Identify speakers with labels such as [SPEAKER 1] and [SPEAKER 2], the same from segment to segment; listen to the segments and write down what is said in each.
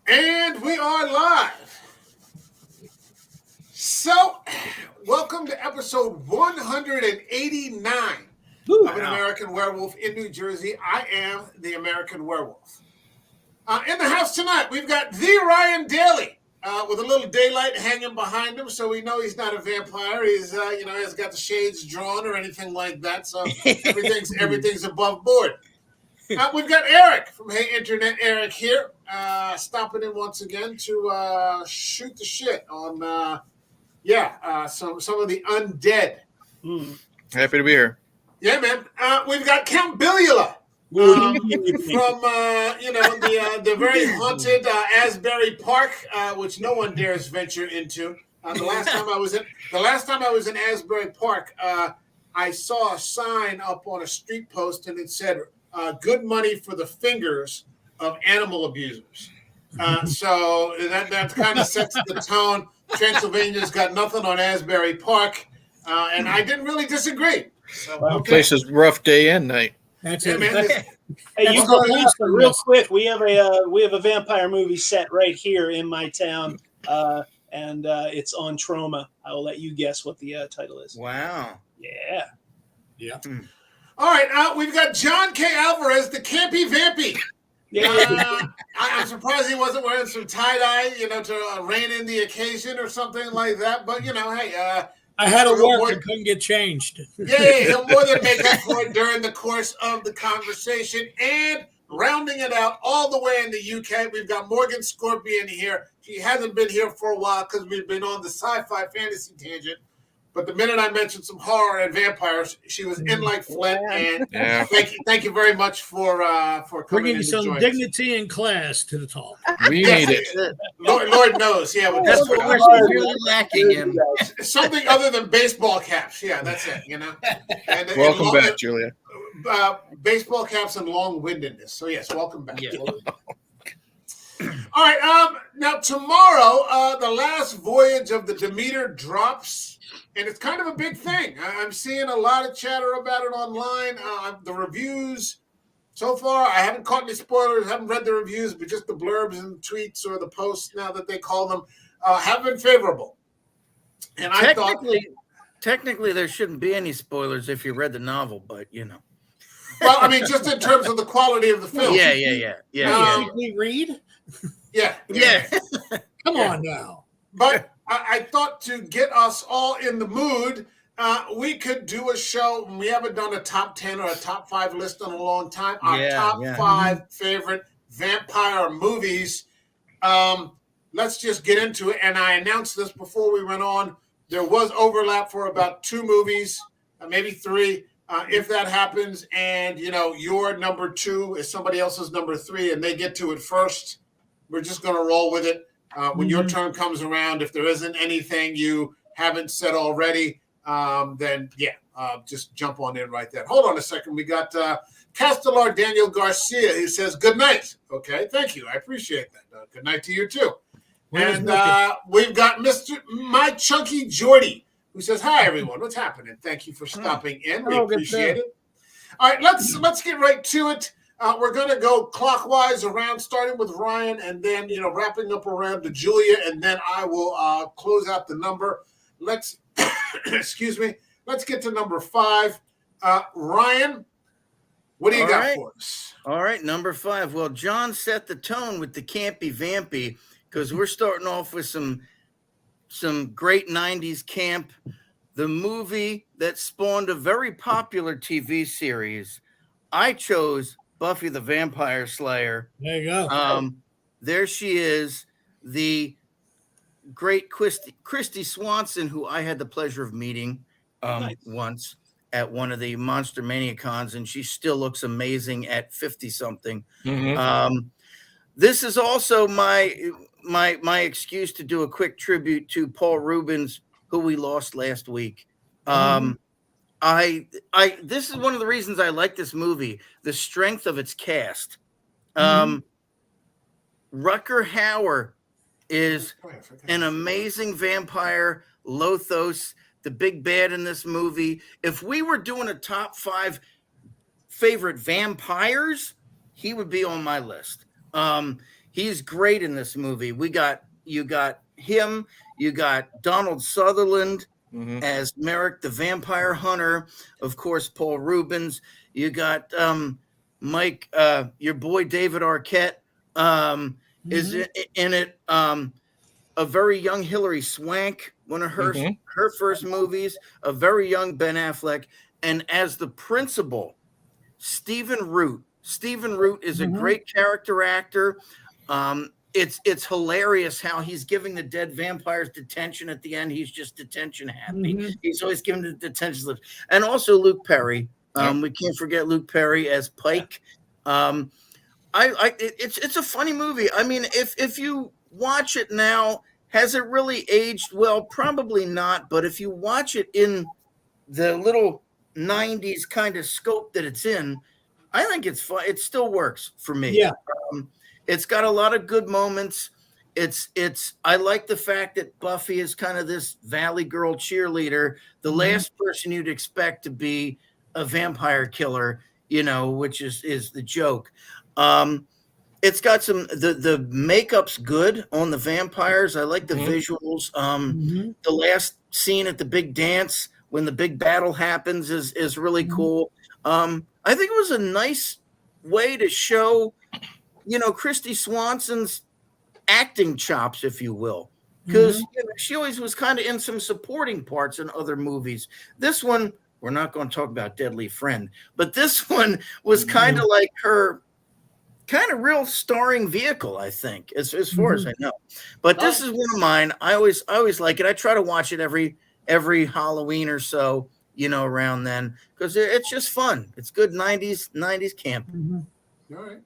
[SPEAKER 1] And we are live. So, welcome to episode 189 of An American Werewolf in New Jersey. I am the American Werewolf. In the house tonight, we've got the Ryan Daly with a little daylight hanging behind him, so we know he's not a vampire. He's, hasn't got the shades drawn or anything like that, so everything's above board. We've got Eric from Hey Internet Eric here, stopping in once again to shoot the shit on, some of the undead.
[SPEAKER 2] Happy to be here.
[SPEAKER 1] Yeah, man. We've got Count Bilula from, the very haunted Asbury Park, which no one dares venture into. The last time I was in Asbury Park, I saw a sign up on a street post, and it said, good money for the fingers of animal abusers. So that kind of sets the tone. Transylvania's got nothing on Asbury Park, and I didn't really disagree. So,
[SPEAKER 2] okay. Place is rough day and night.
[SPEAKER 3] That's
[SPEAKER 1] yeah,
[SPEAKER 3] it.
[SPEAKER 1] man.
[SPEAKER 4] Hey, you go real quick. We have a vampire movie set right here in my town, and it's on Troma. I will let you guess what the title is.
[SPEAKER 5] Wow.
[SPEAKER 4] Yeah.
[SPEAKER 1] All right, we've got John K. Alvarez, the campy vampy.
[SPEAKER 4] Yeah.
[SPEAKER 1] I'm surprised he wasn't wearing some tie-dye, to rein in the occasion or something like that. But, hey.
[SPEAKER 3] I had to work and couldn't get changed.
[SPEAKER 1] Yeah, he'll more than make up for it during the course of the conversation. And rounding it out all the way in the UK, we've got Morgan Scorpion here. She hasn't been here for a while because we've been on the sci-fi fantasy tangent. But the minute I mentioned some horror and vampires, she was in like Flint. And thank you very much for coming
[SPEAKER 3] bringing
[SPEAKER 1] in to
[SPEAKER 3] some
[SPEAKER 1] join
[SPEAKER 3] dignity and class to the talk.
[SPEAKER 2] We need it.
[SPEAKER 1] Lord knows, yeah.
[SPEAKER 5] That's what we're really lacking in.
[SPEAKER 1] Something other than baseball caps. Yeah, that's it, And,
[SPEAKER 2] Welcome back, Julia.
[SPEAKER 1] Baseball caps and long-windedness. So, yes, welcome back.
[SPEAKER 5] Yeah.
[SPEAKER 1] All right, now tomorrow, the last voyage of the Demeter drops, and it's kind of a big thing. I'm seeing a lot of chatter about it online. The reviews so far, I haven't caught any spoilers, haven't read the reviews, but just the blurbs and tweets or the posts now that they call them have been favorable. And
[SPEAKER 5] technically, there shouldn't be any spoilers if you read the novel, but
[SPEAKER 1] Well, I mean, just in terms of the quality of the film.
[SPEAKER 5] Yeah.
[SPEAKER 3] We read?
[SPEAKER 1] Yeah.
[SPEAKER 3] Come on now.
[SPEAKER 1] But I thought to get us all in the mood, we could do a show. We haven't done a top 10 or a top 5 list in a long time. Our top 5 favorite vampire movies. Let's just get into it. And I announced this before we went on. There was overlap for about 2 movies, maybe 3. If that happens and, your number 2 is somebody else's number 3 and they get to it first, we're just going to roll with it. When your turn comes around, if there isn't anything you haven't said already, then, just jump on in right there. Hold on a second. We got Castellar Daniel Garcia who says, good night. Okay, thank you. I appreciate that. Good night to you, too. And we've got Mr. My Chunky Jordy, who says, hi, everyone. What's happening? Thank you for stopping in. We appreciate it. All right, let's get right to it. We're going to go clockwise around, starting with Ryan, and then, wrapping up around to Julia, and then I will close out the number. Let's, excuse me, let's get to number 5. Ryan, what do you got for us?
[SPEAKER 5] All right, number 5. Well, John set the tone with the campy vampy because we're starting off with some great 90s camp. The movie that spawned a very popular TV series. I chose Buffy the Vampire Slayer.
[SPEAKER 3] There you go.
[SPEAKER 5] There she is, the great Christy Swanson, who I had the pleasure of meeting once at one of the Monster Mania cons, and she still looks amazing at 50-something.
[SPEAKER 2] Mm-hmm.
[SPEAKER 5] This is also my excuse to do a quick tribute to Paul Rubens, who we lost last week. This is one of the reasons I like this movie, the strength of its cast. Rutger Hauer is an amazing vampire. Lothos, the big bad in this movie. If we were doing a top 5 favorite vampires, he would be on my list. He's great in this movie. You got him. You got Donald Sutherland as Merrick the Vampire Hunter. Of course, Paul Rubens. You got Mike, your boy David Arquette is in it. A very young Hilary Swank, one of her first movies. A very young Ben Affleck, and as the principal, Stephen Root. Stephen Root is a great character actor. It's hilarious how he's giving the dead vampires detention at the end. He's just detention happy. He's always giving the detention slips. And also Luke Perry. We can't forget Luke Perry as Pike. It's a funny movie. I mean, if you watch it now, has it really aged well? Probably not. But if you watch it in the little 90s kind of scope that it's in, I think it's fun. It still works for me.
[SPEAKER 3] Yeah.
[SPEAKER 5] It's got a lot of good moments. I like the fact that Buffy is kind of this Valley Girl cheerleader, the last person you'd expect to be a vampire killer, which is the joke. It's got the makeup's good on the vampires. I like the visuals. The last scene at the big dance when the big battle happens is really cool. I think it was a nice way to show, Christy Swanson's acting chops, if you will, because she always was kind of in some supporting parts in other movies. This one, we're not going to talk about Deadly Friend, but this one was kind of like her kind of real starring vehicle, I think, as far as I know. But this is one of mine. I always like it. I try to watch it every Halloween or so, around then, because it's just fun. It's good 90s camp.
[SPEAKER 1] All right.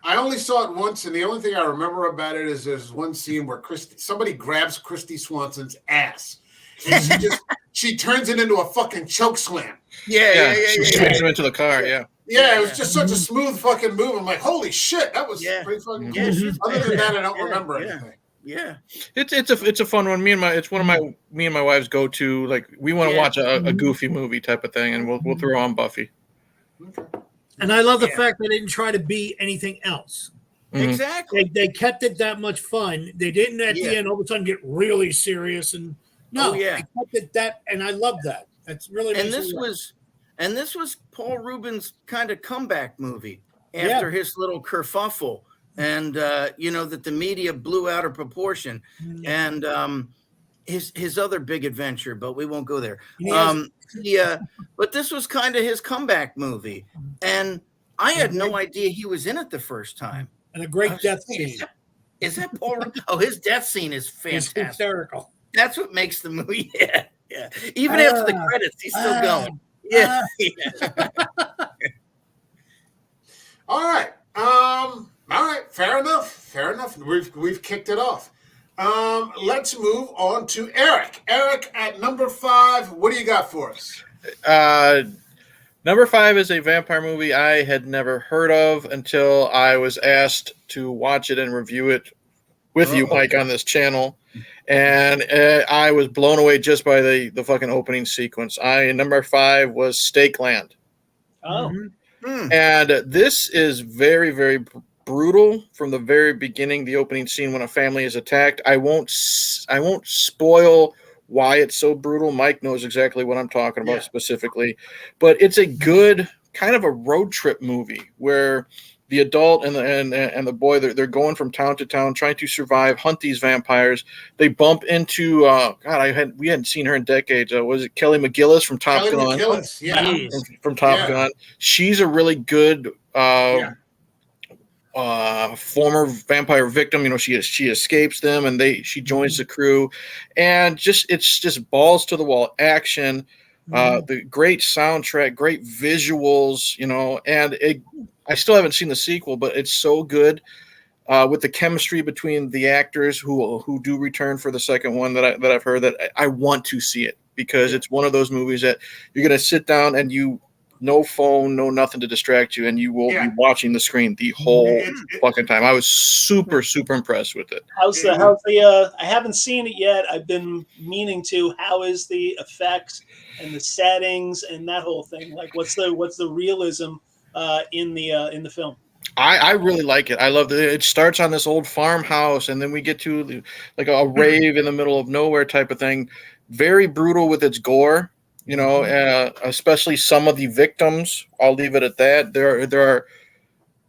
[SPEAKER 1] I only saw it once, and the only thing I remember about it is there's one scene where somebody grabs Christy Swanson's ass, and she turns it into a fucking choke slam.
[SPEAKER 2] Yeah. She swings him into the car. Yeah,
[SPEAKER 1] it was just such a smooth fucking move. I'm like, holy shit, that was pretty fucking cool. Other than that, I don't remember anything.
[SPEAKER 5] Yeah,
[SPEAKER 2] it's a fun one. It's one of me and my wives go to, like, we want to watch a goofy movie type of thing, and we'll throw on Buffy.
[SPEAKER 1] Okay.
[SPEAKER 3] And I love the fact they didn't try to be anything else.
[SPEAKER 5] Exactly.
[SPEAKER 3] They kept it that much fun. They didn't at the end all of a sudden get really serious and they kept it that, and I love that. That's really
[SPEAKER 5] and this was Paul Rubens' kind of comeback movie after his little kerfuffle, and that the media blew out of proportion, and his other big adventure, but we won't go there. But this was kind of his comeback movie, and I had no idea he was in it the first time.
[SPEAKER 3] And a great death scene.
[SPEAKER 5] Is that Paul? Oh, his death scene is fantastic.
[SPEAKER 3] It's hysterical.
[SPEAKER 5] That's what makes the movie. Yeah. Even after the credits, he's still going. Yeah.
[SPEAKER 1] All right. Fair enough. We've kicked it off. Let's move on to Eric. Eric, at number 5, what do you got for us?
[SPEAKER 2] Number 5 is a vampire movie I had never heard of until I was asked to watch it and review it with you, Mike, on this channel. And I was blown away just by the fucking opening sequence. Number 5 was Stakeland.
[SPEAKER 4] Oh.
[SPEAKER 2] And this is very, very brutal from the very beginning. The opening scene when a family is attacked. I won't spoil why it's so brutal. Mike knows exactly what I'm talking about specifically, but it's a good kind of a road trip movie where the adult and the boy, they're going from town to town trying to survive, hunt these vampires. They bump into we hadn't seen her in decades. Was it Kelly McGillis from Top Gun? From Top Gun. She's a really good former vampire victim. She escapes them and she joins the crew, and it's just balls to the wall action. The great soundtrack, great visuals, and I still haven't seen the sequel, but it's so good with the chemistry between the actors who do return for the second one that I've heard, that I want to see it, because it's one of those movies that you're going to sit down and no phone, no nothing to distract you, and you will be watching the screen the whole fucking time. I was super, super impressed with it.
[SPEAKER 4] I haven't seen it yet. I've been meaning to. How is the effects and the settings and that whole thing? Like, what's the realism in the film?
[SPEAKER 2] I really like it. I love that it starts on this old farmhouse, and then we get to like a rave in the middle of nowhere type of thing. Very brutal with its gore, especially some of the victims. I'll leave it at that. There are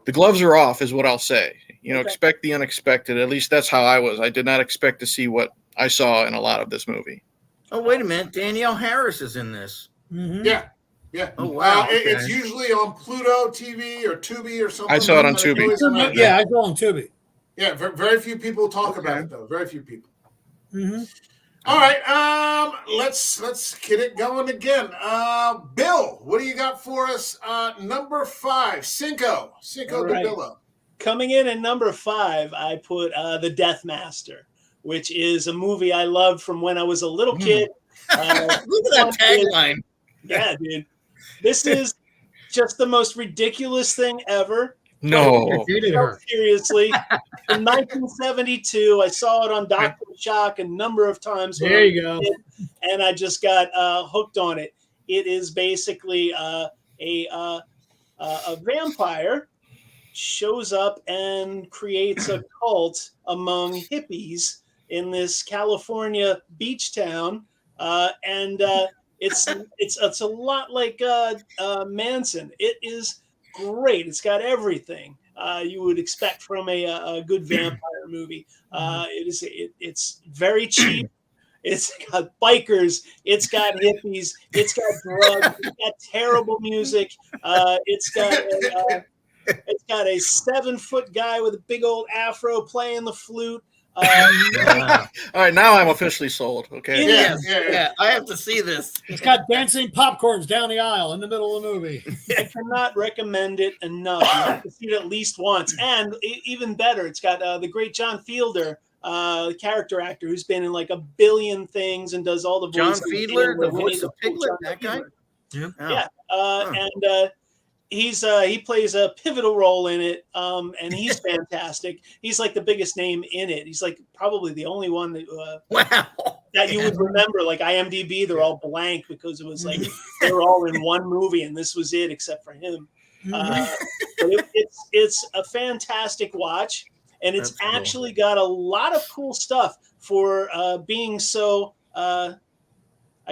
[SPEAKER 2] the gloves are off, is what I'll say. Expect the unexpected. At least that's how I was. I did not expect to see what I saw in a lot of this movie.
[SPEAKER 5] Oh, wait a minute. Danielle Harris is in this.
[SPEAKER 3] Mm-hmm.
[SPEAKER 1] Yeah.
[SPEAKER 5] Oh, wow.
[SPEAKER 1] It's usually on Pluto TV or Tubi or something.
[SPEAKER 2] I saw it on Tubi.
[SPEAKER 3] Yeah, I saw it on Tubi.
[SPEAKER 1] Yeah, very few people talk about it, though. Very few people.
[SPEAKER 3] Mm-hmm.
[SPEAKER 1] All right, let's get it going again. Bill, what do you got for us? Number 5, Cinco de Billo.
[SPEAKER 4] Coming in at number 5, I put The Death Master, which is a movie I loved from when I was a little kid.
[SPEAKER 5] Look at that tagline.
[SPEAKER 4] Yeah, dude. This is just the most ridiculous thing ever.
[SPEAKER 2] No.
[SPEAKER 4] Seriously. In 1972, I saw it on Dr. Shock a number of times.
[SPEAKER 3] There you go.
[SPEAKER 4] And I just got hooked on it. It is basically a vampire shows up and creates a cult among hippies in this California beach town. It's a lot like Manson. It is great. It's got everything you would expect from a good vampire movie. It's very cheap. It's got bikers. It's got hippies. It's got drugs. It's got terrible music. It's got a 7-foot guy with a big old afro playing the flute.
[SPEAKER 2] All right, now I'm officially sold. Okay.
[SPEAKER 5] Yeah. I have to see this.
[SPEAKER 3] It's got dancing popcorns down the aisle in the middle of the movie.
[SPEAKER 4] I cannot recommend it enough. You have to see it at least once. And even better, it's got the great John Fielder, character actor who's been in like a billion things and does all the voices.
[SPEAKER 5] John Fiedler, the voice of Piglet, that guy?
[SPEAKER 4] Yeah. And he plays a pivotal role in it, and he's fantastic. He's like the biggest name in it. He's like probably the only one that you would remember. Like IMDb, they're all blank because it was like they were all in one movie, and this was it except for him. But it's a fantastic watch, and it's actually got a lot of cool stuff for being so, I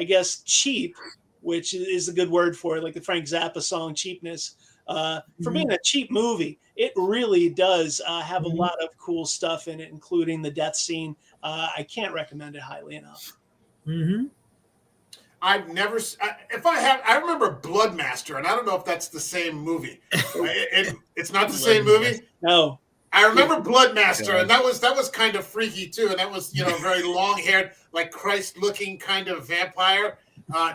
[SPEAKER 4] guess, cheap. Which is a good word for it, like the Frank Zappa song "Cheapness." For being a cheap movie, it really does have a lot of cool stuff in it, including the death scene. I can't recommend it highly enough.
[SPEAKER 3] Mm-hmm.
[SPEAKER 1] I've never. I remember Bloodmaster, and I don't know if that's the same movie. It's not the same movie.
[SPEAKER 4] No.
[SPEAKER 1] I remember Bloodmaster, and that was kind of freaky too, and that was very long-haired, like Christ-looking kind of vampire.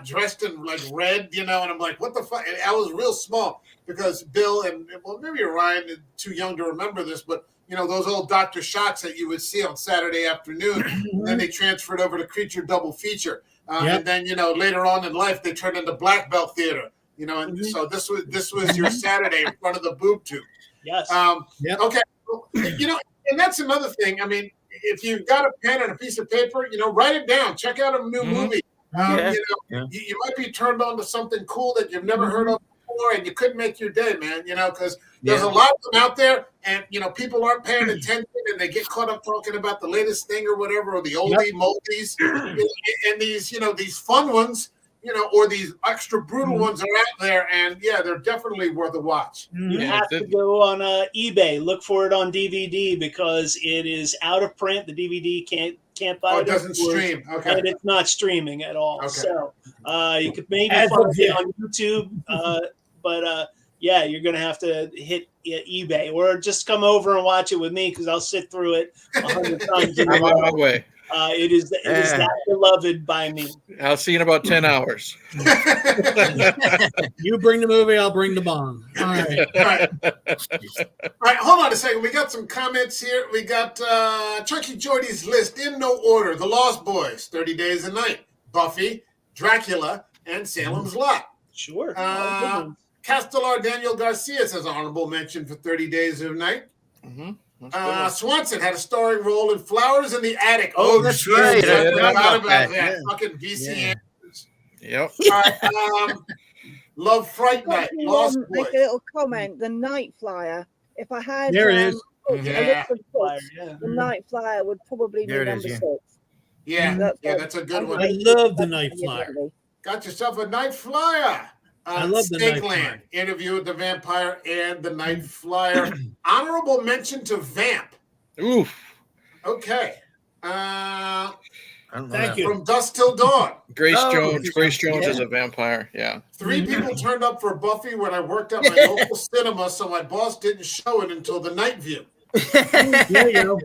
[SPEAKER 1] Dressed in like red, and I'm like, what the fuck? And I was real small because Bill and maybe Ryan is too young to remember this, but those old Dr. Shocks that you would see on Saturday afternoon, and then they transferred over to Creature Double Feature, and then later on in life they turned into Black Belt Theater, and so this was your Saturday in front of the boob tube.
[SPEAKER 4] Yes.
[SPEAKER 1] Okay. And that's another thing. I mean, if you've got a pen and a piece of paper, write it down. Check out a new movie. You might be turned on to something cool that you've never heard of before, and you couldn't make your day, man. Because there's a lot of them out there, and people aren't paying attention, and they get caught up talking about the latest thing or whatever, or the oldie moldies, and these fun ones, or these extra brutal ones are out there, and they're definitely worth a watch.
[SPEAKER 4] You have to go on eBay, look for it on DVD because it is out of print. The DVD can't buy it.
[SPEAKER 1] It doesn't stream. Okay.
[SPEAKER 4] And it's not streaming at all.
[SPEAKER 1] Okay.
[SPEAKER 4] So you could maybe find it on YouTube, but you're going to have to hit eBay or just come over and watch it with me because I'll sit through it 100 times.
[SPEAKER 2] I'm on my way.
[SPEAKER 4] It is that beloved by me.
[SPEAKER 2] I'll see you in about 10 hours.
[SPEAKER 3] You bring the movie, I'll bring the bong. All right.
[SPEAKER 1] All right, hold on a second. We got some comments here. We got Chucky Jordy's list in no order. The Lost Boys, 30 Days a Night, Buffy, Dracula, and Salem's Lot.
[SPEAKER 4] Sure.
[SPEAKER 1] Castellar Daniel Garcia says honorable mention for 30 Days of Night. Swanson had a starring role in Flowers in the Attic.
[SPEAKER 5] Oh, that's right. I
[SPEAKER 1] forgot about that. Fucking BC.
[SPEAKER 2] Yep.
[SPEAKER 1] All right, love Fright Night. Lost Boys.
[SPEAKER 6] Make a little comment. The Night Flyer if I had
[SPEAKER 3] there it is.
[SPEAKER 6] a liquid foot,
[SPEAKER 4] Yeah.
[SPEAKER 6] the Night Flyer would probably be
[SPEAKER 5] There it
[SPEAKER 6] number
[SPEAKER 5] is,
[SPEAKER 6] 6.
[SPEAKER 1] Yeah, that's a good one.
[SPEAKER 3] I love the Night Flyer.
[SPEAKER 1] Got yourself a Night Flyer.
[SPEAKER 3] I love the Night Flyer.
[SPEAKER 1] Stakeland, Interview with the Vampire and the Night Flyer. Honorable mention to Vamp.
[SPEAKER 2] Oof.
[SPEAKER 1] Okay.
[SPEAKER 3] Thank you.
[SPEAKER 1] From Dusk Till Dawn.
[SPEAKER 2] Grace Jones. Grace Jones is a vampire. Yeah.
[SPEAKER 1] 3 people turned up for Buffy when I worked at my local cinema, so my boss didn't show it until the night view.
[SPEAKER 3] There you go.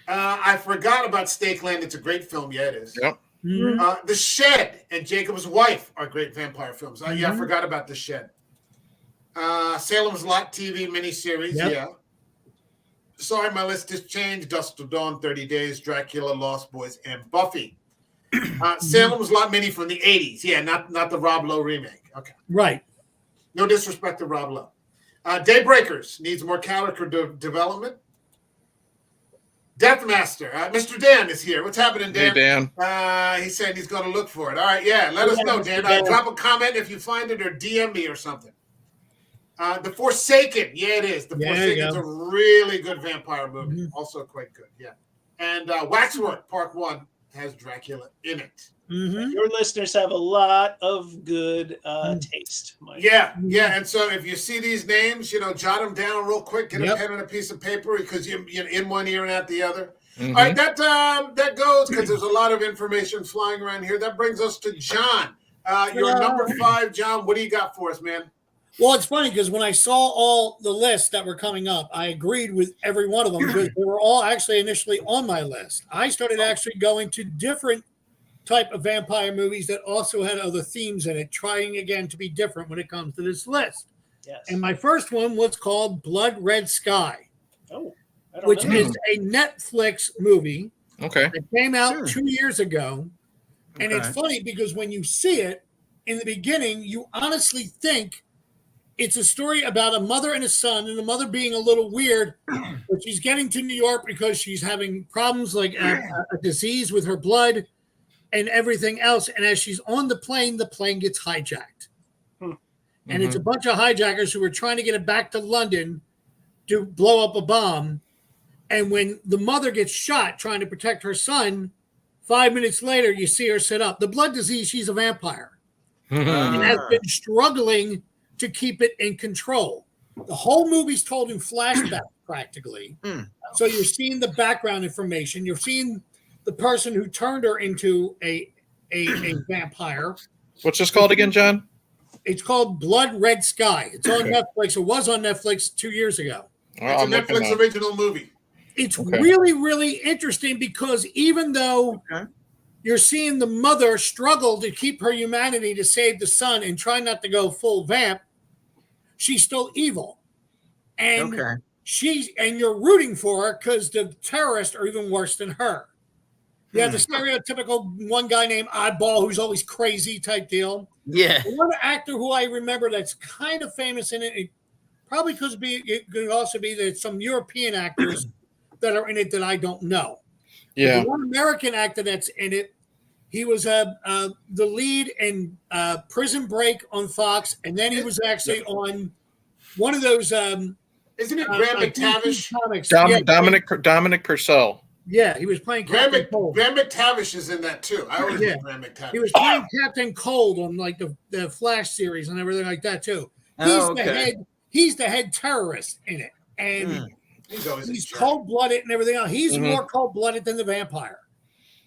[SPEAKER 1] I forgot about Stakeland. It's a great film. Yeah, it is.
[SPEAKER 2] Yep.
[SPEAKER 1] The Shed and Jacob's Wife are great vampire films. Yeah, I forgot about The Shed. Salem's Lot TV miniseries.
[SPEAKER 3] Yep.
[SPEAKER 1] Yeah. Sorry, my list has changed. Dusk Till Dawn, 30 Days, Dracula, Lost Boys, and Buffy. Salem's Lot mini from the 80s. Yeah, not the Rob Lowe remake. Okay.
[SPEAKER 3] Right.
[SPEAKER 1] No disrespect to Rob Lowe. Daybreakers needs more character development. Deathmaster. Mr. Dan is here. What's happening, Dan?
[SPEAKER 2] Hey, Dan.
[SPEAKER 1] He said he's going to look for it. All right, yeah. Let us know, Dan. Drop a comment if you find it or DM me or something. The Forsaken. Yeah, it is. The Forsaken is a really good vampire movie. Also quite good. Yeah. And Waxwork Part 1 has Dracula in it.
[SPEAKER 4] Your listeners have a lot of good taste, Mike.
[SPEAKER 1] Yeah. And so if you see these names, jot them down real quick. Get a pen and a piece of paper because you're in one ear and out the other. All right, that goes because there's a lot of information flying around here. That brings us to John. Your number 5, John. What do you got for us, man?
[SPEAKER 3] Well, it's funny because when I saw all the lists that were coming up, I agreed with every one of them because they were all actually initially on my list. I started actually going to different type of vampire movies that also had other themes in it, trying again to be different when it comes to this list.
[SPEAKER 4] Yes.
[SPEAKER 3] And my first one was called Blood Red Sky,
[SPEAKER 4] which
[SPEAKER 3] is a Netflix movie.
[SPEAKER 2] Okay.
[SPEAKER 3] It came out 2 years ago. And it's funny because when you see it in the beginning, you honestly think it's a story about a mother and a son, and the mother being a little weird, but she's getting to New York because she's having problems like a disease with her blood and everything else. And as she's on the plane gets hijacked. And it's a bunch of hijackers who are trying to get it back to London to blow up a bomb. And when the mother gets shot trying to protect her son, 5 minutes later, you see her sit up. The blood disease, she's a vampire. And has been struggling to keep it in control. The whole movie's told in flashback practically. So you're seeing the background information. You're seeing the person who turned her into a vampire.
[SPEAKER 2] What's this called again, John?
[SPEAKER 3] It's called Blood Red Sky. It's on Netflix. It was on Netflix 2 years ago.
[SPEAKER 1] It's a Netflix original movie.
[SPEAKER 3] It's really, really interesting because even though you're seeing the mother struggle to keep her humanity to save the son and try not to go full vamp, she's still evil. And you're rooting for her because the terrorists are even worse than her. You have the stereotypical one guy named Oddball who's always crazy type deal.
[SPEAKER 5] Yeah.
[SPEAKER 3] One actor who I remember that's kind of famous in it, it probably could also be that some European actors that are in it that I don't know.
[SPEAKER 2] Yeah.
[SPEAKER 3] The one American actor that's in it, he was the lead in Prison Break on Fox, and then he was actually on one of those.
[SPEAKER 1] Isn't it Graham McTavish?
[SPEAKER 2] Dominic Purcell.
[SPEAKER 3] Yeah, he was playing Captain Cold.
[SPEAKER 1] Graham McTavish is in that too. I always know Graham McTavish.
[SPEAKER 3] He was playing Captain Cold on like the Flash series and everything like that too. He's the head terrorist in it, and he's cold-blooded and everything else. He's more cold-blooded than the vampire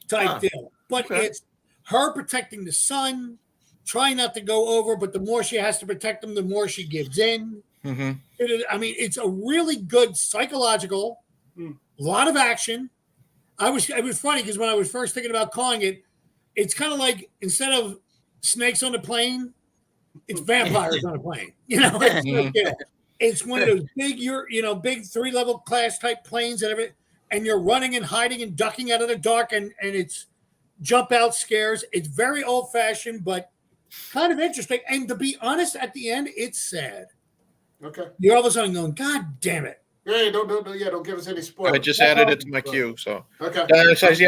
[SPEAKER 3] type deal. But it's her protecting the son, trying not to go over, but the more she has to protect him, the more she gives in. It's a really good psychological, lot of action. It was funny because when I was first thinking about calling it, it's kind of like instead of snakes on a plane, it's vampires on a plane. It's one of those big, big 3-level class type planes and everything, and you're running and hiding and ducking out of the dark, and it's jump out scares. It's very old fashioned, but kind of interesting. And to be honest, at the end, it's sad.
[SPEAKER 1] Okay.
[SPEAKER 3] You're all of a sudden going, God damn it.
[SPEAKER 1] Hey, don't give us any spoilers.
[SPEAKER 2] I just added it to my queue. So
[SPEAKER 1] okay.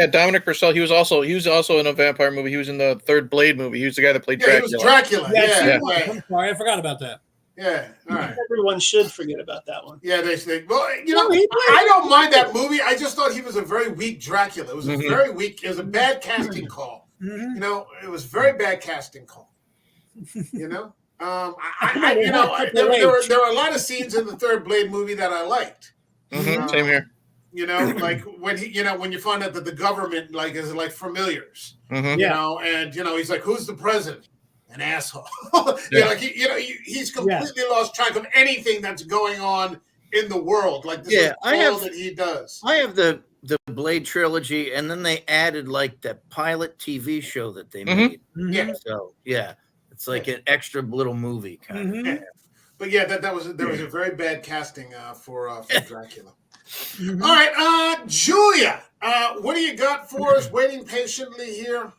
[SPEAKER 2] Dominic Purcell. He was also in a vampire movie. He was in the third Blade movie. He was the guy that played Dracula.
[SPEAKER 1] He was Dracula.
[SPEAKER 3] I'm sorry, I forgot about that.
[SPEAKER 1] Yeah, all right.
[SPEAKER 4] Everyone should forget about that one.
[SPEAKER 1] Yeah, they well, I don't mind that movie. I just thought he was a very weak Dracula. It was a very weak. It was a bad casting call. You know, it was very bad casting call. You know, there were a lot of scenes in the third Blade movie that I liked.
[SPEAKER 2] Same here.
[SPEAKER 1] You know, like when when you find out that the government is like familiars. You know, and he's like, "Who's the president?" An asshole. He's completely lost track of anything that's going on in the world. Like this is all that he does.
[SPEAKER 5] I have the Blade trilogy, and then they added like the pilot TV show that they made.
[SPEAKER 1] Yeah.
[SPEAKER 5] So it's like an extra little movie kind of.
[SPEAKER 1] Yeah. But yeah, there was a very bad casting for Dracula. All right, Julia, what do you got for us? Waiting patiently here.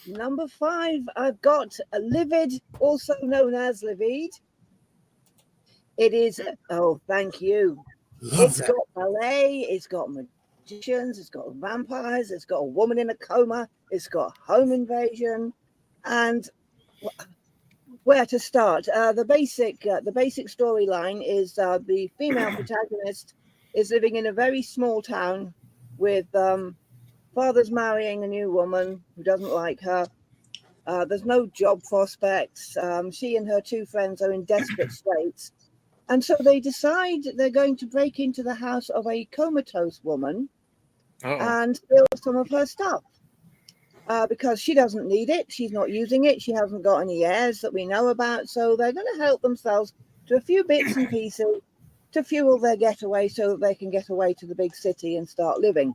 [SPEAKER 6] Number 5, I've got Livid, also known as Livid. It is, thank you. It's got ballet, it's got magicians, it's got vampires, it's got a woman in a coma, it's got home invasion, and where to start? The basic storyline is the female protagonist is living in a very small town with father's marrying a new woman who doesn't like her. There's no job prospects. She and her 2 friends are in desperate straits. And so they decide they're going to break into the house of a comatose woman and steal some of her stuff. Because she doesn't need it. She's not using it. She hasn't got any heirs that we know about. So they're going to help themselves to a few bits and pieces to fuel their getaway so that they can get away to the big city and start living.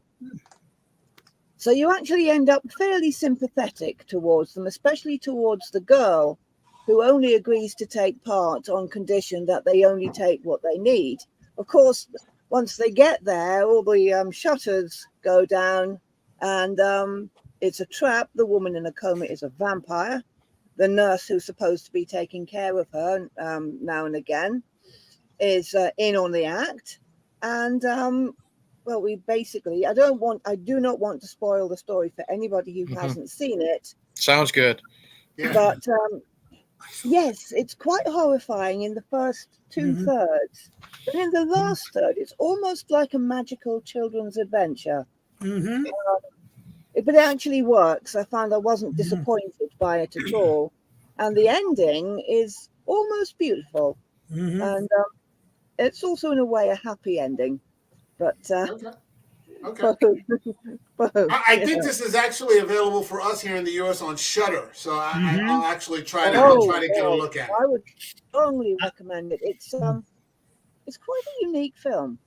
[SPEAKER 6] So you actually end up fairly sympathetic towards them, especially towards the girl who only agrees to take part on condition that they only take what they need. Of course, once they get there, all the shutters go down and it's a trap. The woman in a coma is a vampire. The nurse who's supposed to be taking care of her now and again is in on the act. And well, we basically, I do not want to spoil the story for anybody who hasn't seen it.
[SPEAKER 2] Sounds good.
[SPEAKER 1] Yeah.
[SPEAKER 6] But yes, it's quite horrifying in the first 2/3. But in the last third, it's almost like a magical children's adventure. But it actually works. I found I wasn't disappointed by it at all. And the ending is almost beautiful. And it's also, in a way, a happy ending. But
[SPEAKER 1] okay. I think this is actually available for us here in the US on Shudder. So I'll actually try to get a look at it.
[SPEAKER 6] I would strongly recommend it. It's quite a unique film.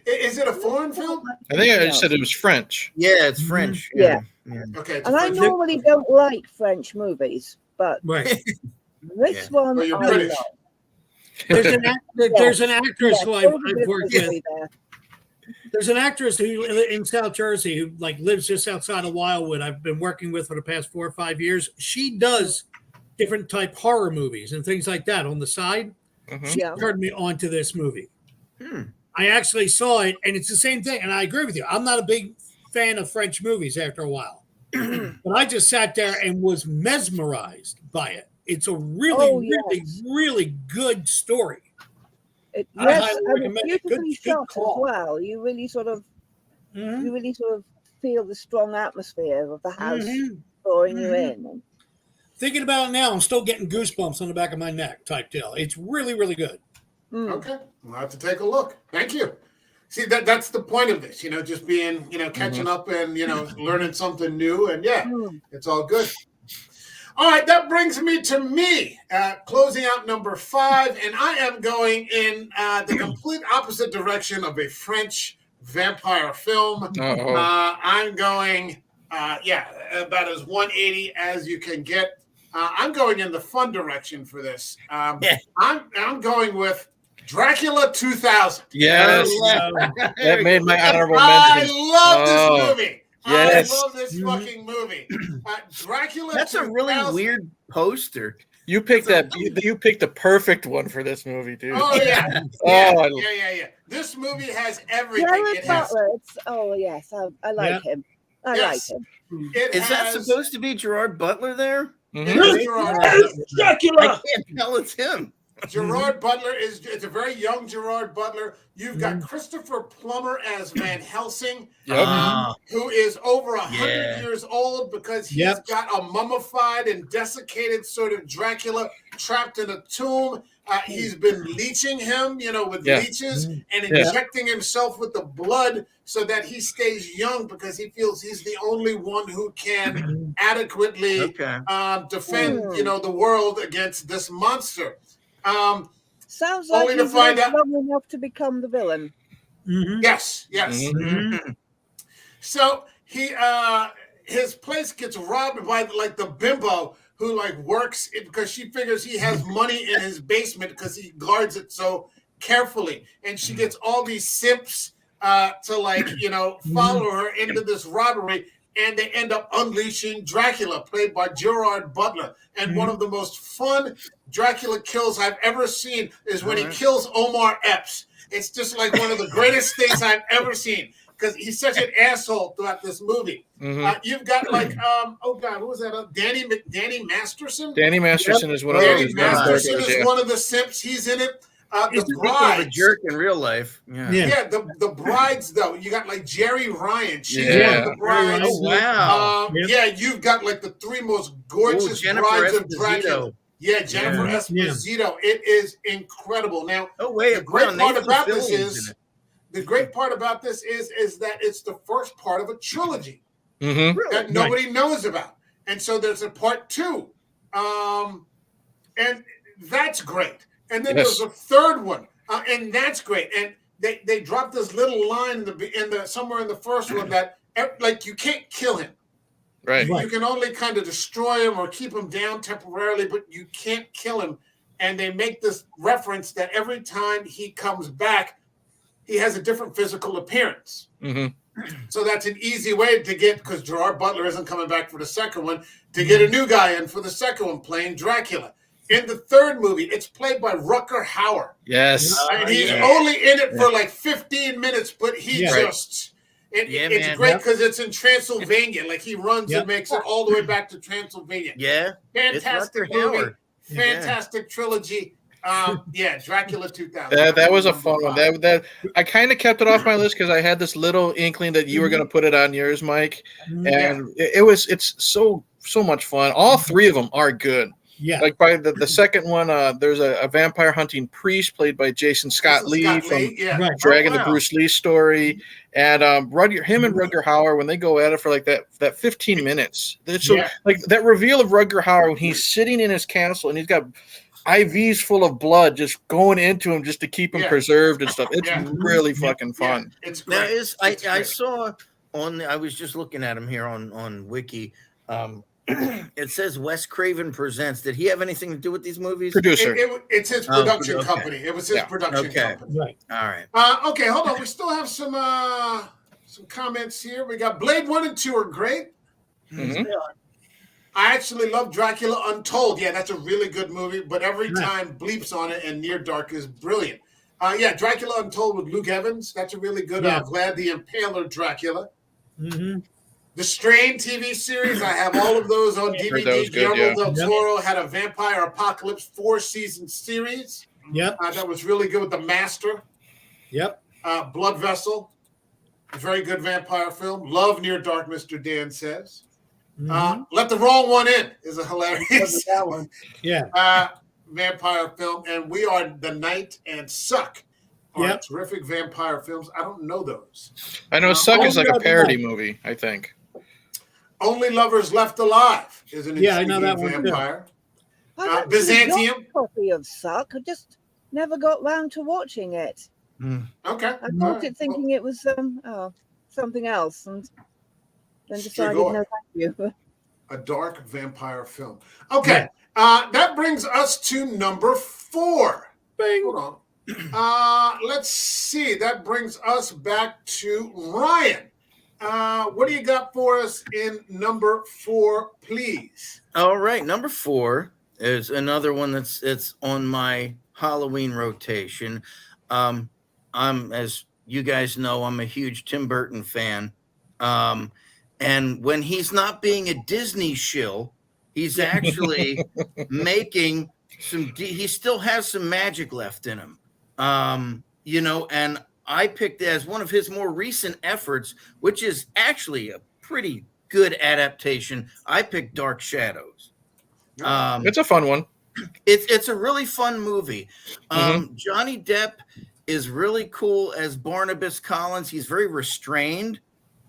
[SPEAKER 1] Is it a foreign film?
[SPEAKER 2] I think I said it was French.
[SPEAKER 5] Yeah, it's French.
[SPEAKER 6] Yeah.
[SPEAKER 1] Okay.
[SPEAKER 6] And I normally don't like French movies, but this one
[SPEAKER 1] Well, you're
[SPEAKER 6] I
[SPEAKER 1] British.
[SPEAKER 6] love.
[SPEAKER 3] There's an actress who I've worked with.
[SPEAKER 6] There.
[SPEAKER 3] There's an actress who in South Jersey who lives just outside of Wildwood. I've been working with for the past 4 or 5 years. She does different type horror movies and things like that on the side. She turned me on to this movie. I actually saw it, and it's the same thing. And I agree with you. I'm not a big fan of French movies after a while, but I just sat there and was mesmerized by it. It's a really good story.
[SPEAKER 6] Yes,
[SPEAKER 3] highly
[SPEAKER 6] and
[SPEAKER 3] recommend
[SPEAKER 6] it's
[SPEAKER 3] it.
[SPEAKER 6] beautifully
[SPEAKER 3] Good
[SPEAKER 6] shot as
[SPEAKER 3] call.
[SPEAKER 6] well. You really sort of feel the strong atmosphere of the house drawing you in.
[SPEAKER 3] Thinking about it now, I'm still getting goosebumps on the back of my neck type deal. It's really, really good.
[SPEAKER 1] Okay, we'll have to take a look. Thank you. See, that's the point of this, just being, catching up and, learning something new. And it's all good. All right, that brings me to closing out number 5. And I am going in the complete opposite direction of a French vampire film. I'm going, about as 180 as you can get. I'm going in the fun direction for this. I'm going with Dracula 2000.
[SPEAKER 2] Yes. That made my honorable mention.
[SPEAKER 1] I love this movie.
[SPEAKER 2] Yes.
[SPEAKER 1] I love this fucking movie. Dracula.
[SPEAKER 5] That's a really weird poster.
[SPEAKER 2] You picked You picked the perfect one for this movie, dude.
[SPEAKER 1] Oh yeah. Yeah. This movie has everything.
[SPEAKER 6] Jared Butler. Yes, I like him. I like him.
[SPEAKER 5] Is that supposed to be Gerard Butler there?
[SPEAKER 1] It is Gerard Butler.
[SPEAKER 4] Dracula.
[SPEAKER 5] I can't tell it's him.
[SPEAKER 1] Gerard Butler it's a very young Gerard Butler. You've got Christopher Plummer as Van Helsing, who is over 100 years old because he's got a mummified and desiccated sort of Dracula trapped in a tomb. He's been leeching him, with leeches and injecting himself with the blood so that he stays young because he feels he's the only one who can adequately defend, the world against this monster.
[SPEAKER 6] Sounds like
[SPEAKER 1] only to
[SPEAKER 6] he's
[SPEAKER 1] find out
[SPEAKER 6] long enough to become the villain.
[SPEAKER 1] Yes. So he his place gets robbed by like the bimbo who like works it because she figures he has money in his basement because he guards it so carefully, and she gets all these simps to like follow her into this robbery. And they end up unleashing Dracula, played by Gerard Butler. And one of the most fun Dracula kills I've ever seen is when he kills Omar Epps. It's just like one of the greatest things I've ever seen because he's such an asshole throughout this movie. You've got like, who was that? Danny Masterson?
[SPEAKER 2] Danny Masterson is one of
[SPEAKER 1] Danny Masterson is one of the simps. He's in it.
[SPEAKER 5] He's
[SPEAKER 1] the brides,
[SPEAKER 5] a jerk in real life.
[SPEAKER 1] The brides though. You got like Jerry Ryan. She's one of the brides.
[SPEAKER 5] Oh wow.
[SPEAKER 1] You've got like the three most gorgeous brides of Dracula. Yeah, Jennifer Esposito. It is incredible. Now, the great part about this is that it's the first part of a trilogy that nobody knows about, and so there's a part 2, and that's great. And then there's a third one, and that's great. And they dropped this little line in the somewhere in the first one that like you can't kill him.
[SPEAKER 2] Right.
[SPEAKER 1] You can only kind of destroy him or keep him down temporarily, but you can't kill him. And they make this reference that every time he comes back, he has a different physical appearance. So that's an easy way to get, because Gerard Butler isn't coming back for the second one, to get a new guy in for the second one playing Dracula. In the third movie, it's played by Rutger Hauer.
[SPEAKER 2] Yes.
[SPEAKER 1] And he's only in it for like 15 minutes, but he it's great because it's in Transylvania. Like he runs and makes it all the way back to Transylvania.
[SPEAKER 5] Yeah.
[SPEAKER 1] Fantastic movie. Fantastic trilogy. Dracula 2000.
[SPEAKER 2] That was a fun one. That I kind of kept it off my list because I had this little inkling that you were going to put it on yours, Mike. And it's so much fun. All three of them are good.
[SPEAKER 3] Yeah,
[SPEAKER 2] like by the second one, there's a vampire hunting priest played by Jason Scott Lee from Dragon, the Bruce Lee story, and him and Rutger Hauer, when they go at it for like that 15 minutes, like that reveal of Rutger Hauer when he's sitting in his castle and he's got IVs full of blood just going into him just to keep him preserved and stuff. It's really fucking fun.
[SPEAKER 1] It's great.
[SPEAKER 5] I saw I was just looking at him here on Wiki. It says Wes Craven presents. Did he have anything to do with these movies?
[SPEAKER 2] Producer.
[SPEAKER 1] It's his production company. It was his production company.
[SPEAKER 3] Right.
[SPEAKER 5] All right.
[SPEAKER 1] Okay, hold on. We still have some comments here. We got Blade 1 and 2 are great. I actually love Dracula Untold. Yeah, that's a really good movie, but every time bleeps on it, and Near Dark is brilliant. Dracula Untold with Luke Evans. That's a really good Vlad the Impaler Dracula. The Strain TV series, I have all of those on DVD. Guillermo del Toro had a Vampire Apocalypse 4-season series. That was really good with The Master. Blood Vessel, a very good vampire film. Love Near Dark, Mr. Dan says. Let the Wrong One In is a hilarious vampire film. And We Are the Night and Suck are terrific vampire films. I don't know those.
[SPEAKER 2] I know Suck is like a parody movie, I think.
[SPEAKER 1] Only Lovers Left Alive is an
[SPEAKER 3] I know that
[SPEAKER 1] vampire.
[SPEAKER 6] Byzantium. A copy of Suck. I just never got round to watching it.
[SPEAKER 1] Okay.
[SPEAKER 6] I bought it thinking it was something else, and then decided no, thank you.
[SPEAKER 1] A dark vampire film. Okay, that brings us to number 4.
[SPEAKER 3] Bing.
[SPEAKER 1] Hold on. Let's see. That brings us back to Ryan. What do you got for us in number 4, please?
[SPEAKER 5] All right, number 4 is another one it's on my Halloween rotation. I'm, as you guys know, I'm a huge Tim Burton fan. And when he's not being a Disney shill, he's actually making he still has some magic left in him. You know, and I picked as one of his more recent efforts, which is actually a pretty good adaptation. I picked Dark Shadows.
[SPEAKER 2] It's a fun one.
[SPEAKER 5] It's a really fun movie. Johnny Depp is really cool as Barnabas Collins. He's very restrained.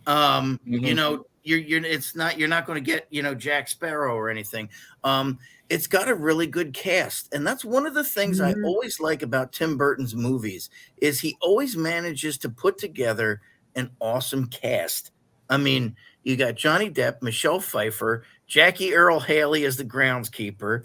[SPEAKER 5] You know, you're not going to get, you know, Jack Sparrow or anything. It's got a really good cast, and that's one of the things I always like about Tim Burton's movies is he always manages to put together an awesome cast. I mean, you got Johnny Depp, Michelle Pfeiffer, Jackie Earle Haley as the groundskeeper,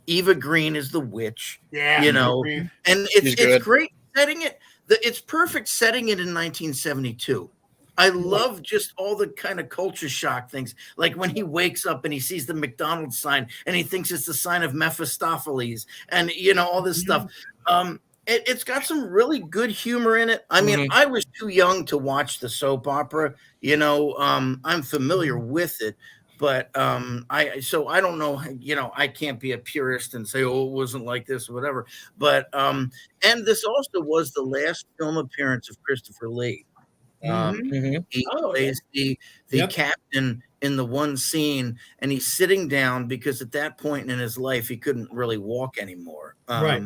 [SPEAKER 5] Eva Green is the witch.
[SPEAKER 1] Yeah,
[SPEAKER 5] you know, and it's great setting it. It's perfect setting it in 1972. I love just all the kind of culture shock things, like when he wakes up and he sees the McDonald's sign and he thinks it's the sign of Mephistopheles, and you know all this stuff. It's got some really good humor in it. I mean, I was too young to watch the soap opera. You know, I'm familiar with it, but I don't know. You know, I can't be a purist and say, oh, it wasn't like this or whatever. But and this also was the last film appearance of Christopher Lee. He plays the captain in the one scene, and he's sitting down because at that point in his life he couldn't really walk anymore. Right.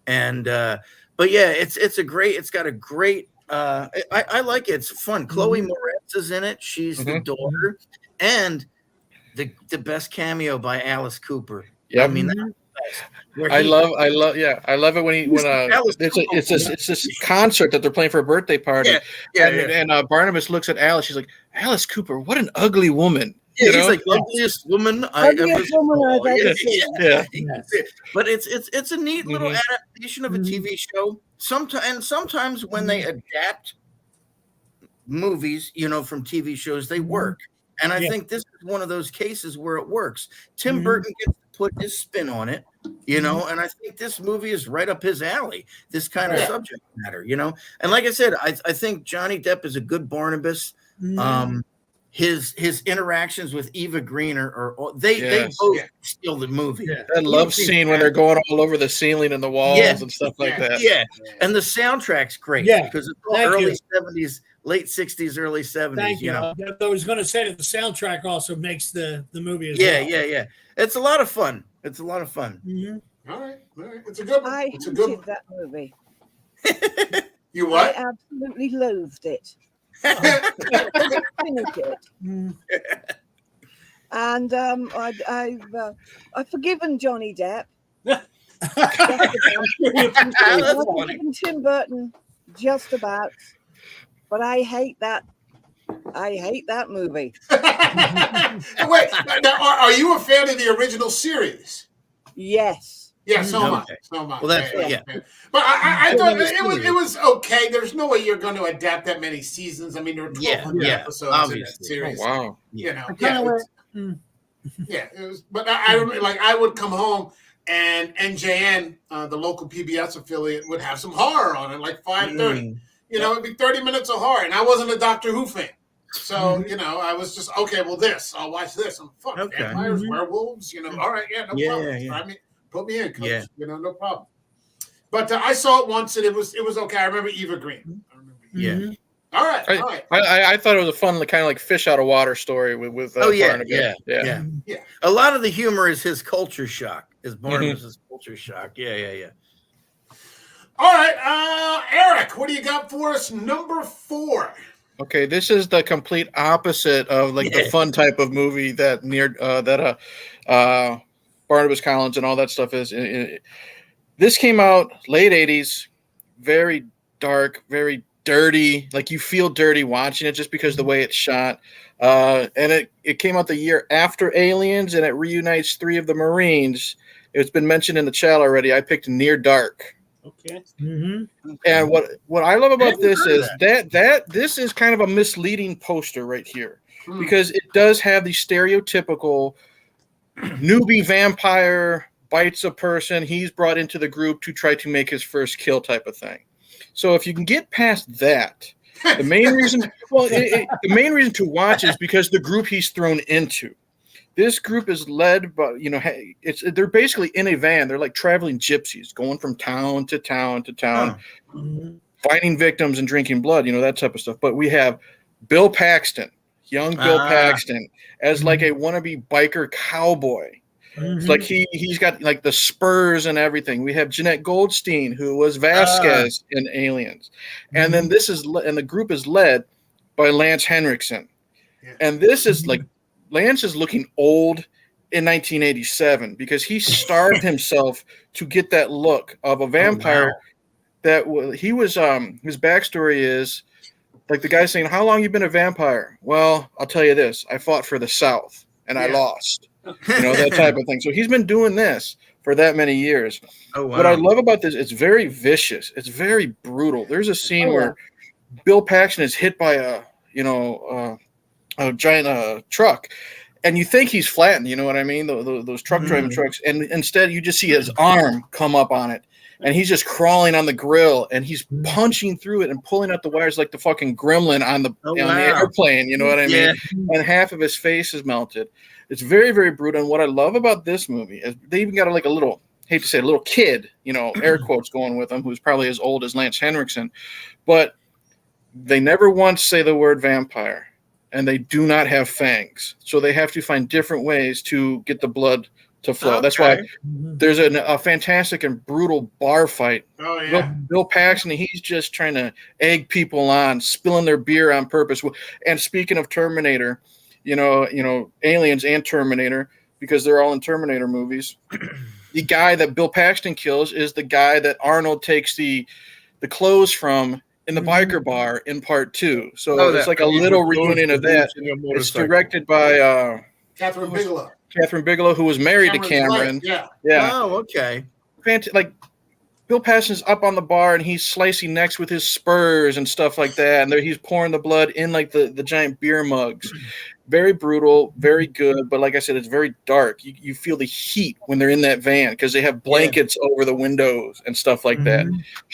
[SPEAKER 5] And but yeah, it's got a great I like it. It's fun. Chloe Moretz is in it. She's the daughter, and the best cameo by Alice Cooper. Yeah, I mean that's the best. I love
[SPEAKER 2] it when it's this concert that they're playing for a birthday party. And Barnabas looks at Alice. She's like, Alice Cooper, what an ugly woman.
[SPEAKER 5] Yeah, he's like ugliest woman I've ever seen. Yeah. But it's a neat little adaptation of a TV show. Sometimes when they adapt movies, you know, from TV shows, they work. And I think this is one of those cases where it works. Tim Burton gets to put his spin on it, you know, and I think this movie is right up his alley, this kind of subject matter, you know. And like I said, I think Johnny Depp is a good Barnabas. His interactions with Eva Green they both steal the movie.
[SPEAKER 2] That love scene when they're going all over the ceiling and the walls and stuff like that.
[SPEAKER 5] Yeah. And the soundtrack's great because it's all early 70s, late 60s, early 70s.
[SPEAKER 3] Thank you.
[SPEAKER 5] Know.
[SPEAKER 3] I was going to say that the soundtrack also makes the movie as
[SPEAKER 5] well.
[SPEAKER 3] Yeah.
[SPEAKER 5] It's a lot of fun. All
[SPEAKER 1] right. It's a good one.
[SPEAKER 6] I hated that movie.
[SPEAKER 1] You what?
[SPEAKER 6] I absolutely loathed it. Finish it. And I've forgiven Johnny Depp. I've forgiven Tim Burton just about, but I hate that movie.
[SPEAKER 1] Wait, now, are you a fan of the original series?
[SPEAKER 6] Yes.
[SPEAKER 1] Yeah, so am I.
[SPEAKER 5] Well, that's
[SPEAKER 1] But I thought it was okay. There's no way you're going to adapt that many seasons. I mean, there were 1,200 episodes
[SPEAKER 5] obviously.
[SPEAKER 1] in that series.
[SPEAKER 2] Oh, wow.
[SPEAKER 1] You know, it was. But I remember, like, I would come home and NJN, the local PBS affiliate, would have some horror on it, like 5:30. You know, it'd be 30 minutes of horror, and I wasn't a Doctor Who fan. So, you know, I was just, okay, well, I'll watch this. I'm vampires, werewolves, you know, all right, no problem. I mean, put me in, coach. You know, no problem. But I saw it once, and it was okay. I remember Eva Green. All right.
[SPEAKER 2] I thought it was a fun, kind of like fish out of water story with Barnabas.
[SPEAKER 5] Yeah. A lot of the humor is his culture shock. Is Barnabas' culture shock? Yeah.
[SPEAKER 1] All right, Eric, what do you got for us? Number 4.
[SPEAKER 2] Okay, this is the complete opposite of like the fun type of movie that Barnabas Collins and all that stuff is. This came out late 80s, very dark, very dirty. Like you feel dirty watching it just because of the way it's shot. And it came out the year after Aliens, and it reunites 3 of the Marines. It's been mentioned in the chat already. I picked Near Dark.
[SPEAKER 4] Okay.
[SPEAKER 2] And what I love about this is that this is kind of a misleading poster right here because it does have the stereotypical newbie vampire bites a person. He's brought into the group to try to make his first kill type of thing. So if you can get past that, the main reason to watch is because the group he's thrown into. This group is led by, they're basically in a van. They're like traveling gypsies, going from town to town to town, finding victims and drinking blood, that type of stuff. But we have Bill Paxton, young Bill Paxton, as like a wannabe biker cowboy. It's like he's got like the spurs and everything. We have Jeanette Goldstein, who was Vasquez in Aliens, and then the group is led by Lance Henriksen, and this is like Lance is looking old in 1987 because he starved himself to get that look of a vampire. That he was. His backstory is like the guy saying, "How long you been a vampire?" Well, I'll tell you this: I fought for the South and I lost. That type of thing. So he's been doing this for that many years. Oh, wow. What I love about this, it's very vicious. It's very brutal. There's a scene where Bill Paxton is hit by a giant truck, and you think he's flattened. You know what I mean? Those truck driving trucks, and instead you just see his arm come up on it, and he's just crawling on the grill, and he's punching through it and pulling out the wires like the fucking gremlin on the airplane. You know what I mean? And half of his face is melted. It's very, very brutal. And what I love about this movie is they even got a little, hate to say it, a little kid, air quotes going with him, who's probably as old as Lance Henriksen. But they never once say the word vampire. And they do not have fangs. So they have to find different ways to get the blood to flow. Okay. That's why there's a fantastic and brutal bar fight. Oh, yeah. Bill Paxton, he's just trying to egg people on, spilling their beer on purpose. And speaking of Terminator, Aliens and Terminator, because they're all in Terminator movies. The guy that Bill Paxton kills is the guy that Arnold takes the clothes from in the biker bar in part 2. So it's like a little reunion of that. It's directed by
[SPEAKER 1] Catherine Bigelow.
[SPEAKER 2] Catherine Bigelow, who was married to Cameron.
[SPEAKER 1] Yeah.
[SPEAKER 5] Oh, okay.
[SPEAKER 2] Like Bill Paxton's up on the bar and he's slicing necks with his spurs and stuff like that, and he's pouring the blood in like the giant beer mugs. Very brutal, very good, but like I said, it's very dark. You feel the heat when they're in that van because they have blankets over the windows and stuff like that.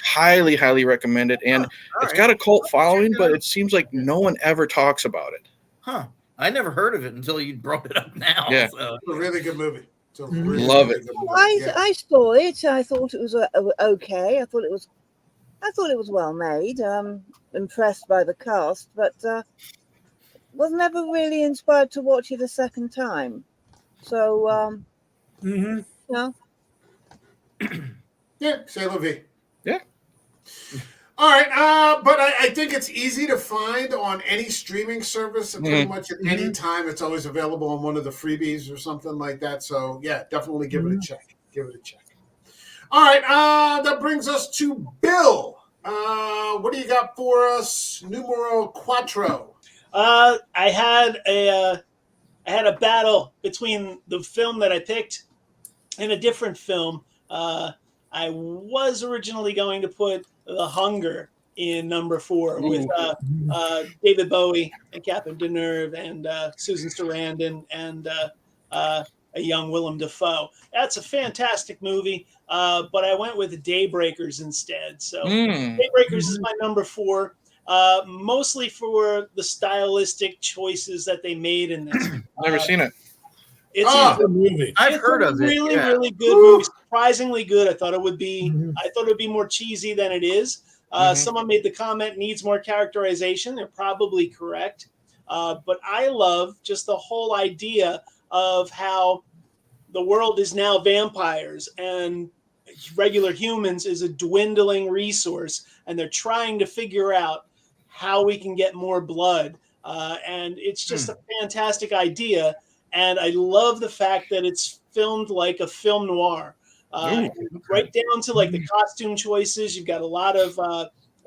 [SPEAKER 2] Highly, highly recommend it. And it's got a cult following, but it seems like no one ever talks about it.
[SPEAKER 5] Huh. I never heard of it until you brought it up now.
[SPEAKER 2] Yeah.
[SPEAKER 1] So. It's a really good movie.
[SPEAKER 2] Love it.
[SPEAKER 6] I saw it. I thought it was okay. I thought it was well made. Impressed by the cast, but was never really inspired to watch it a second time. So,
[SPEAKER 1] Yeah, c'est la vie.
[SPEAKER 2] Yeah.
[SPEAKER 1] All right, but I think it's easy to find on any streaming service, and pretty much at any time. It's always available on one of the freebies or something like that. So, yeah, definitely give it a check. Give it a check. All right, that brings us to Bill. What do you got for us? Numero cuatro.
[SPEAKER 4] I had a battle between the film that I picked and a different film. I was originally going to put The Hunger in number 4 with David Bowie and Catherine Deneuve and Susan Sarandon and a young Willem Dafoe. That's a fantastic movie, but I went with Daybreakers instead. So Daybreakers is my number 4. Mostly for the stylistic choices that they made in this.
[SPEAKER 2] Never seen it.
[SPEAKER 4] It's a
[SPEAKER 3] good movie.
[SPEAKER 5] I've heard of it.
[SPEAKER 4] Really, really good movie. Surprisingly good. I thought it would be. I thought it would be more cheesy than it is. Someone made the comment needs more characterization. They're probably correct. But I love just the whole idea of how the world is now vampires and regular humans is a dwindling resource, and they're trying to figure out how we can get more blood. And it's just a fantastic idea. And I love the fact that it's filmed like a film noir, right down to like the costume choices. You've got a lot of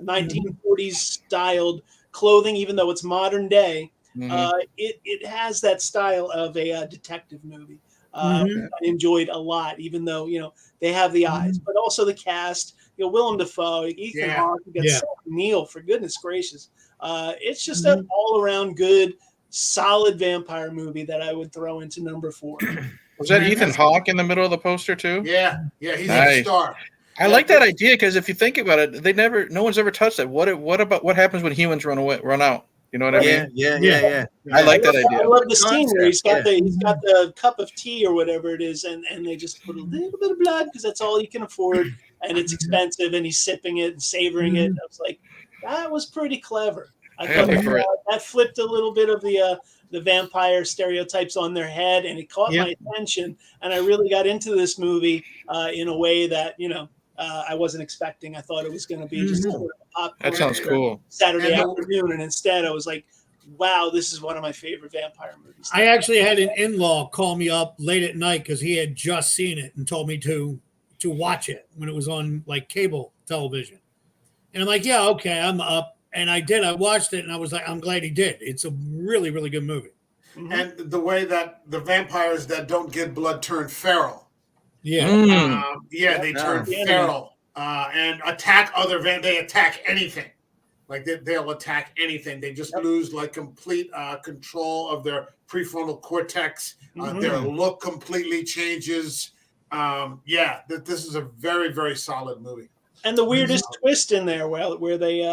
[SPEAKER 4] 1940s styled clothing, even though it's modern day. It has that style of a detective movie. I enjoyed a lot, even though, they have the eyes, but also the cast, Willem Dafoe, Ethan Hawke, you got Sam Neill, for goodness gracious. It's just an all around good, solid vampire movie that I would throw into number 4.
[SPEAKER 2] Was that Ethan Hawke in the middle of the poster too?
[SPEAKER 1] Yeah, he's a star.
[SPEAKER 2] I like that idea because if you think about it, no one's ever touched that. What happens when humans run out? You know what I mean?
[SPEAKER 5] Yeah.
[SPEAKER 2] I like that
[SPEAKER 4] I
[SPEAKER 2] idea.
[SPEAKER 4] love the scene where he's got the cup of tea or whatever it is, and they just put a little bit of blood because that's all he can afford, and it's expensive, and he's sipping it and savoring it. I was like, that was pretty clever. I thought that flipped a little bit of the vampire stereotypes on their head, and it caught my attention, and I really got into this movie in a way that I wasn't expecting. I thought it was going to be just sort of a popcorn
[SPEAKER 2] That sounds cool.
[SPEAKER 4] Saturday afternoon, and instead I was like, wow, this is one of my favorite vampire movies.
[SPEAKER 3] I actually had an in-law call me up late at night because he had just seen it and told me to watch it when it was on like cable television. And I'm like, yeah, okay, I'm up. And I did. I watched it, and I was like, I'm glad he did. It's a really, really good movie.
[SPEAKER 1] And the way that the vampires that don't get blood turn feral.
[SPEAKER 3] Yeah.
[SPEAKER 1] They turn feral and attack other they attack anything. Like they'll attack anything. They just lose like complete control of their prefrontal cortex. Their look completely changes. This is a very, very solid movie.
[SPEAKER 4] And the weirdest twist in there, where they,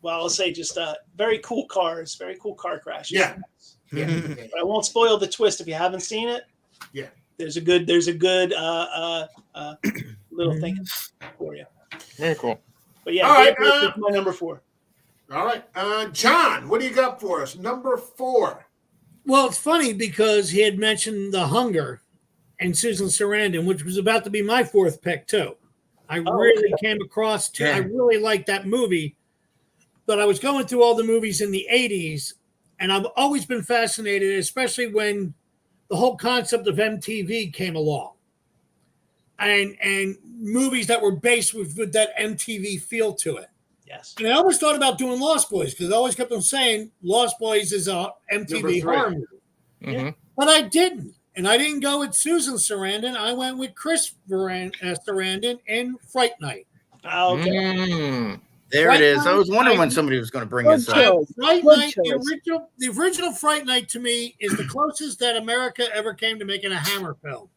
[SPEAKER 4] I'll say just very cool cars, very cool car crashes.
[SPEAKER 1] Yeah.
[SPEAKER 4] But I won't spoil the twist if you haven't seen it.
[SPEAKER 1] Yeah.
[SPEAKER 4] There's a good little thing for you.
[SPEAKER 2] Very cool.
[SPEAKER 4] But yeah,
[SPEAKER 1] all right,
[SPEAKER 4] that's my number 4.
[SPEAKER 1] All right, John, what do you got for us? Number 4.
[SPEAKER 3] Well, it's funny because he had mentioned The Hunger and Susan Sarandon, which was about to be my 4th pick too. I really came across I really liked that movie, but I was going through all the movies in the 80s, and I've always been fascinated, especially when the whole concept of MTV came along. And movies that were based with that MTV feel to it.
[SPEAKER 4] Yes.
[SPEAKER 3] And I always thought about doing Lost Boys because I always kept on saying Lost Boys is a MTV horror movie.
[SPEAKER 2] Mm-hmm.
[SPEAKER 3] But I didn't. And I didn't go with Susan Sarandon. I went with Chris Sarandon in Fright Night.
[SPEAKER 4] Oh, okay.
[SPEAKER 5] There it is. I was wondering when somebody was going to bring this up.
[SPEAKER 3] Fright Night, the original Fright Night to me is the closest that America ever came to making a Hammer film.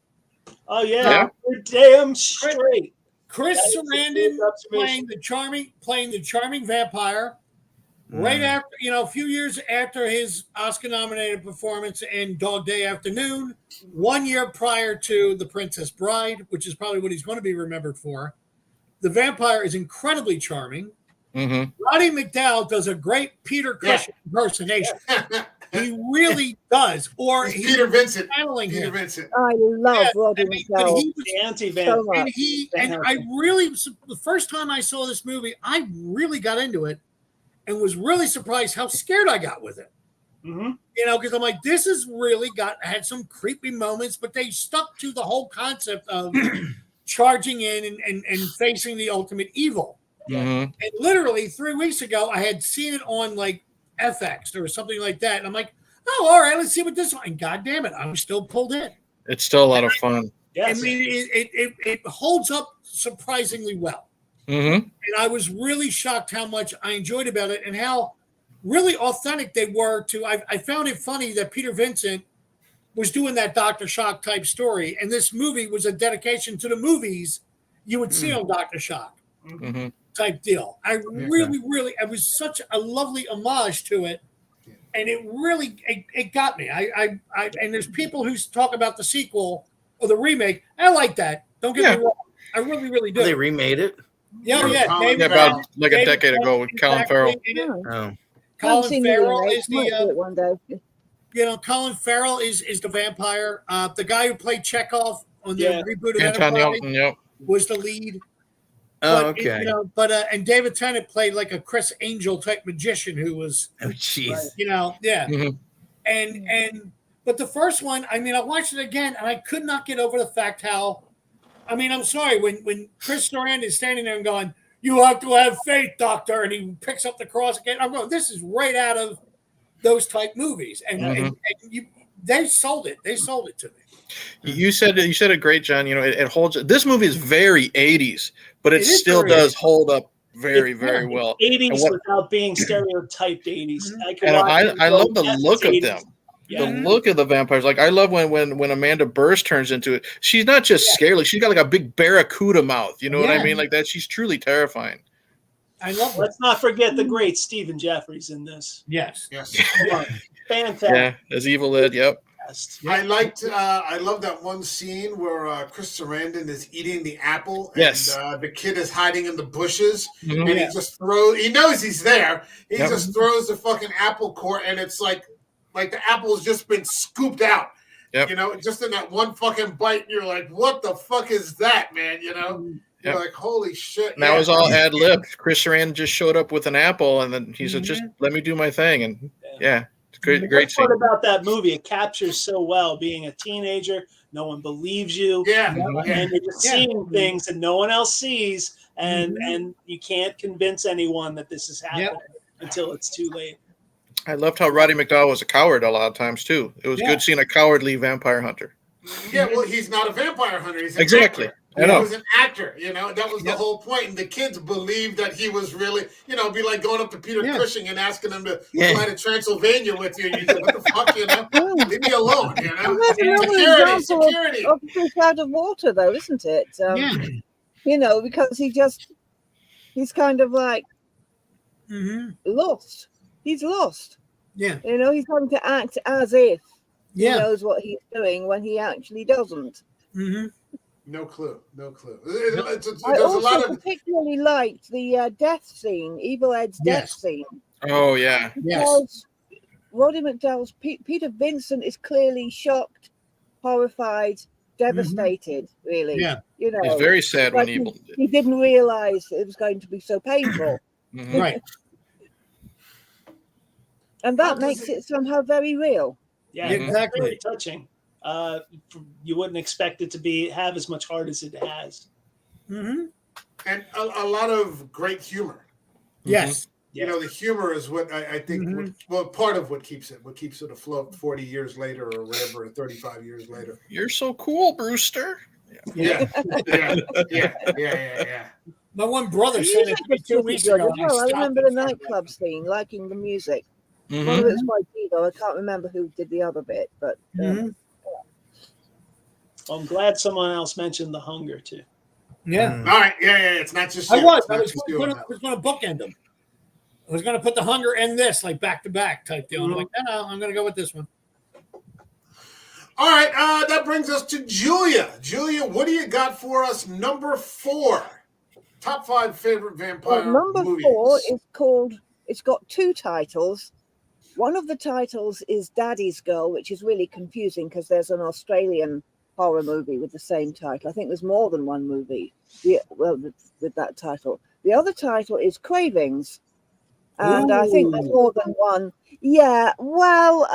[SPEAKER 4] Oh yeah, you're damn straight.
[SPEAKER 3] Chris Sarandon playing the charming vampire. Right after, a few years after his Oscar-nominated performance in Dog Day Afternoon, 1 year prior to The Princess Bride, which is probably what he's going to be remembered for. The vampire is incredibly charming. Roddy McDowall does a great Peter Cushing impersonation. He really does. Or
[SPEAKER 1] he's Peter Vincent.
[SPEAKER 3] Peter
[SPEAKER 1] Vincent.
[SPEAKER 6] I love Roddy McDowall.
[SPEAKER 3] He was
[SPEAKER 4] the anti-vampire.
[SPEAKER 3] And I really, the first time I saw this movie, I really got into it and was really surprised how scared I got with it. Because I'm like, this is really had some creepy moments, but they stuck to the whole concept of charging in and facing the ultimate evil. And literally 3 weeks ago, I had seen it on like FX or something like that. And I'm like, oh, all right, let's see what this one. And God damn it, I'm still pulled in.
[SPEAKER 2] It's still a lot of fun.
[SPEAKER 3] Yes. I mean, it holds up surprisingly well. And I was really shocked how much I enjoyed about it and how really authentic they were to. I found it funny that Peter Vincent was doing that Dr. Shock type story. And this movie was a dedication to the movies you would see on Dr. Shock type deal. I really, it was such a lovely homage to it. And it really, it got me. I and there's people who talk about the sequel or the remake. I like that. Don't get me wrong. I really, really do.
[SPEAKER 5] They remade it?
[SPEAKER 3] Yeah.
[SPEAKER 2] About like a decade ago with Colin Farrell.
[SPEAKER 3] Colin Farrell is Colin Farrell is the vampire. The guy who played Chekhov on the reboot of Enterprise was the lead.
[SPEAKER 5] Oh,
[SPEAKER 3] but,
[SPEAKER 5] okay.
[SPEAKER 3] And David Tennant played like a Chris Angel type magician who was, but the first one, I mean, I watched it again and I could not get over the fact how, I mean, I'm sorry, when Chris Sarandon is standing there and going, "You have to have faith, Doctor," and he picks up the cross again, I'm going, this is right out of those type movies, and they sold it. They sold it to me.
[SPEAKER 2] You said it great, John. It holds. This movie is very 80s, but it still does hold up very, very well.
[SPEAKER 4] 80s without being stereotyped 80s.
[SPEAKER 2] I love the look of them. The look of the vampires. Like I love when Amanda Burst turns into it. She's not just scary. Like she's got like a big barracuda mouth. You know what I mean? Like that. She's truly terrifying.
[SPEAKER 3] I love
[SPEAKER 4] Let's not forget the great Stephen Jeffries in this.
[SPEAKER 3] Yes.
[SPEAKER 4] Fantastic.
[SPEAKER 2] Yeah, as Evil Ed. Yep.
[SPEAKER 1] I love that one scene where Chris Sarandon is eating the apple,
[SPEAKER 2] Yes.
[SPEAKER 1] and the kid is hiding in the bushes,
[SPEAKER 2] Mhm.
[SPEAKER 1] and he just throws. He knows he's there. He
[SPEAKER 2] Yep.
[SPEAKER 1] just throws the fucking apple core, and it's like the apple has just been scooped out.
[SPEAKER 2] Yep.
[SPEAKER 1] You know, just in that one fucking bite, you're like, "What the fuck is that, man?" You know, you're like, "Holy shit!"
[SPEAKER 2] And that was all ad libbed. Chris Sarandon just showed up with an apple, and then he said, "Just let me do my thing." And it's great scene.
[SPEAKER 4] What about that movie? It captures so well being a teenager. No one believes you.
[SPEAKER 1] Yeah.
[SPEAKER 4] And you're just seeing things that no one else sees, and you can't convince anyone that this is happening until it's too late.
[SPEAKER 2] I loved how Roddy McDowell was a coward a lot of times too. It was good seeing a cowardly vampire hunter.
[SPEAKER 1] Yeah, well, he's not a vampire hunter. He's an
[SPEAKER 2] Exactly.
[SPEAKER 1] actor.
[SPEAKER 2] I know.
[SPEAKER 1] He was an actor. You know, that was the whole point. And the kids believed that he was really, it'd be like going up to Peter Cushing and asking him to fly to Transylvania with you. And you say, "What the fuck, you know? Leave me alone, you know?"
[SPEAKER 6] That's another
[SPEAKER 1] Security.
[SPEAKER 6] of fish out of water, though, isn't it? You know, because he's kind of like lost. He's lost.
[SPEAKER 3] Yeah.
[SPEAKER 6] You know, he's having to act as if he
[SPEAKER 3] Yeah.
[SPEAKER 6] knows what he's doing when he actually doesn't.
[SPEAKER 1] No clue. There's
[SPEAKER 6] I
[SPEAKER 1] a
[SPEAKER 6] also
[SPEAKER 1] lot of
[SPEAKER 6] particularly liked the death scene, Evil Ed's death scene.
[SPEAKER 2] Oh yeah.
[SPEAKER 6] Because Roddy McDowell's Peter Vincent is clearly shocked, horrified, devastated, really.
[SPEAKER 3] Yeah.
[SPEAKER 6] You know,
[SPEAKER 2] He's very sad when
[SPEAKER 6] he didn't realize it was going to be so painful.
[SPEAKER 3] Right.
[SPEAKER 6] And that makes it somehow very real.
[SPEAKER 4] Yeah,
[SPEAKER 3] exactly.
[SPEAKER 4] It's really touching. You wouldn't expect it to have as much heart as it has.
[SPEAKER 1] and a lot of great humor.
[SPEAKER 3] Yes.
[SPEAKER 1] You know, the humor is what I think. Part of what keeps it afloat 40 years later or whatever, 35 years later.
[SPEAKER 2] You're so cool, Brewster.
[SPEAKER 1] Yeah.
[SPEAKER 3] My one brother said it to me 2 weeks ago.
[SPEAKER 6] I remember the nightclub scene, liking the music. One of it was by Divo. I can't remember who did the other bit, but.
[SPEAKER 4] Well, I'm glad someone else mentioned the hunger too.
[SPEAKER 3] Yeah.
[SPEAKER 1] All right. Yeah. It's not just.
[SPEAKER 3] I
[SPEAKER 1] you.
[SPEAKER 3] was
[SPEAKER 1] It's not
[SPEAKER 3] going
[SPEAKER 1] just you on
[SPEAKER 3] to bookend them. I was going to put the hunger and this like back to back type deal. I'm like, no, I'm going to go with this one.
[SPEAKER 1] All right. That brings us to Julia. Julia, what do you got for us? Number 4. Top 5 favorite vampire
[SPEAKER 6] number
[SPEAKER 1] movies.
[SPEAKER 6] 4 is called. It's got 2 titles. One of the titles is Daddy's Girl, which is really confusing because there's an Australian horror movie with the same title. I think there's more than one movie with that title. The other title is Cravings. And I think there's more than one. Yeah, well,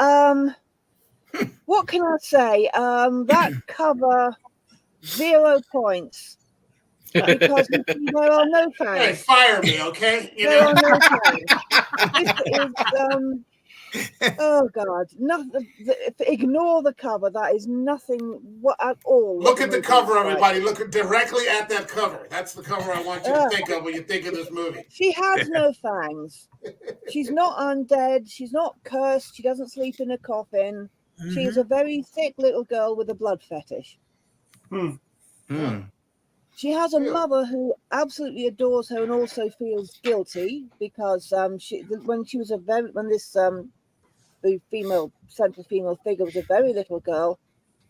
[SPEAKER 6] what can I say? That cover, 0 points. Because there are no fans.
[SPEAKER 1] Hey, fire me, okay?
[SPEAKER 6] There are no fans. This is oh God! Nothing. Ignore the cover. That is nothing at all.
[SPEAKER 1] Look at the cover, everybody. Look directly at that cover. That's the cover I want you to think of when you think of this movie.
[SPEAKER 6] She has no fangs. She's not undead. She's not cursed. She doesn't sleep in a coffin. She's a very thick little girl with a blood fetish. She has a mother who absolutely adores her and also feels guilty because when the central female figure was a very little girl,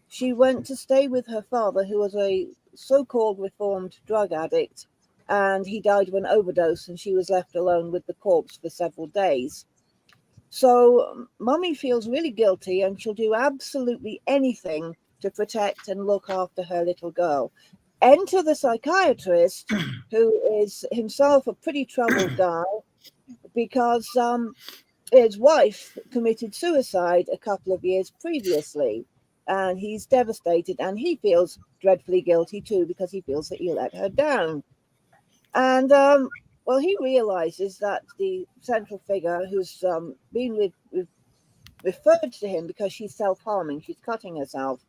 [SPEAKER 6] she went to stay with her father, who was a so-called reformed drug addict, and he died of an overdose, and she was left alone with the corpse for several days. So Mummy feels really guilty, and she'll do absolutely anything to protect and look after her little girl. Enter the psychiatrist, who is himself a pretty troubled guy because his wife committed suicide a couple of years previously, and he's devastated, and he feels dreadfully guilty too because he feels that he let her down. And he realizes that the central figure, who's been referred to him because she's self-harming, she's cutting herself,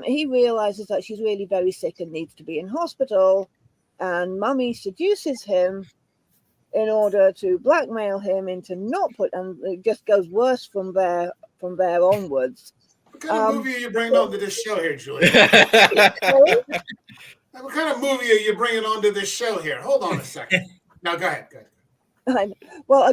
[SPEAKER 6] he realizes that she's really very sick and needs to be in hospital, and Mummy seduces him in order to blackmail him into not and it just goes worse from there onwards.
[SPEAKER 1] What kind of movie are you bringing onto this show here, Julia? What kind of movie are you bringing onto this show here? Hold on a second. No, go ahead. Go ahead.
[SPEAKER 6] Well, I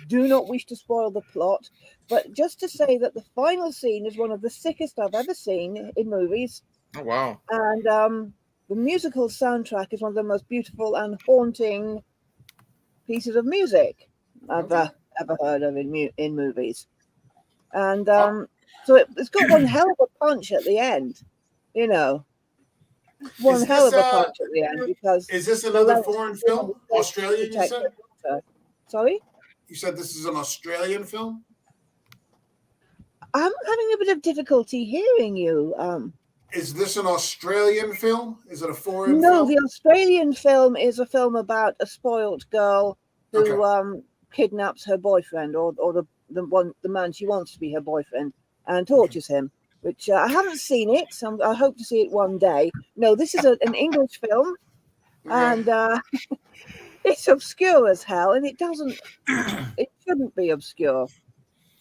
[SPEAKER 6] do not wish to spoil the plot, but just to say that the final scene is one of the sickest I've ever seen in movies.
[SPEAKER 2] Oh, wow.
[SPEAKER 6] And the musical soundtrack is one of the most beautiful and haunting pieces of music I've ever heard of in movies. And so it's got one hell of a punch at the end, you know. One hell of a punch at the end, because
[SPEAKER 1] is this another foreign film? Australian, you said?
[SPEAKER 6] Sorry?
[SPEAKER 1] You said this is an Australian film?
[SPEAKER 6] I'm having a bit of difficulty hearing you.
[SPEAKER 1] Is this an Australian film? Is it a foreign film?
[SPEAKER 6] No, the Australian film is a film about a spoiled girl who kidnaps her boyfriend, or the man she wants to be her boyfriend, and tortures him. Which I haven't seen it, so I hope to see it one day. No, this is an English film, and it's obscure as hell, and it shouldn't be obscure,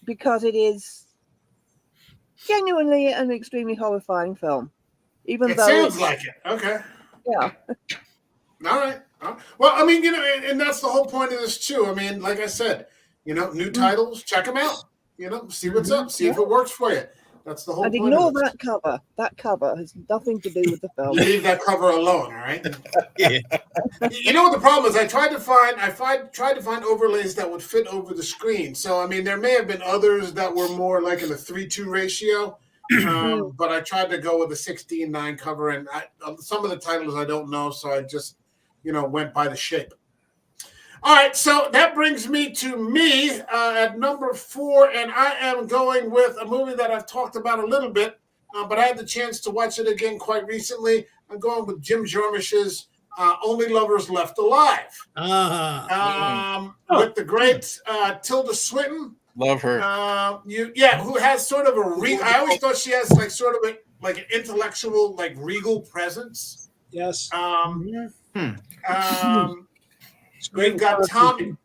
[SPEAKER 6] because it is genuinely an extremely horrifying film. Even
[SPEAKER 1] it
[SPEAKER 6] though
[SPEAKER 1] sounds like it. Okay.
[SPEAKER 6] Yeah.
[SPEAKER 1] All right. Well, I mean, you know, and that's the whole point of this too. I mean, like I said, you know, new titles, check them out. You know, see what's up, see if it works for you. That's the whole
[SPEAKER 6] and
[SPEAKER 1] point.
[SPEAKER 6] Ignore that cover. That cover has nothing to do with the film.
[SPEAKER 1] Leave that cover alone, all right? Yeah. You know what the problem is? I tried to find overlays that would fit over the screen. So I mean, there may have been others that were more like in a 3:2 ratio, but I tried to go with a 16:9 cover, and some of the titles I don't know, so I just went by the shape. All right, so that brings me at number 4, and I am going with a movie that I've talked about a little bit, but I had the chance to watch it again quite recently. I'm going with Jim Jarmusch's Only Lovers Left Alive. With the great Tilda Swinton.
[SPEAKER 2] Love her.
[SPEAKER 1] Who has sort of I always thought she has like sort of an intellectual, like regal presence.
[SPEAKER 4] Yes.
[SPEAKER 1] We've got Tom.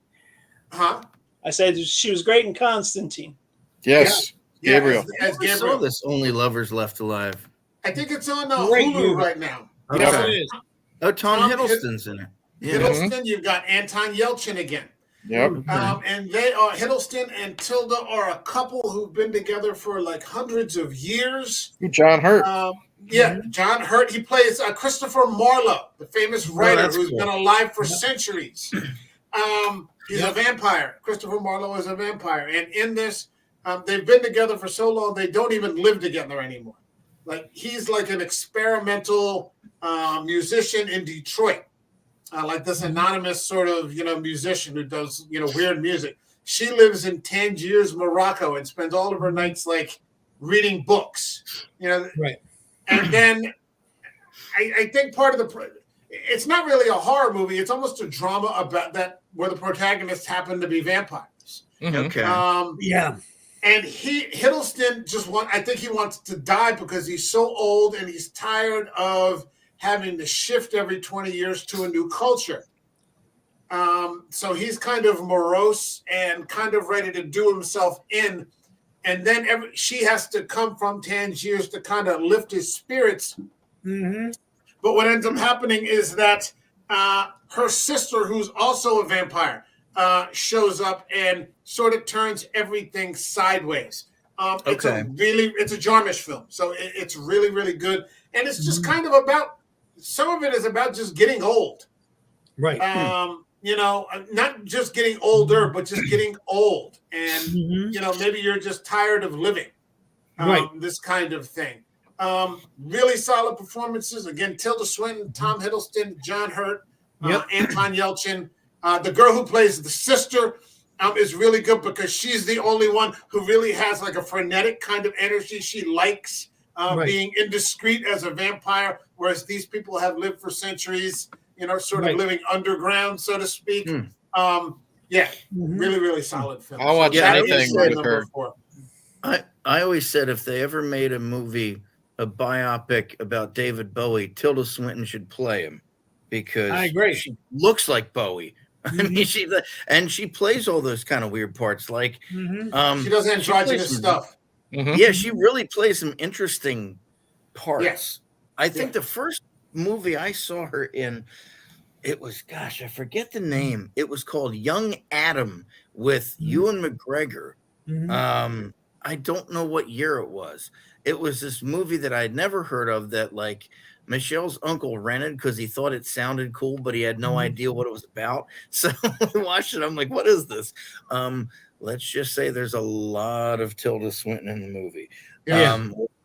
[SPEAKER 1] Huh?
[SPEAKER 4] I said she was great in Constantine.
[SPEAKER 2] Yes.
[SPEAKER 1] Yeah.
[SPEAKER 2] Gabriel.
[SPEAKER 1] As
[SPEAKER 5] I saw this Only Lovers Left Alive.
[SPEAKER 1] I think it's on Hulu right now.
[SPEAKER 5] Okay.
[SPEAKER 3] Yes, it is.
[SPEAKER 5] Oh, Tom Hiddleston's in it. Yeah.
[SPEAKER 1] Hiddleston, you've got Anton Yelchin again.
[SPEAKER 2] Yep.
[SPEAKER 1] And they are Hiddleston and Tilda are a couple who've been together for like hundreds of years.
[SPEAKER 2] John Hurt.
[SPEAKER 1] John Hurt. He plays Christopher Marlowe, the famous writer who's been alive for centuries. He's a vampire. Christopher Marlowe is a vampire. And in this, they've been together for so long, they don't even live together anymore. Like, he's like an experimental musician in Detroit. Like this anonymous sort of, musician who does, weird music. She lives in Tangiers, Morocco, and spends all of her nights like reading books,
[SPEAKER 3] Right.
[SPEAKER 1] And then I think part of it's not really a horror movie. It's almost a drama about that where the protagonists happen to be vampires.
[SPEAKER 5] Okay.
[SPEAKER 1] And Hiddleston I think he wants to die because he's so old and he's tired of having to shift every 20 years to a new culture. So he's kind of morose and kind of ready to do himself in. And then she has to come from Tangiers to kind of lift his spirits.
[SPEAKER 3] Mm-hmm.
[SPEAKER 1] But what ends up happening is that her sister, who's also a vampire, shows up and sort of turns everything sideways. It's a Jarmusch film. So it's really, really good. And it's just kind of some of it is about just getting old.
[SPEAKER 3] Right.
[SPEAKER 1] Not just getting older, but just getting old. And, maybe you're just tired of living. This kind of thing. Really solid performances. Again, Tilda Swinton, Tom Hiddleston, John Hurt, Anton Yelchin. The girl who plays the sister is really good because she's the only one who really has like a frenetic kind of energy. She likes being indiscreet as a vampire, whereas these people have lived for centuries, sort of living underground, so to speak. Really, really solid film.
[SPEAKER 2] I'll watch anything with her.
[SPEAKER 5] I always said if they ever made a movie, a biopic about David Bowie, Tilda Swinton should play him because
[SPEAKER 3] I agree.
[SPEAKER 5] She looks like Bowie. I mean, she plays all those kind of weird parts. Like
[SPEAKER 1] she does androgynous stuff.
[SPEAKER 5] Yeah, she really plays some interesting parts.
[SPEAKER 1] Yes.
[SPEAKER 5] I think the first movie I saw her in It was, gosh, I forget the name. It was called Young Adam with Ewan McGregor. I don't know what year it was. It was this movie that I'd never heard of that like Michelle's uncle rented because he thought it sounded cool, but he had no idea what it was about. So we watched it. I'm like, what is this? Let's just say there's a lot of Tilda Swinton in the movie.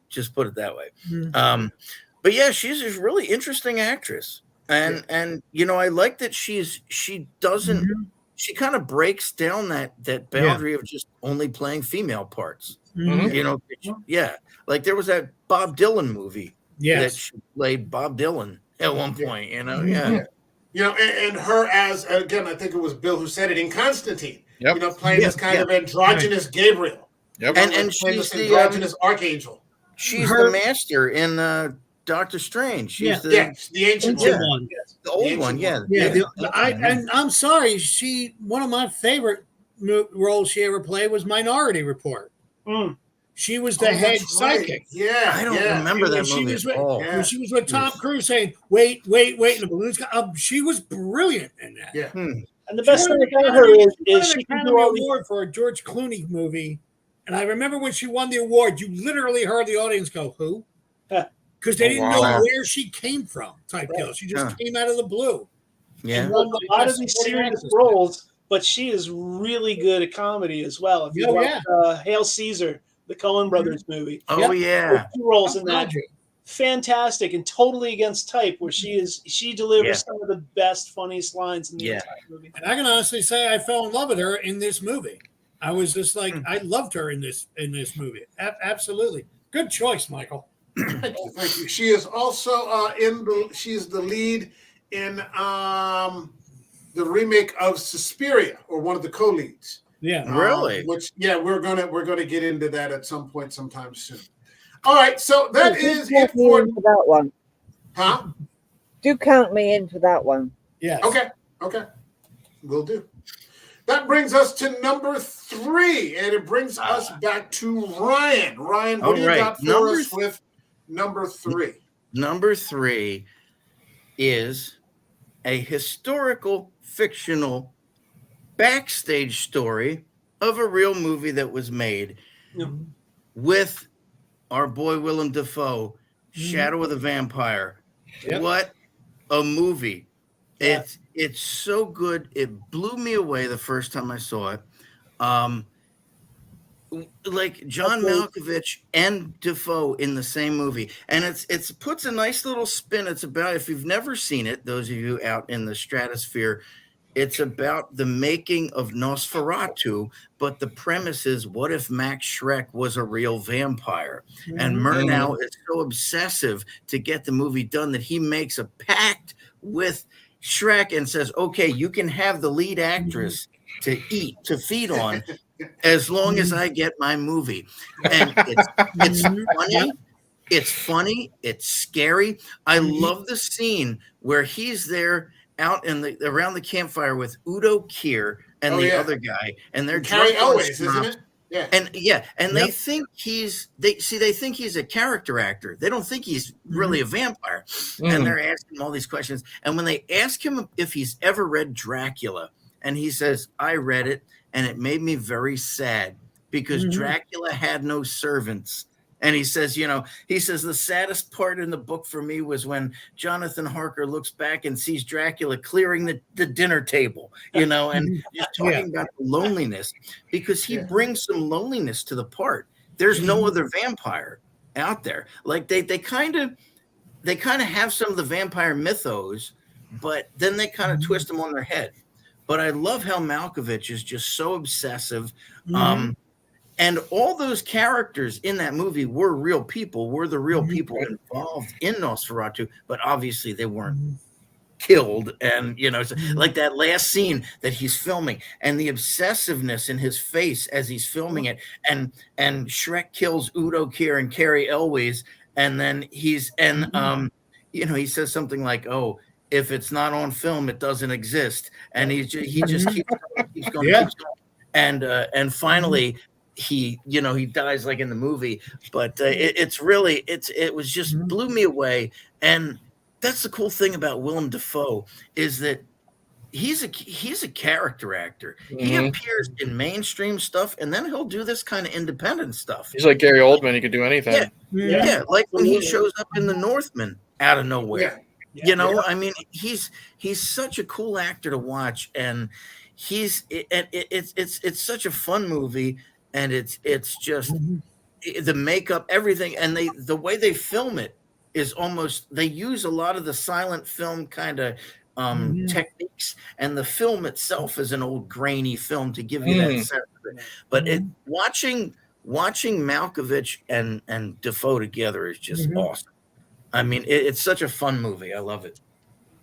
[SPEAKER 5] Just put it that way. But yeah, she's a really interesting actress. And you know, I like that she doesn't she kind of breaks down that boundary of just only playing female parts. You know, like there was that Bob Dylan movie that she played Bob Dylan at one point, you know.
[SPEAKER 1] You know, and her as, again, I think it was Bill who said it in Constantine, you know, playing this kind of androgynous Gabriel.
[SPEAKER 5] And she's
[SPEAKER 1] this androgynous archangel.
[SPEAKER 5] She's the master in Doctor Strange. She's the
[SPEAKER 1] ancient one.
[SPEAKER 5] The old one,
[SPEAKER 3] and I'm sorry, one of my favorite roles she ever played was Minority Report. She was the head psychic.
[SPEAKER 5] I don't remember that movie at all.
[SPEAKER 3] When she was with Tom Cruise saying, wait, and the balloons she was brilliant in that.
[SPEAKER 4] And the best thing about her is she
[SPEAKER 3] won an Academy Award for a George Clooney movie. And I remember when she won the award, you literally heard the audience go, who? Because they didn't know where she came from, type deal. She just came out of the blue.
[SPEAKER 4] A lot of these serious roles, but she is really good at comedy as well. If you watch Hail Caesar, the Coen Brothers movie.
[SPEAKER 5] Oh, yeah.
[SPEAKER 4] 2 roles in that. Fantastic and totally against type, where she delivers some of the best, funniest lines in the entire movie.
[SPEAKER 3] And I can honestly say I fell in love with her in this movie. I was just like, I loved her in this movie. Absolutely. Good choice, Michael.
[SPEAKER 1] Thank you. She is also she's the lead in the remake of Suspiria, or one of the co-leads.
[SPEAKER 5] Really?
[SPEAKER 1] Which we're gonna get into that at some point sometime soon. All right, so that is it for
[SPEAKER 6] that one.
[SPEAKER 1] Huh?
[SPEAKER 6] Do count me in for that one.
[SPEAKER 3] Yeah.
[SPEAKER 1] Okay. Will do. That brings us to number 3, and it brings us back to Ryan. Ryan, what do you got for us with number 3?
[SPEAKER 5] Number 3 is a historical fictional backstage story of a real movie that was made with our boy Willem Dafoe, Shadow of the Vampire. What a movie. It's so good. It blew me away the first time I saw it. Like John Malkovich and Dafoe in the same movie. And it's puts a nice little spin. It's about, if you've never seen it, those of you out in the stratosphere, it's about the making of Nosferatu, but the premise is, what if Max Schreck was a real vampire? And Murnau is so obsessive to get the movie done that he makes a pact with Schreck and says, okay, you can have the lead actress to feed on, as long as I get my movie. And it's funny, it's scary. I love the scene where he's there out around the campfire with Udo Kier and the other guy, and they're
[SPEAKER 1] Carrie Elways, isn't it?
[SPEAKER 5] And they think he's a character actor. They don't think he's really a vampire. And they're asking him all these questions. And when they ask him if he's ever read Dracula, and he says, I read it, and it made me very sad because Dracula had no servants. And he says, the saddest part in the book for me was when Jonathan Harker looks back and sees Dracula clearing the dinner table, and just talking about the loneliness, because he brings some loneliness to the part. There's no other vampire out there. Like they kind of have some of the vampire mythos, but then they kind of twist them on their head. But I love how Malkovich is just so obsessive. And all those characters in that movie were real people, were the real people involved in Nosferatu, but obviously they weren't killed. And, like that last scene that he's filming and the obsessiveness in his face as he's filming it. And Shrek kills Udo Kier and Carrie Elways. And then he says something like, oh, if it's not on film, it doesn't exist. And he just keeps going. And finally, he dies like in the movie, but it was just blew me away. And that's the cool thing about Willem Dafoe is that he's a character actor. He appears in mainstream stuff, and then he'll do this kind of independent stuff.
[SPEAKER 2] He's like Gary Oldman; he could do anything.
[SPEAKER 5] Yeah, like when he shows up in The Northman out of nowhere.
[SPEAKER 4] Yeah.
[SPEAKER 5] I mean, he's such a cool actor to watch, and it's such a fun movie, and it's just the makeup, everything, and the way they film it is almost, they use a lot of the silent film kind of techniques, and the film itself is an old grainy film to give you that sense of it. But watching Malkovich and Defoe together is just awesome. I mean, it's such a fun movie. I love it.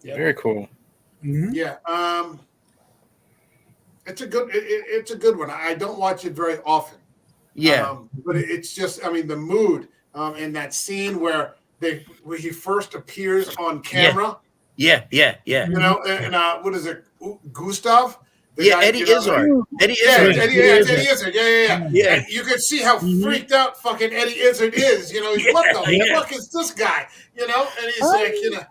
[SPEAKER 2] Very cool.
[SPEAKER 1] Yeah, it's a good one. I don't watch it very often. But it's just, I mean, the mood in that scene where he first appears on camera.
[SPEAKER 5] Yeah.
[SPEAKER 1] You know, and what is it, Gustav?
[SPEAKER 5] Eddie Izzard.
[SPEAKER 1] Eddie Izzard. Yeah. And you can see how freaked out fucking Eddie Izzard is. You know, what the fuck is this guy? You know, and he's like, you know.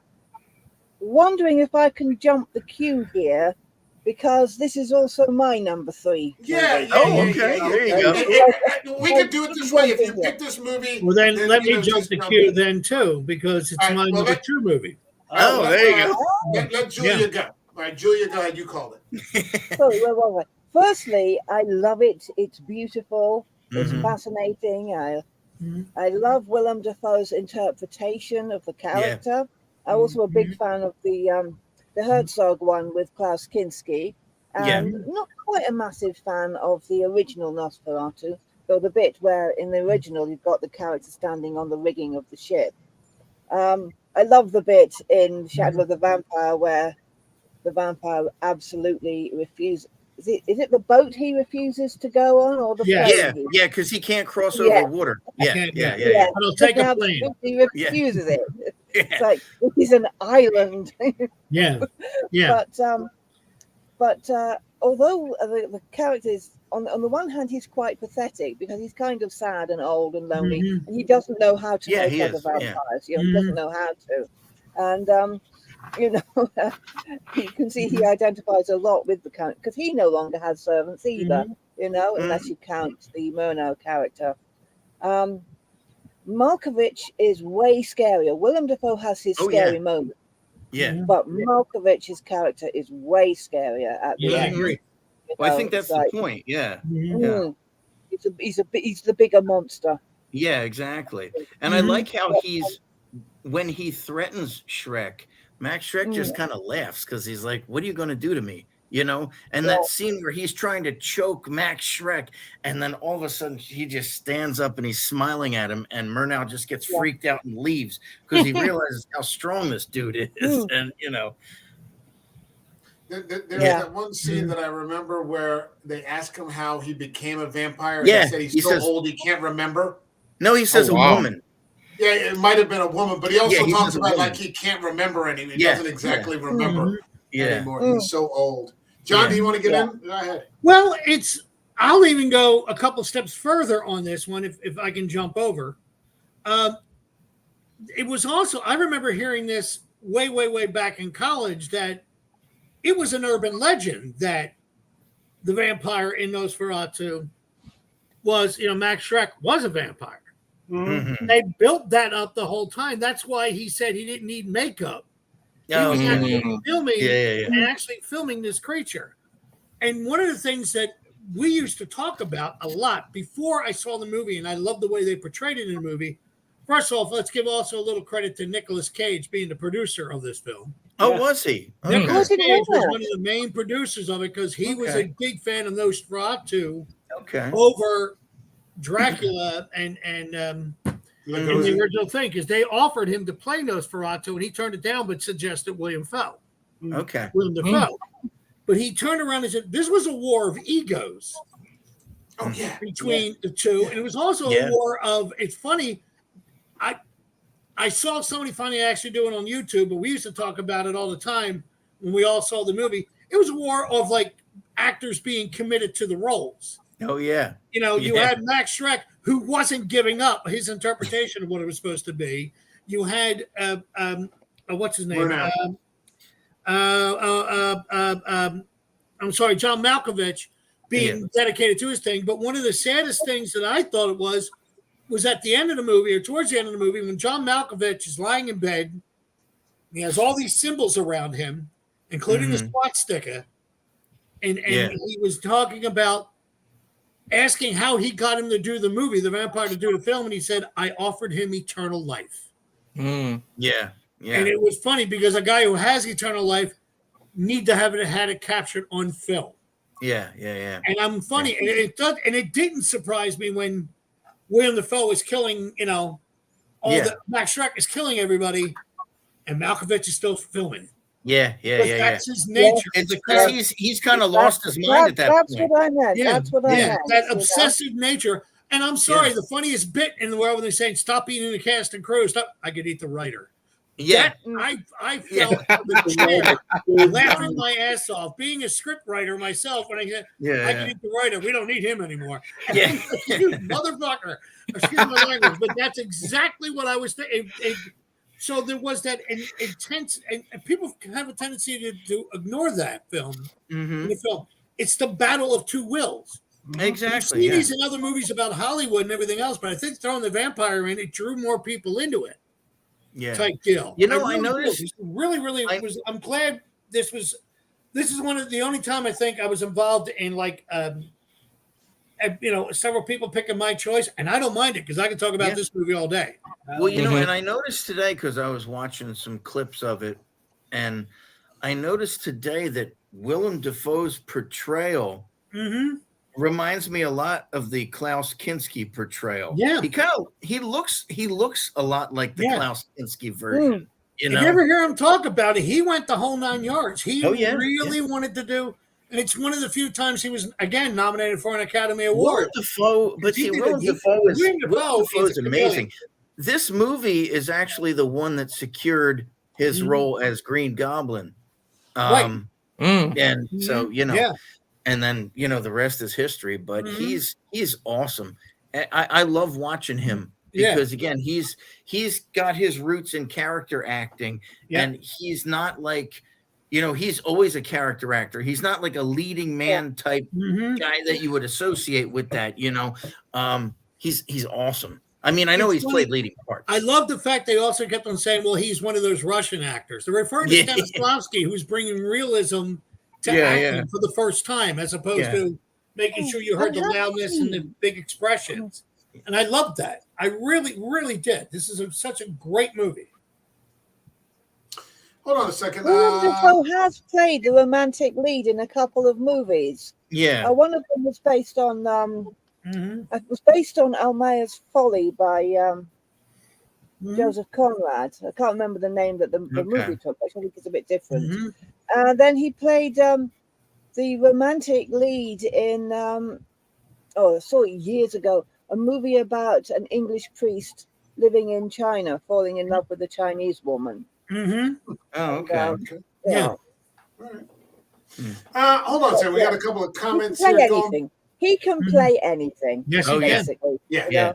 [SPEAKER 6] Wondering if I can jump the queue here, because this is also my number 3.
[SPEAKER 5] Okay. There you go.
[SPEAKER 1] We could do it this way. If you pick this movie,
[SPEAKER 3] well, then let me jump the queue then too, because it's my number 2 movie.
[SPEAKER 5] There you go.
[SPEAKER 1] Let Julia go. All right, Julia, go ahead. You called it.
[SPEAKER 6] Sorry, wait. Firstly, I love it. It's beautiful. It's fascinating. I love Willem Dafoe's interpretation of the character. I'm also a big fan of the Herzog one with Klaus Kinski, and not quite a massive fan of the original Nosferatu, though the bit where in the original you've got the character standing on the rigging of the ship. I love the bit in Shadow of the Vampire where the vampire absolutely refuses. Is it the boat he refuses to go on, or the plane?
[SPEAKER 5] Yeah, because he can't cross over water. Yeah.
[SPEAKER 3] I'll take a plane.
[SPEAKER 6] He refuses it. It's like, it is an island. But although the character is, on the one hand, he's quite pathetic because he's kind of sad and old and lonely, and he doesn't know how to make other vampires. You know, he doesn't know how to. And you know, you can see he identifies a lot with the character because he no longer has servants either. You know, unless you count the Murnau character. Malkovich is way scarier. Willem Dafoe has his scary moment. But Malkovich's character is way scarier at the end.
[SPEAKER 5] I agree. Well, I think that's the point.
[SPEAKER 6] He's the bigger monster.
[SPEAKER 5] Yeah, exactly. And I like how when he threatens Shrek, Max Shrek just kind of laughs because he's like, "What are you going to do to me?" You know, and that scene where he's trying to choke Max Shrek, and then all of a sudden he just stands up and he's smiling at him, and Murnau just gets freaked out and leaves because he realizes how strong this dude is. And you know,
[SPEAKER 1] there's that one scene that I remember where they ask him how he became a vampire. And he said he's so old he can't remember.
[SPEAKER 5] No, he says a woman.
[SPEAKER 1] Yeah, it might have been a woman, but he also talks about like he can't remember anything. He doesn't exactly remember anymore. He's so old. John, do you want to get in? Go ahead.
[SPEAKER 3] Well, I'll even go a couple steps further on this one if I can jump over. It was also, I remember hearing this way back in college, that it was an urban legend that the vampire in Nosferatu was, Max Shrek was a vampire. They built that up the whole time. That's why he said he didn't need makeup. He was actually filming and actually filming this creature. And one of the things that we used to talk about a lot before I saw the movie, and I love the way they portrayed it in the movie. First off, let's give also a little credit to Nicolas Cage being the producer of this film.
[SPEAKER 5] Oh, was he?
[SPEAKER 3] Nicolas Cage was one of the main producers of it because he was a big fan of Nosferatu over Dracula and the original thing, because they offered him to play Nosferatu and he turned it down, but suggested William Dafoe. William Dafoe. But he turned around and said this was a war of egos between the two. And it was also a war of, it's funny, I saw somebody finally actually do it on YouTube, but we used to talk about it all the time when we all saw the movie. It was a war of like actors being committed to the roles. You had Max Shrek, who wasn't giving up his interpretation of what it was supposed to be. You had what's his name?
[SPEAKER 1] Burnout.
[SPEAKER 3] I'm sorry, John Malkovich being dedicated to his thing. But one of the saddest things that I thought it was at the end of the movie, or towards the end of the movie, when John Malkovich is lying in bed, he has all these symbols around him, including the spot sticker, and he was talking about asking how he got him to do the movie, the vampire to do the film, and he said, "I offered him eternal life."
[SPEAKER 5] Yeah.
[SPEAKER 3] And it was funny because a guy who has eternal life need to have had it captured on film.
[SPEAKER 5] Yeah.
[SPEAKER 3] And I'm funny, and it didn't surprise me when William Dafoe is killing, Max Schreck is killing everybody, and Malkovich is still filming.
[SPEAKER 5] Yeah.
[SPEAKER 3] That's his nature.
[SPEAKER 5] It's because he's kind of lost his mind at that point.
[SPEAKER 6] That's what I meant. That's what I meant.
[SPEAKER 3] That obsessive nature. And I'm sorry, the funniest bit in the world when they're saying, "Stop eating the cast and crew, stop," I could eat the writer.
[SPEAKER 5] Yeah.
[SPEAKER 3] I felt the chair laughing my ass off. Being a script writer myself, when I can eat the writer, we don't need him anymore.
[SPEAKER 5] Yeah.
[SPEAKER 3] You motherfucker. Excuse my language, but that's exactly what I was thinking. So there was that intense, and people have a tendency to ignore that film. In the film, it's the battle of two wills.
[SPEAKER 5] Exactly.
[SPEAKER 3] You see these in other movies about Hollywood and everything else, but I think throwing the vampire in, it drew more people into it.
[SPEAKER 5] Yeah.
[SPEAKER 3] Type deal.
[SPEAKER 5] I noticed.
[SPEAKER 3] Really, I'm glad this is one of the only time I think I was involved in several people picking my choice, and I don't mind it because I can talk about this movie all day.
[SPEAKER 5] Well, and I noticed today because I was watching some clips of it, and I noticed today that Willem Dafoe's portrayal reminds me a lot of the Klaus Kinski portrayal.
[SPEAKER 3] Yeah,
[SPEAKER 5] he looks a lot like the Klaus Kinski version.
[SPEAKER 3] You ever hear him talk about it? He went the whole 9 yards. He really wanted to do. And it's one of the few times he was, again, nominated for an Academy Award.
[SPEAKER 5] Willem Dafoe is amazing. This movie is actually the one that secured his role as Green Goblin. And so, and then, the rest is history. But he's awesome. I love watching him because, again, he's got his roots in character acting. And he's not like... he's always a character actor. He's not like a leading man type guy that you would associate with that. He's awesome. I mean, I know he's played leading parts.
[SPEAKER 3] I love the fact they also kept on saying, well, he's one of those Russian actors. They're referring to Stanislavski, who's bringing realism to acting for the first time, as opposed to making sure you heard the loudness and the big expressions. And I loved that. I really, really did. This is such a great movie.
[SPEAKER 1] Hold on a second.
[SPEAKER 6] Willem Dafoe has played the romantic lead in a couple of movies.
[SPEAKER 5] Yeah.
[SPEAKER 6] One of them was based on it was based on Almayer's Folly by Joseph Conrad. I can't remember the name that the movie took. I think it's a bit different. Then he played the romantic lead in I saw it years ago, a movie about an English priest living in China, falling in love with a Chinese woman.
[SPEAKER 5] Oh, okay.
[SPEAKER 6] Yeah.
[SPEAKER 1] Hold on a second. We got a couple of comments here.
[SPEAKER 6] He can play anything.
[SPEAKER 3] Yes,
[SPEAKER 6] basically.
[SPEAKER 1] Yeah.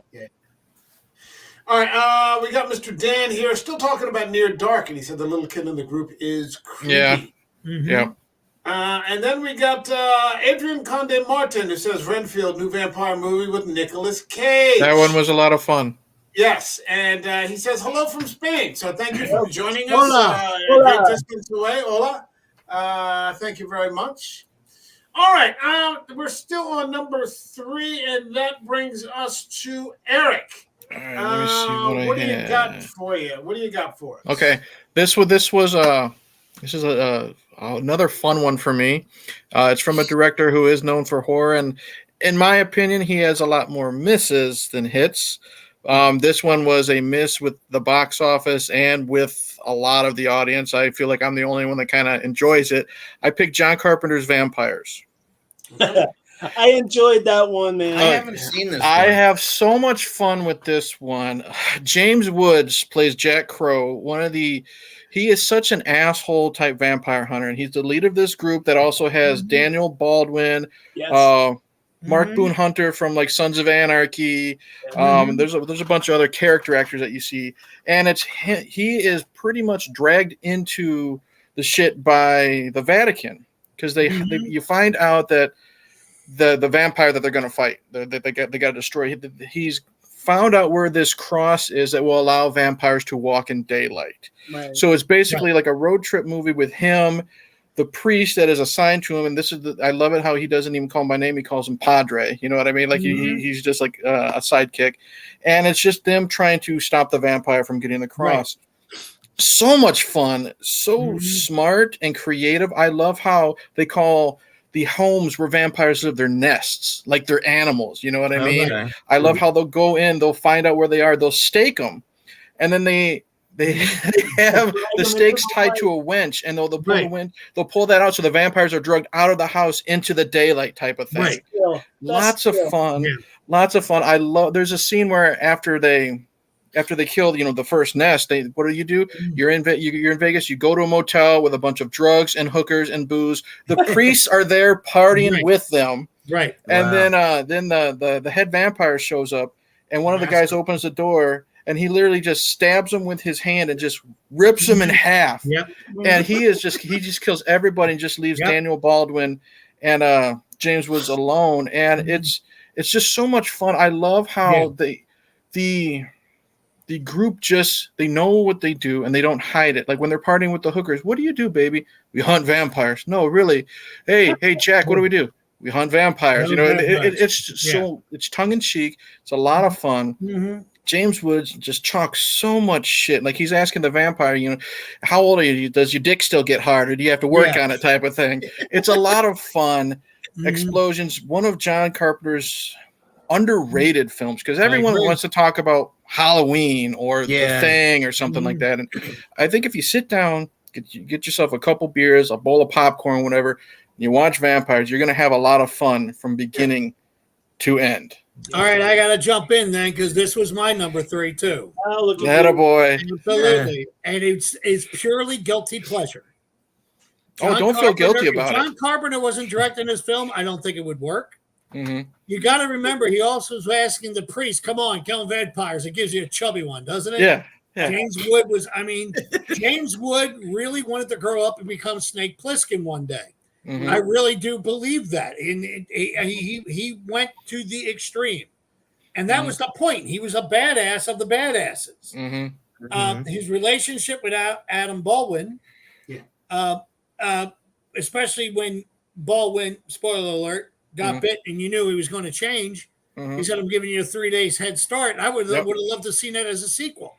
[SPEAKER 1] All right. We got Mr. Dan here, still talking about Near Dark, and he said the little kid in the group is creepy.
[SPEAKER 2] Yeah.
[SPEAKER 1] And then we got Adrian Conde Martin, who says Renfield, new vampire movie with Nicolas Cage.
[SPEAKER 2] That one was a lot of fun.
[SPEAKER 1] Yes, and he says hello from Spain. So thank you for joining us. A great distance away. Hola. Thank you very much. All right, we're still on number 3, and that brings us to Eric.
[SPEAKER 2] All right, let me see
[SPEAKER 1] what do you got for you? What do you got for us?
[SPEAKER 2] Okay, this is another fun one for me. It's from a director who is known for horror, and in my opinion, he has a lot more misses than hits. This one was a miss with the box office and with a lot of the audience. I feel like I'm the only one that kind of enjoys it. I picked John Carpenter's Vampires.
[SPEAKER 4] I enjoyed that one, man.
[SPEAKER 5] I haven't seen this one.
[SPEAKER 2] I have so much fun with this one. James Woods plays Jack Crow. He is such an asshole type vampire hunter, and he's the leader of this group that also has Daniel Baldwin, Mark Boone Hunter from like Sons of Anarchy. There's a bunch of other character actors that you see, and he is pretty much dragged into the shit by the Vatican because you find out that the vampire that they're going to fight, that they got to destroy, he's found out where this cross is that will allow vampires to walk in daylight. Right. So it's basically like a road trip movie with him, the priest that is assigned to him, and this is I love it how he doesn't even call him by name; he calls him Padre. You know what I mean? Like he's just like a sidekick, and it's just them trying to stop the vampire from getting the cross. Right. So much fun, so smart and creative. I love how they call the homes where vampires live their nests, like they're animals. You know what I mean? Okay. I love how they'll go in, they'll find out where they are, they'll stake them, and then they have the stakes tied to a winch, and they'll pull that out so the vampires are drugged out of the house into the daylight type of thing. Right. Lots of fun. Yeah. Lots of fun. I love. There's a scene where after they kill, the first nest, what do? You're in Vegas. You go to a motel with a bunch of drugs and hookers and booze. The priests are there partying with them. Right. And then the head vampire shows up, and one of the guys opens the door, and he literally just stabs him with his hand and just rips him in half. Yep. And he just kills everybody and just leaves Daniel Baldwin and James Woods alone. And it's just so much fun. I love how the group they know what they do and they don't hide it. Like when they're partying with the hookers, what do you do, baby? We hunt vampires. No, really. Hey, Jack, what do we do? We hunt vampires. It's tongue in cheek. It's a lot of fun. Mm-hmm. James Woods just chalks so much shit. Like he's asking the vampire, how old are you? Does your dick still get hard, or do you have to work on it type of thing? It's a lot of fun. Explosions. One of John Carpenter's underrated films, because everyone wants to talk about Halloween or The Thing or something like that. And I think if you sit down, get yourself a couple beers, a bowl of popcorn, whatever, and you watch vampires, you're going to have a lot of fun from beginning to end.
[SPEAKER 3] All right, I got to jump in then because this was my number 3 too.
[SPEAKER 2] Oh, look at that, boy!
[SPEAKER 3] Absolutely, and it's purely guilty pleasure.
[SPEAKER 2] Don't feel guilty about it.
[SPEAKER 3] If John Carpenter wasn't directing this film, I don't think it would work. Mm-hmm. You got to remember, he also was asking the priest, "Come on, kill vampires." It gives you a chubby one, doesn't it?
[SPEAKER 2] Yeah.
[SPEAKER 3] James Wood James Wood really wanted to grow up and become Snake Plissken one day. Mm-hmm. I really do believe that. And he went to the extreme. And that was the point. He was a badass of the badasses. Mm-hmm. His relationship with Adam Baldwin, especially when Baldwin, spoiler alert, got bit and you knew he was going to change. He said, I'm giving you a 3 days head start. I would have loved to see that as a sequel.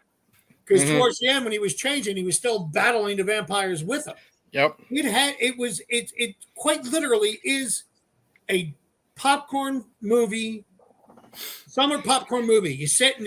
[SPEAKER 3] Because towards the end, when he was changing, he was still battling the vampires with him.
[SPEAKER 2] Yep.
[SPEAKER 3] It quite literally is a popcorn movie, summer popcorn movie. You sit in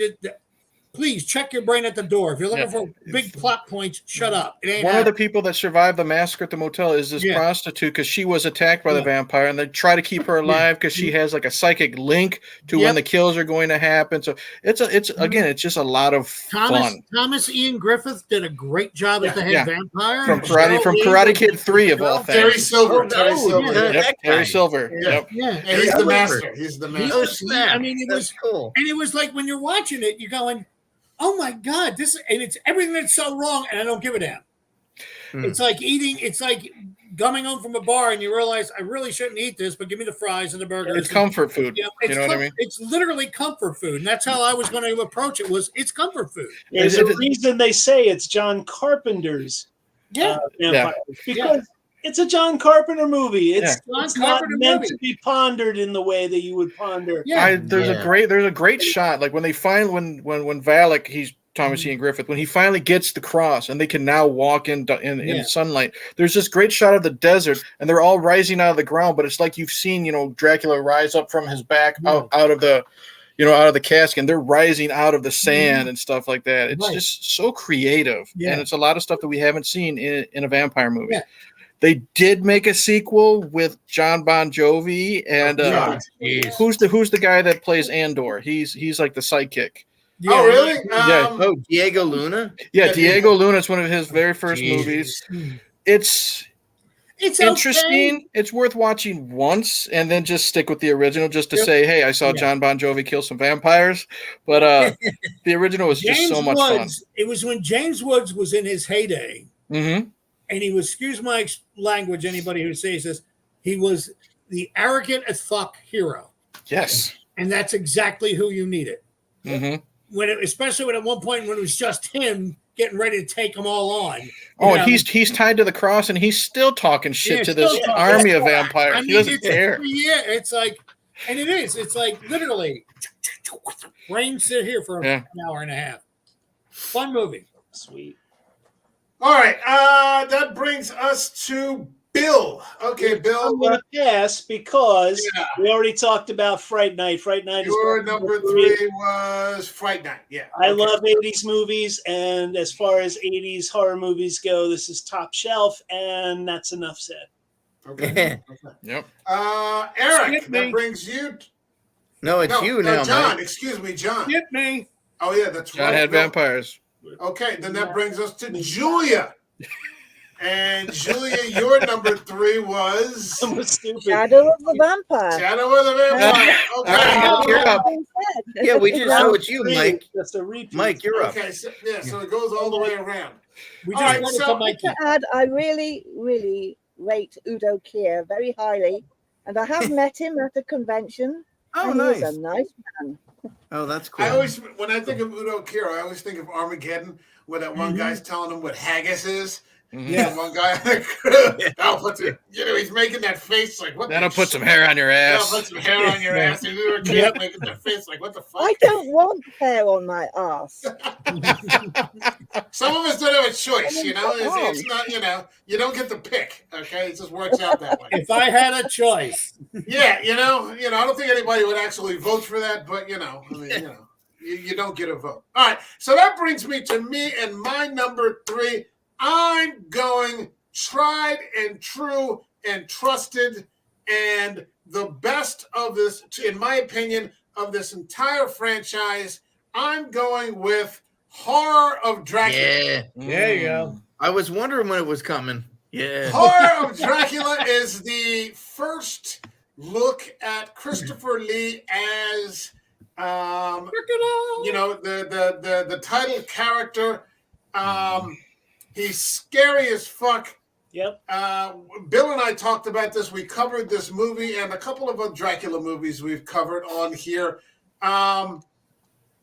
[SPEAKER 3] please check your brain at the door. If you're looking for big plot points, shut up.
[SPEAKER 2] One of the people that survived the massacre at the motel is this prostitute, because she was attacked by the vampire, and they try to keep her alive because she has like a psychic link to when the kills are going to happen. So it's just a lot of fun.
[SPEAKER 3] Thomas Ian Griffith did a great job as the head vampire
[SPEAKER 2] from Karate Kid 3 of all things.
[SPEAKER 1] Terry Silver.
[SPEAKER 2] Terry Silver.
[SPEAKER 1] Yep. Yeah. And he's the master. He's the master.
[SPEAKER 3] Oh, snap. I mean, it was cool. And it was like when you're watching it, you're going, oh my God, it's everything that's so wrong, and I don't give a damn. It's like coming home from a bar and you realize I really shouldn't eat this, but give me the fries and the burgers.
[SPEAKER 2] It's comfort food. You know what I mean?
[SPEAKER 3] It's literally comfort food. And that's how I was going to approach it, it's comfort food.
[SPEAKER 4] There's a reason they say it's John Carpenter's vampires. Because it's a John Carpenter movie. It's not meant to be pondered in the way that you would ponder.
[SPEAKER 2] There's a great shot. Like when they when Valak, he's Thomas Ian Griffith, when he finally gets the cross and they can now walk in sunlight. There's this great shot of the desert and they're all rising out of the ground, but it's like you've seen, Dracula rise up from his back out of the casket, and they're rising out of the sand and stuff like that. It's just so creative. And it's a lot of stuff that we haven't seen in a vampire movie. Yeah. They did make a sequel with John Bon Jovi and who's the guy that plays Andor? He's like the sidekick.
[SPEAKER 1] Yeah. Oh, really?
[SPEAKER 5] Diego Luna.
[SPEAKER 2] Yeah, Diego Luna is one of his very first movies. It's
[SPEAKER 3] It's
[SPEAKER 2] interesting.
[SPEAKER 3] Okay.
[SPEAKER 2] It's worth watching once and then just stick with the original just to say, hey, I saw John Bon Jovi kill some vampires. But the original was just so much fun.
[SPEAKER 3] It was when James Woods was in his heyday.
[SPEAKER 2] Mm-hmm.
[SPEAKER 3] And he was, excuse my language, anybody who says this, he was the arrogant as fuck hero.
[SPEAKER 2] Yes.
[SPEAKER 3] And that's exactly who you needed.
[SPEAKER 2] Mm-hmm.
[SPEAKER 3] Especially when at one point when it was just him getting ready to take them all on.
[SPEAKER 2] And he's tied to the cross and he's still talking shit to this army of vampires. I mean, he doesn't care.
[SPEAKER 3] Yeah, it's like, and it is. It's like literally, Rain sit here for an hour and a half. Fun movie.
[SPEAKER 4] Sweet.
[SPEAKER 1] All right, that brings us to Bill. Okay, Bill.
[SPEAKER 4] I'm going to pass because we already talked about Fright Night. Fright Night
[SPEAKER 1] Your number 3 was Fright Night. Yeah.
[SPEAKER 4] I love 80s movies, and as far as 80s horror movies go, this is top shelf, and that's enough said.
[SPEAKER 1] Okay.
[SPEAKER 2] Yep.
[SPEAKER 1] Eric, that brings you.
[SPEAKER 5] No, it's you now,
[SPEAKER 1] John.
[SPEAKER 5] Mike.
[SPEAKER 1] Excuse me, John.
[SPEAKER 3] Skip me.
[SPEAKER 1] Oh, yeah, that's
[SPEAKER 2] John
[SPEAKER 1] right.
[SPEAKER 2] had vampires.
[SPEAKER 1] Okay, then that brings us to Julia. And Julia, your number 3 was
[SPEAKER 6] Shadow of the Vampire.
[SPEAKER 1] Shadow of the Vampire. Okay,
[SPEAKER 5] you're up. Yeah, we just know it's you, Mike.
[SPEAKER 4] That's a repeat.
[SPEAKER 5] Mike, you're up.
[SPEAKER 1] Okay, so it goes all the way around.
[SPEAKER 3] We
[SPEAKER 1] All
[SPEAKER 3] just
[SPEAKER 1] right,
[SPEAKER 3] wanted
[SPEAKER 1] so-
[SPEAKER 3] to Mikey.
[SPEAKER 6] To add, I really, really rate Udo Kier very highly, and I have met him at a convention.
[SPEAKER 5] Oh,
[SPEAKER 6] and
[SPEAKER 5] nice.
[SPEAKER 6] He's a nice man.
[SPEAKER 5] Oh, that's cool.
[SPEAKER 1] When I think of Udo Kier, I always think of Armageddon, where that one guy's telling him what haggis is.
[SPEAKER 3] Yeah.
[SPEAKER 1] One guy, he's making that face like, what?
[SPEAKER 2] That'll put some hair on your ass.
[SPEAKER 1] Put some hair on your ass. And Udo Kier making that face like, what the fuck?
[SPEAKER 6] I don't want hair on my ass.
[SPEAKER 1] Some of us don't have a choice, It's not, you don't get the pick. Okay, it just works out that way.
[SPEAKER 3] If I had a choice.
[SPEAKER 1] Yeah, I don't think anybody would actually vote for that, but you don't get a vote. All right, so that brings me to me and my number 3. I'm going tried and true and trusted, and the best of this, in my opinion, of this entire franchise. I'm going with Horror of Dracula.
[SPEAKER 5] Yeah.
[SPEAKER 3] There you go.
[SPEAKER 5] I was wondering when it was coming. Yeah.
[SPEAKER 1] Horror of Dracula is the first look at Christopher Lee as, the title character. He's scary as fuck.
[SPEAKER 4] Yep.
[SPEAKER 1] Bill and I talked about this. We covered this movie and a couple of other Dracula movies we've covered on here.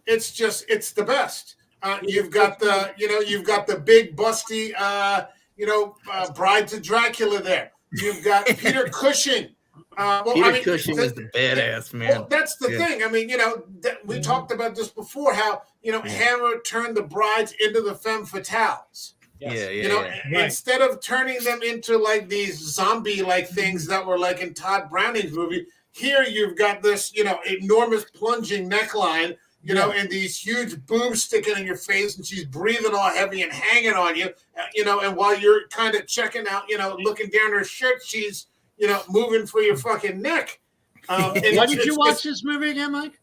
[SPEAKER 1] It's the best. You've got the big busty, Bride to Dracula there. You've got Peter Cushing.
[SPEAKER 5] Cushing is the badass, man.
[SPEAKER 1] Well, that's the thing. I mean, we talked about this before, how, Hammer turned the brides into the femme fatales.
[SPEAKER 4] Yes.
[SPEAKER 1] Instead of turning them into like these zombie-like things that were like in Todd Browning's movie, here you've got this, enormous plunging neckline, and these huge boobs sticking in your face, and she's breathing all heavy and hanging on you, and while you're kind of checking out, looking down her shirt, she's, moving for your fucking neck.
[SPEAKER 3] Why did you watch this movie again, Mike?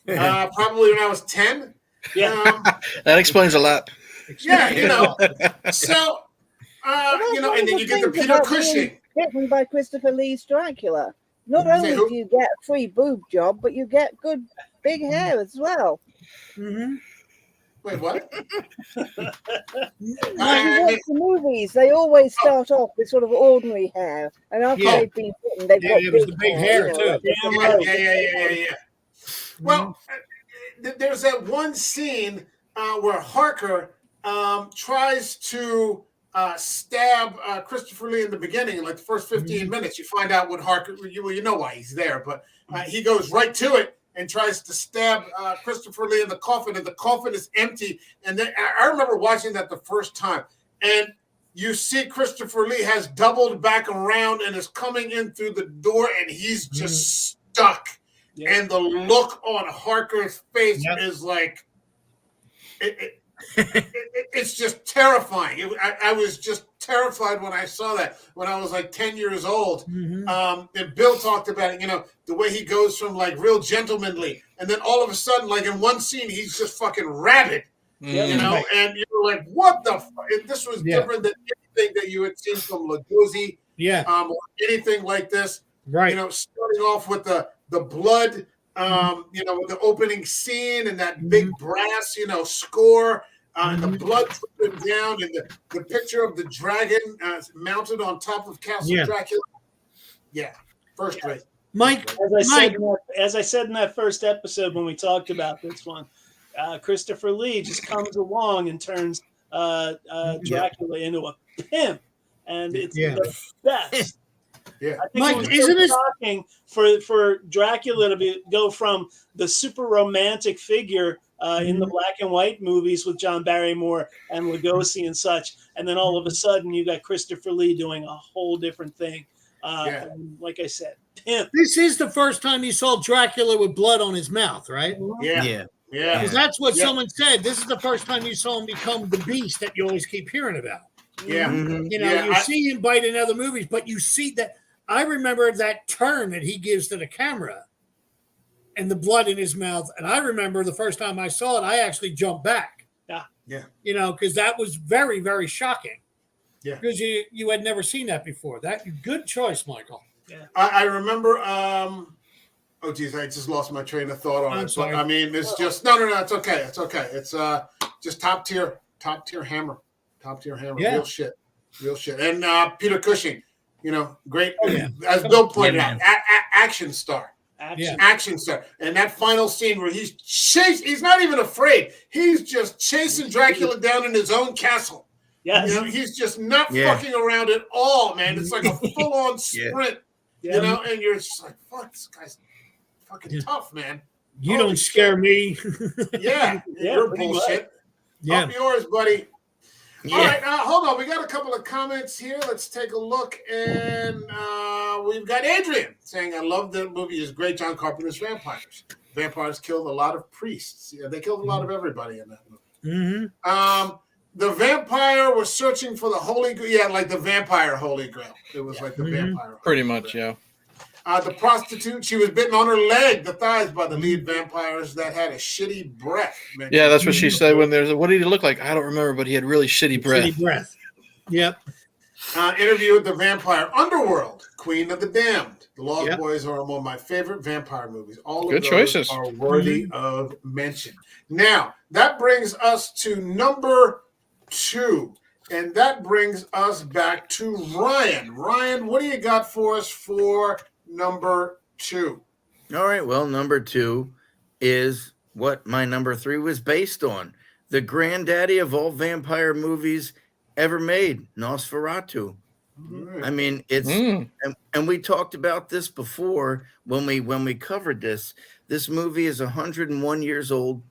[SPEAKER 1] Probably when I was 10.
[SPEAKER 4] Yeah.
[SPEAKER 2] That explains a lot.
[SPEAKER 1] Yeah, So, and then you get the Peter Cushing.
[SPEAKER 6] Written by Christopher Lee's Dracula. Not only do you get a free boob job, but you get good big hair as well.
[SPEAKER 3] Mm-hmm.
[SPEAKER 1] Wait, what?
[SPEAKER 6] When you watch the movies, they always start off with sort of ordinary hair, and after they've been written, they've got
[SPEAKER 3] big hair too.
[SPEAKER 1] Yeah. Well, there's that one scene where Harker tries to stab Christopher Lee in the beginning, like the first 15 minutes. You find out what Harker, you know why he's there, but he goes right to it and tries to stab Christopher Lee in the coffin, and the coffin is empty. And then I remember watching that the first time, and you see Christopher Lee has doubled back around and is coming in through the door, and he's just stuck. Yeah. And the look on Harker's face is like, it's just terrifying. I was just terrified when I saw that when I was like 10 years old. Mm-hmm. And Bill talked about it, the way he goes from like real gentlemanly, and then all of a sudden, like in one scene, he's just fucking rabid, and you're like, what the fuck? This was different than anything that you had seen from Lugosi or anything like this.
[SPEAKER 3] Right.
[SPEAKER 1] You know, starting off with the blood, you know, with the opening scene and that big brass, you know, score, and the blood dripping down, and the picture of the dragon mounted on top of Castle Dracula. Yeah, first rate.
[SPEAKER 3] Mike,
[SPEAKER 4] as I said in that first episode when we talked about this one, Christopher Lee just comes along and turns Dracula into a pimp, and it's the best.
[SPEAKER 1] Yeah,
[SPEAKER 4] I think Mike, isn't it shocking for Dracula to go from the super romantic figure in the black and white movies with John Barrymore and Lugosi and such, and then all of a sudden you got Christopher Lee doing a whole different thing. And like I said, pimp.
[SPEAKER 3] This is the first time you saw Dracula with blood on his mouth, right?
[SPEAKER 1] Yeah.
[SPEAKER 3] Because that's what someone said. This is the first time you saw him become the beast that you always keep hearing about.
[SPEAKER 1] Yeah.
[SPEAKER 3] You know, you see him bite in other movies, but you see that. I remember that turn that he gives to the camera and the blood in his mouth. And I remember the first time I saw it, I actually jumped back.
[SPEAKER 1] Yeah.
[SPEAKER 3] You know, because that was very, very shocking.
[SPEAKER 1] Yeah.
[SPEAKER 3] Because you had never seen that before. That good choice, Michael.
[SPEAKER 1] Yeah. I remember oh geez, I just lost my train of thought on it. But I mean, it's just no, it's okay. It's okay. It's just top tier hammer. Top tier hammer.
[SPEAKER 3] Yeah.
[SPEAKER 1] Real shit. And Peter Cushing, you know, great as Bill pointed out, action star. Action star. And that final scene where he's not even afraid. He's just chasing Dracula down in his own castle.
[SPEAKER 4] Yes.
[SPEAKER 1] You know, he's just not fucking around at all, man. It's like a full-on sprint. You know, and you're just like, fuck, this guy's fucking tough, man.
[SPEAKER 3] You don't scare me.
[SPEAKER 1] You're bullshit.
[SPEAKER 3] Yeah.
[SPEAKER 1] Up yours, buddy. All right, hold on. We got a couple of comments here. Let's take a look. And we've got Adrian saying, I love the movie. It's great. John Carpenter's Vampires. Vampires killed a lot of priests. Yeah, they killed a lot of everybody in that movie. The vampire was searching for the Holy Grail. Yeah, like the vampire Holy Grail. It was like the vampire.
[SPEAKER 2] Pretty much, yeah.
[SPEAKER 1] The prostitute, she was bitten on her leg, the thighs, by the lead vampires that had a shitty breath.
[SPEAKER 2] Yeah, that's what she said when there's what did he look like? I don't remember, but he had really shitty breath.
[SPEAKER 3] Shitty breath. Yep.
[SPEAKER 1] Interview with the Vampire. Underworld, Queen of the Damned. The Lost Boys are one of my favorite vampire movies. All of
[SPEAKER 2] Good
[SPEAKER 1] those
[SPEAKER 2] choices.
[SPEAKER 1] are worthy of mention. Now, that brings us to number 2. And that brings us back to Ryan. Ryan, what do you got for us for number 2?
[SPEAKER 5] All right. Well, number 2 is what my number 3 was based on. The granddaddy of all vampire movies ever made, Nosferatu. I mean, it's and we talked about this before when we covered this. This movie is 101 years old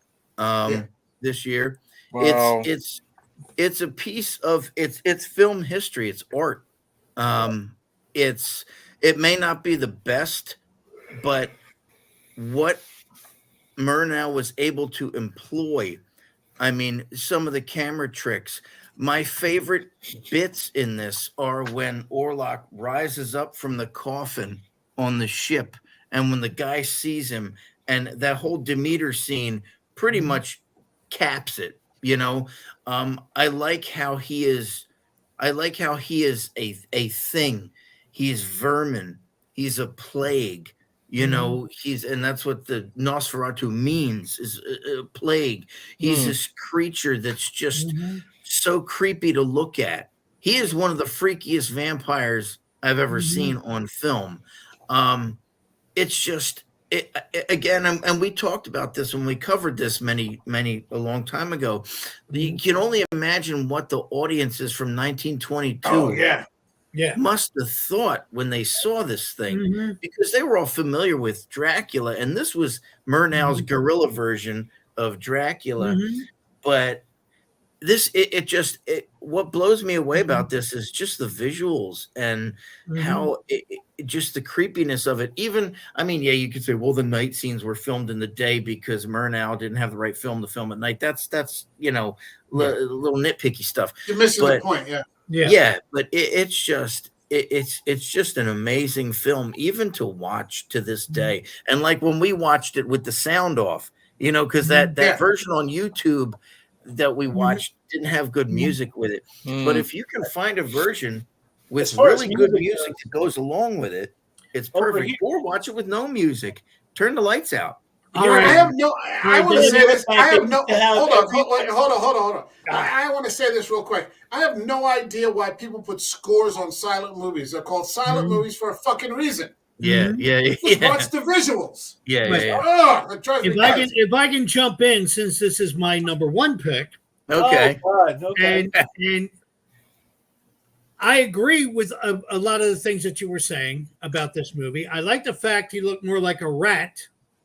[SPEAKER 5] this year.
[SPEAKER 2] Wow.
[SPEAKER 5] It's a piece of it's film history. It's art. It may not be the best, but what Murnau was able to employ, I mean, some of the camera tricks. My favorite bits in this are when Orlok rises up from the coffin on the ship, and when the guy sees him, and that whole Demeter scene pretty much caps it. You know, I like how he is a thing. He's vermin. He's a plague. You know, and that's what the Nosferatu means, is a plague. He's this creature that's just so creepy to look at. He is one of the freakiest vampires I've ever seen on film. It's just, again, and we talked about this when we covered this a long time ago. You can only imagine what the audiences from 1922 must have thought when they saw this thing, because they were all familiar with Dracula, and this was Murnau's guerrilla version of Dracula. But this, what blows me away about this is just the visuals and how just the creepiness of it. Even, I mean, yeah, you could say, well, the night scenes were filmed in the day because Murnau didn't have the right film to film at night. That's you know, little nitpicky stuff.
[SPEAKER 1] You're missing the point,
[SPEAKER 5] but it's just an amazing film, even to watch to this day. And like when we watched it with the sound off, you know, because that version on YouTube that we watched didn't have good music with it. But if you can find a version with
[SPEAKER 4] far as
[SPEAKER 5] really good
[SPEAKER 4] music
[SPEAKER 5] music
[SPEAKER 4] goes.
[SPEAKER 5] that goes along with it, it's
[SPEAKER 4] Over
[SPEAKER 5] perfect.
[SPEAKER 4] here.
[SPEAKER 5] Or watch it with no music. Turn the lights out.
[SPEAKER 3] All
[SPEAKER 1] I
[SPEAKER 3] right.
[SPEAKER 1] have no. I want to say this. I have no. Hold on. Hold on. I want to say this real quick. I have no idea why people put scores on silent movies. They're called silent movies for a fucking reason.
[SPEAKER 5] Yeah, yeah,
[SPEAKER 1] Just watch the visuals.
[SPEAKER 5] yeah, yeah, yeah.
[SPEAKER 1] Oh, it drives me crazy.
[SPEAKER 3] If I can jump in, since this is my number one pick,
[SPEAKER 5] Okay.
[SPEAKER 4] Oh, God. Okay.
[SPEAKER 3] and I agree with a lot of the things that you were saying about this movie. I like the fact he looked more like a rat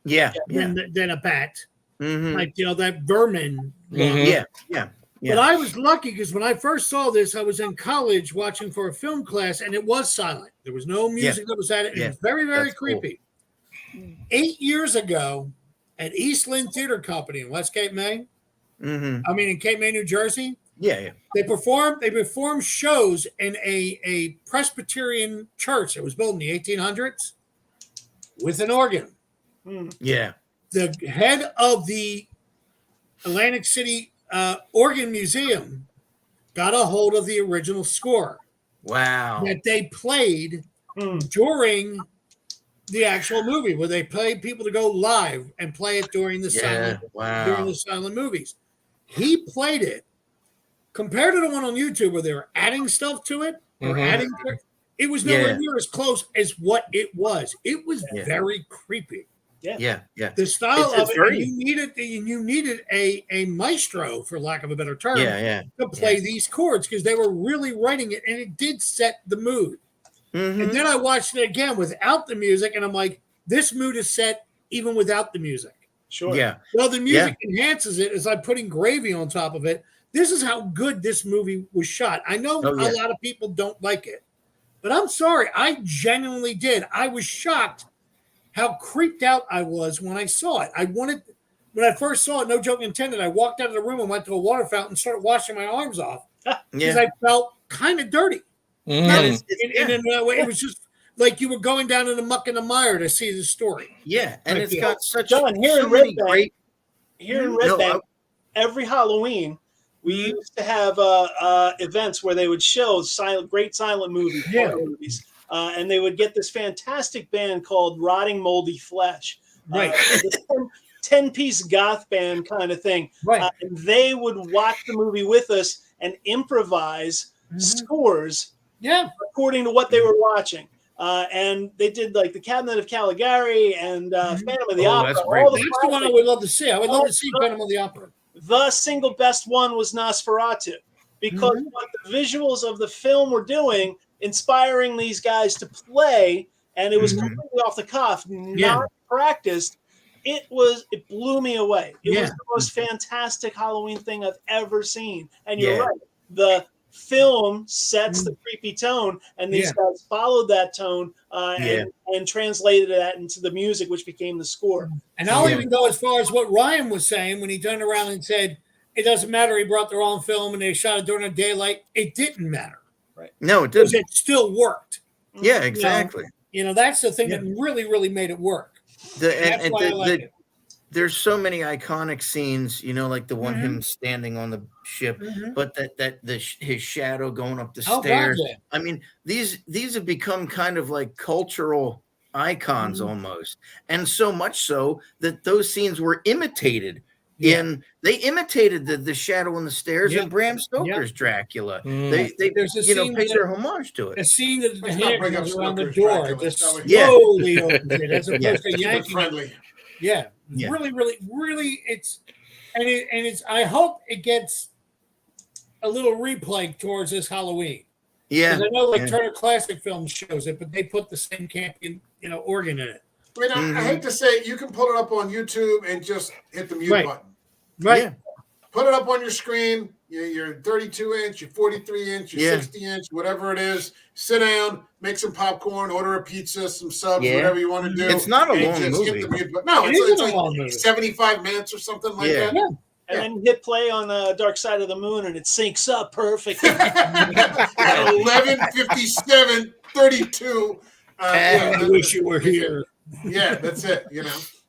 [SPEAKER 5] Yeah, yeah.
[SPEAKER 3] than a bat,
[SPEAKER 5] Mm-hmm.
[SPEAKER 3] like that vermin.
[SPEAKER 2] Mhm.
[SPEAKER 5] Yeah, yeah.
[SPEAKER 3] But I was lucky because when I first saw this, I was in college watching for a film class, and it was silent. There was no music that was at it. It was very, very
[SPEAKER 5] That's cool.
[SPEAKER 3] creepy. 8 years ago, at Eastland Theater Company in West Cape May, in Cape May, New Jersey,
[SPEAKER 5] Yeah,
[SPEAKER 3] they performed shows in a Presbyterian church that was built in the 1800s with an organ.
[SPEAKER 5] yeah.
[SPEAKER 3] The head of the Atlantic City Organ Museum got a hold of the original score
[SPEAKER 5] Wow.
[SPEAKER 3] that they played during the actual movie, where they paid people to go live and play it during the silent movies. He played it. Compared to the one on YouTube where they were adding stuff to it, it was nowhere near as close as what it was. It was very creepy.
[SPEAKER 5] Yeah.
[SPEAKER 3] The style of it, and you needed a maestro, for lack of a better term, to play these chords, because they were really writing it, and it did set the mood. And then I watched it again without the music, and I'm like, this mood is set even without the music.
[SPEAKER 4] Sure.
[SPEAKER 5] Yeah.
[SPEAKER 3] Well, the music enhances it as I'm putting gravy on top of it. This is how good this movie was shot. I know a lot of people don't like it, but I'm sorry. I genuinely did. I was shocked how creeped out I was when I saw it. When I first saw it, no joke intended, I walked out of the room and went to a water fountain and started washing my arms off because I felt kind of dirty. In a way, it was just like you were going down in the muck and the mire to see the story.
[SPEAKER 5] Yeah, and it's got such
[SPEAKER 4] John, here in Red Bank, every Halloween, we used to have events where they would show great silent movies, horror movies, and they would get this fantastic band called Rotting Moldy Flesh,
[SPEAKER 3] right?
[SPEAKER 4] 10-piece goth band kind of thing,
[SPEAKER 3] right?
[SPEAKER 4] And they would watch the movie with us and improvise scores, according to what they were watching. And they did like the Cabinet of Caligari and Phantom of the Opera.
[SPEAKER 5] That's
[SPEAKER 3] the one I would love to see. I would love to see Phantom of the Opera.
[SPEAKER 4] The single best one was Nosferatu, because what the visuals of the film were doing, inspiring these guys to play, and it was completely off the cuff, not practiced. It blew me away. It was the most fantastic Halloween thing I've ever seen. And you're right. The film sets the creepy tone, and these guys followed that tone and translated that into the music, which became the score.
[SPEAKER 3] And I'll even go as far as what Ryan was saying when he turned around and said, it doesn't matter, he brought the wrong film and they shot it during the daylight. It didn't matter.
[SPEAKER 4] Right.
[SPEAKER 5] No, it didn't.
[SPEAKER 3] It still worked.
[SPEAKER 5] Yeah, exactly.
[SPEAKER 3] That's the thing that really, really made it work. That's why I like it.
[SPEAKER 5] There's so many iconic scenes, like the one him standing on the ship, but his shadow going up the stairs.
[SPEAKER 3] God,
[SPEAKER 5] I mean, these have become kind of like cultural icons almost, and so much so that those scenes were imitated. They imitated the shadow on the stairs in Bram Stoker's Dracula. They paid their homage to it.
[SPEAKER 3] A scene that the hand
[SPEAKER 1] bring up
[SPEAKER 3] goes around the
[SPEAKER 1] Stoker's
[SPEAKER 3] door,
[SPEAKER 1] Dracula,
[SPEAKER 3] just
[SPEAKER 1] shall we?
[SPEAKER 3] slowly opens it as opposed to yanking.
[SPEAKER 1] Friendly.
[SPEAKER 3] Really, really, really. It's. I hope it gets a little replay towards this Halloween.
[SPEAKER 5] Yeah,
[SPEAKER 3] I know Turner Classic Films shows it, but they put the same camping, organ in it.
[SPEAKER 1] I mean, I hate to say it, you can pull it up on YouTube and just hit the mute button.
[SPEAKER 3] Right.
[SPEAKER 5] Yeah.
[SPEAKER 1] Put it up on your screen. Your 32-inch, your 43-inch, your 60-inch, whatever it is. Sit down, make some popcorn, order a pizza, some subs, whatever you want to do.
[SPEAKER 5] It's not a long
[SPEAKER 1] just
[SPEAKER 5] movie.
[SPEAKER 1] Hit the mute button. No, it's like 75 minutes or something like that.
[SPEAKER 3] Yeah.
[SPEAKER 4] And then you hit play on the Dark Side of the Moon, and it syncs up perfectly.
[SPEAKER 1] At 11:57:32.
[SPEAKER 3] I wish you were here.
[SPEAKER 1] Yeah, that's it.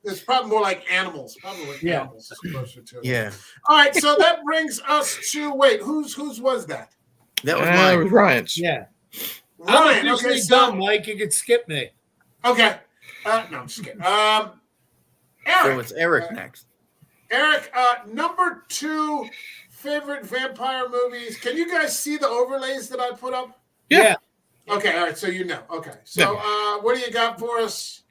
[SPEAKER 1] It's probably more like animals. Probably like animals is closer to it.
[SPEAKER 5] Yeah.
[SPEAKER 1] All right, so that brings us to whose was that?
[SPEAKER 5] That was mine.
[SPEAKER 2] Ryan's.
[SPEAKER 3] Yeah.
[SPEAKER 1] Ryan,
[SPEAKER 3] I'm officially
[SPEAKER 1] okay,
[SPEAKER 3] done, Mike. You can skip me.
[SPEAKER 1] Okay. No, I'm just kidding. Eric.
[SPEAKER 5] So it's Eric next.
[SPEAKER 1] Eric, number 2 favorite vampire movies. Can you guys see the overlays that I put up?
[SPEAKER 3] Yeah.
[SPEAKER 1] Okay, all right, so you know. Okay. So what do you got for us?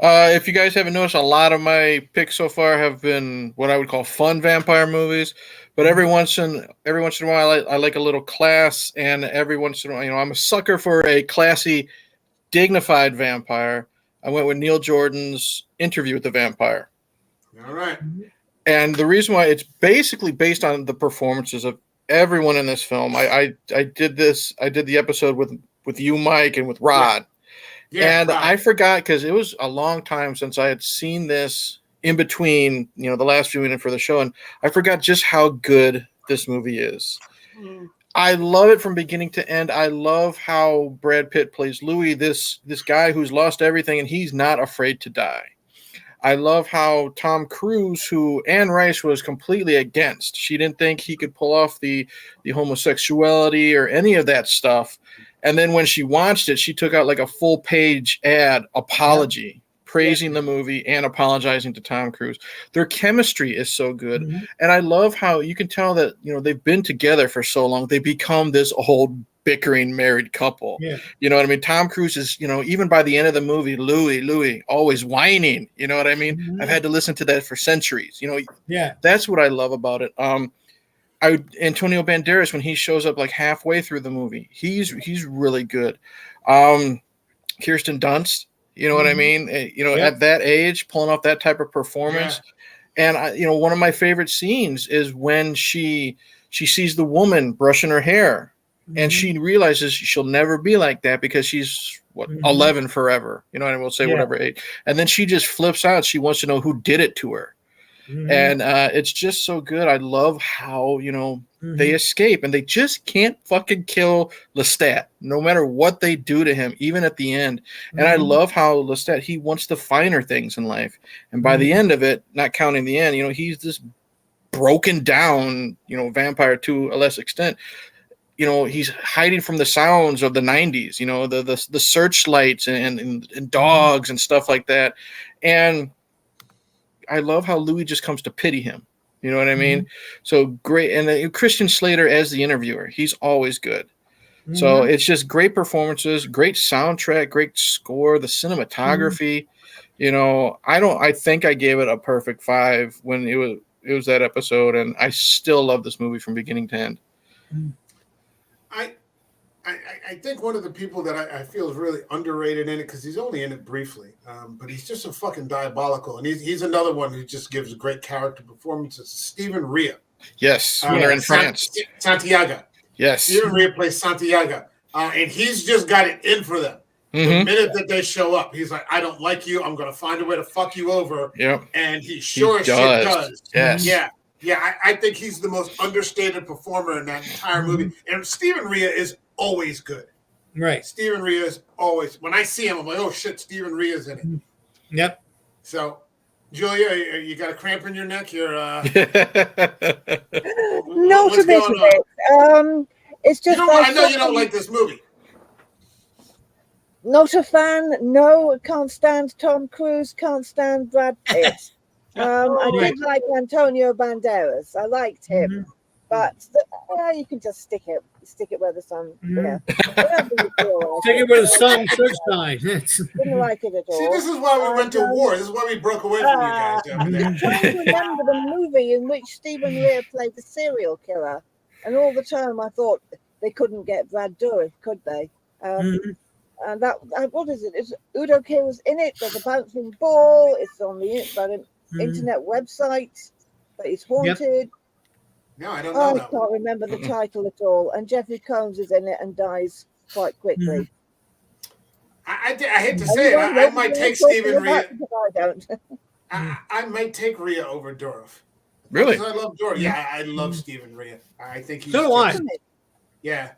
[SPEAKER 2] If you guys haven't noticed, a lot of my picks so far have been what I would call fun vampire movies. But every once in a while, I like a little class, and every once in a while, I'm a sucker for a classy, dignified vampire. I went with Neil Jordan's Interview with the Vampire.
[SPEAKER 1] All right.
[SPEAKER 2] And the reason why, it's basically based on the performances of everyone in this film. I did the episode with you, Mike, and with Rod. Yeah, and Rod. I forgot, because it was a long time since I had seen this in between, the last viewing and for the show, and I forgot just how good this movie is. I love it from beginning to end. I love how Brad Pitt plays Louis, this guy who's lost everything, and he's not afraid to die. I love how Tom Cruise, who Anne Rice was completely against, she didn't think he could pull off the homosexuality or any of that stuff. And then when she watched it, she took out like a full-page ad apology, praising the movie and apologizing to Tom Cruise. Their chemistry is so good. Mm-hmm. And I love how you can tell that, they've been together for so long. They become this old bickering married couple. Yeah. You know what I mean? Tom Cruise is, even by the end of the movie, Louis, always whining. You know what I mean? Mm-hmm. I've had to listen to that for centuries. Yeah. That's what I love about it. Antonio Banderas, when he shows up like halfway through the movie, he's really good. Kirsten Dunst, you know what I mean? At that age, pulling off that type of performance. Yeah. And one of my favorite scenes is when she sees the woman brushing her hair, and she realizes she'll never be like that because she's 11 forever. You know what I mean? We'll say whatever age. And then she just flips out. She wants to know who did it to her. And it's just so good. I love how, they escape, and they just can't fucking kill Lestat, no matter what they do to him, even at the end. And I love how Lestat, he wants the finer things in life. And by the end of it, not counting the end, he's this broken down, vampire to a less extent. He's hiding from the sounds of the 90s, the searchlights and dogs and stuff like that. And I love how Louis just comes to pity him. You know what I mean? So great. And Christian Slater as the interviewer, he's always good. So it's just great performances, great soundtrack, great score, the cinematography. I think I gave it a perfect 5 when it was that episode, and I still love this movie from beginning to end.
[SPEAKER 1] I think one of the people that I feel is really underrated in it, because he's only in it briefly, but he's just so fucking diabolical. And he's another one who just gives great character performances. Stephen Rea.
[SPEAKER 2] Yes, when they're in France.
[SPEAKER 1] Santiago.
[SPEAKER 2] Yes.
[SPEAKER 1] Stephen Rea plays Santiago. And he's just got it in for them. The minute that they show up, he's like, I don't like you. I'm going to find a way to fuck you over.
[SPEAKER 2] Yep.
[SPEAKER 1] And he sure as shit does.
[SPEAKER 2] Yes.
[SPEAKER 1] Yeah. Yeah, I think he's the most understated performer in that entire movie. And Stephen Rea is always good.
[SPEAKER 3] Right.
[SPEAKER 1] Stephen Rea is always, when I see him, I'm like, oh shit, Stephen Rea is in it.
[SPEAKER 3] Yep.
[SPEAKER 1] So, Julia, you got a cramp in your neck? You're
[SPEAKER 6] not a bit of it. It's just
[SPEAKER 1] I know you don't like this movie.
[SPEAKER 6] Not a fan. No, can't stand Tom Cruise. Can't stand Brad Pitt. I did like Antonio Banderas. I liked him, but you can just stick it where the sun. Yeah,
[SPEAKER 3] stick it where the sun should shine.
[SPEAKER 6] Didn't like it at all.
[SPEAKER 1] See, this is why we went to war. This is why we broke away from you guys.
[SPEAKER 6] I'm trying to remember the movie in which Stephen Rea played the serial killer, and all the time I thought they couldn't get Brad Dourif, could they? And that what is it? It's Udo Kier was in it. There's a bouncing ball. It's on the internet website, but it's haunted.
[SPEAKER 1] Yep. No, I don't know.
[SPEAKER 6] I can't remember the title at all. And Jeffrey Combs is in it and dies quite quickly.
[SPEAKER 1] I hate to say it. I might take Stephen Rea. I don't. I might take Rea over Dourif.
[SPEAKER 2] Really?
[SPEAKER 1] I love Dourif. Yeah, I love Stephen Rea. I think he's.
[SPEAKER 3] So do I.
[SPEAKER 1] Yeah.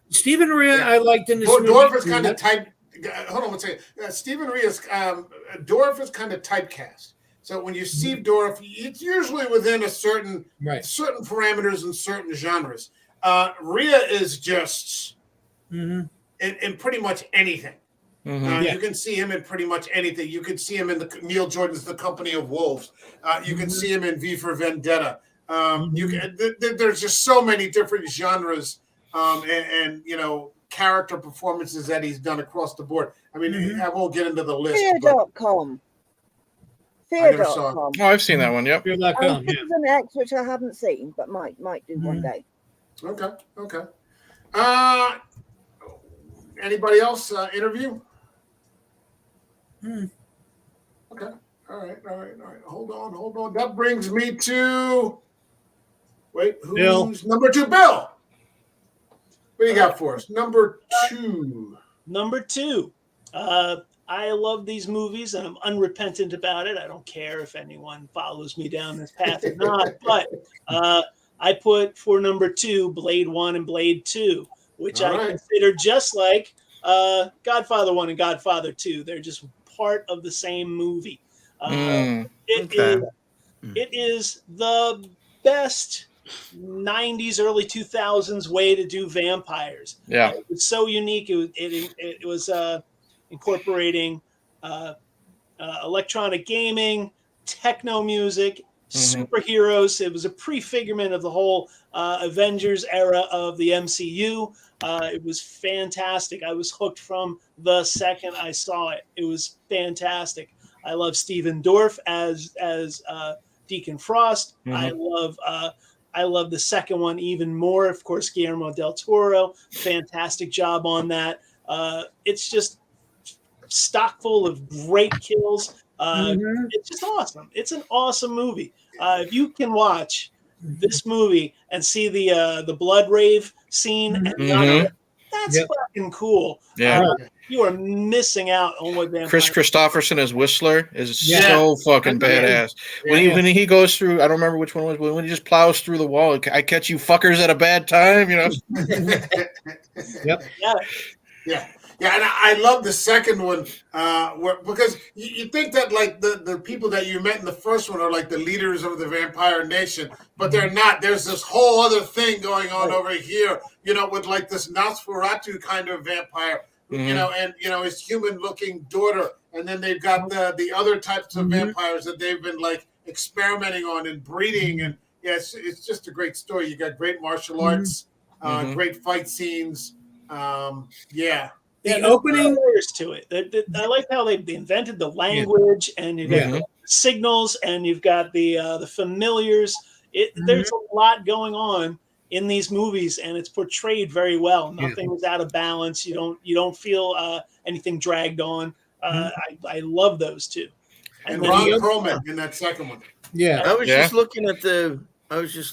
[SPEAKER 3] Stephen Rea, I liked in this movie.
[SPEAKER 1] Dourif is kind of type. Hold on one second. Stephen Rea's Dourif is kind of typecast. So when you see Dourif, it's usually within a certain parameters and certain genres. Rea is just in pretty much anything. You can see him in pretty much anything. You can see him in Neil Jordan's The Company of Wolves. You can see him in V for Vendetta. There's just so many different genres and character performances that he's done across the board. I mean, I won't get into the list.
[SPEAKER 6] Fear.com. Fear.com.
[SPEAKER 2] Oh, I've seen that one. Yep.
[SPEAKER 3] Fear.com, yeah.
[SPEAKER 6] An X, which I haven't seen, but might do one day.
[SPEAKER 1] Okay. Anybody else interview? Okay. All right. Hold on. That brings me to who's number 2? Bill. What do you got for us? Number 2.
[SPEAKER 4] Number 2. I love these movies and I'm unrepentant about it. I don't care if anyone follows me down this path or not. But I put for number 2 Blade 1 and Blade 2, which I consider just like Godfather 1 and Godfather 2. They're just part of the same movie. It is the best 90s, early 2000s way to do vampires.
[SPEAKER 2] Yeah.
[SPEAKER 4] It was so unique. It was incorporating electronic gaming, techno music, superheroes. It was a prefigurement of the whole Avengers era of the MCU. It was fantastic. I was hooked from the second I saw it. It was fantastic. I love Stephen Dorff as Deacon Frost. I love the second one even more. Of course, Guillermo del Toro, fantastic job on that. It's just stock full of great kills. It's just awesome. It's an awesome movie. If you can watch this movie and see the blood rave scene, and that's fucking cool.
[SPEAKER 2] Yeah.
[SPEAKER 4] You are missing out on what vampire.
[SPEAKER 2] Chris Christopherson as Whistler is so fucking badass. When he goes through, I don't remember which one it was, but when he just plows through the wall, I catch you fuckers at a bad time,
[SPEAKER 1] Yeah, and I love the second one because you think that like the people that you met in the first one are like the leaders of the vampire nation, but they're not. There's this whole other thing going on over here, with like this Nosferatu kind of vampire, and his human-looking daughter, and then they've got the other types of vampires that they've been like experimenting on and breeding, and it's just a great story. You got great martial arts, great fight scenes,
[SPEAKER 3] The opening
[SPEAKER 4] layers to it. I like how they invented the language, and you've got signals, and you've got the familiars. There's a lot going on in these movies, and it's portrayed very well. Nothing is out of balance. You don't feel anything dragged on. I love those two.
[SPEAKER 1] And Ron Perlman in that second one.
[SPEAKER 3] Yeah,
[SPEAKER 5] I was just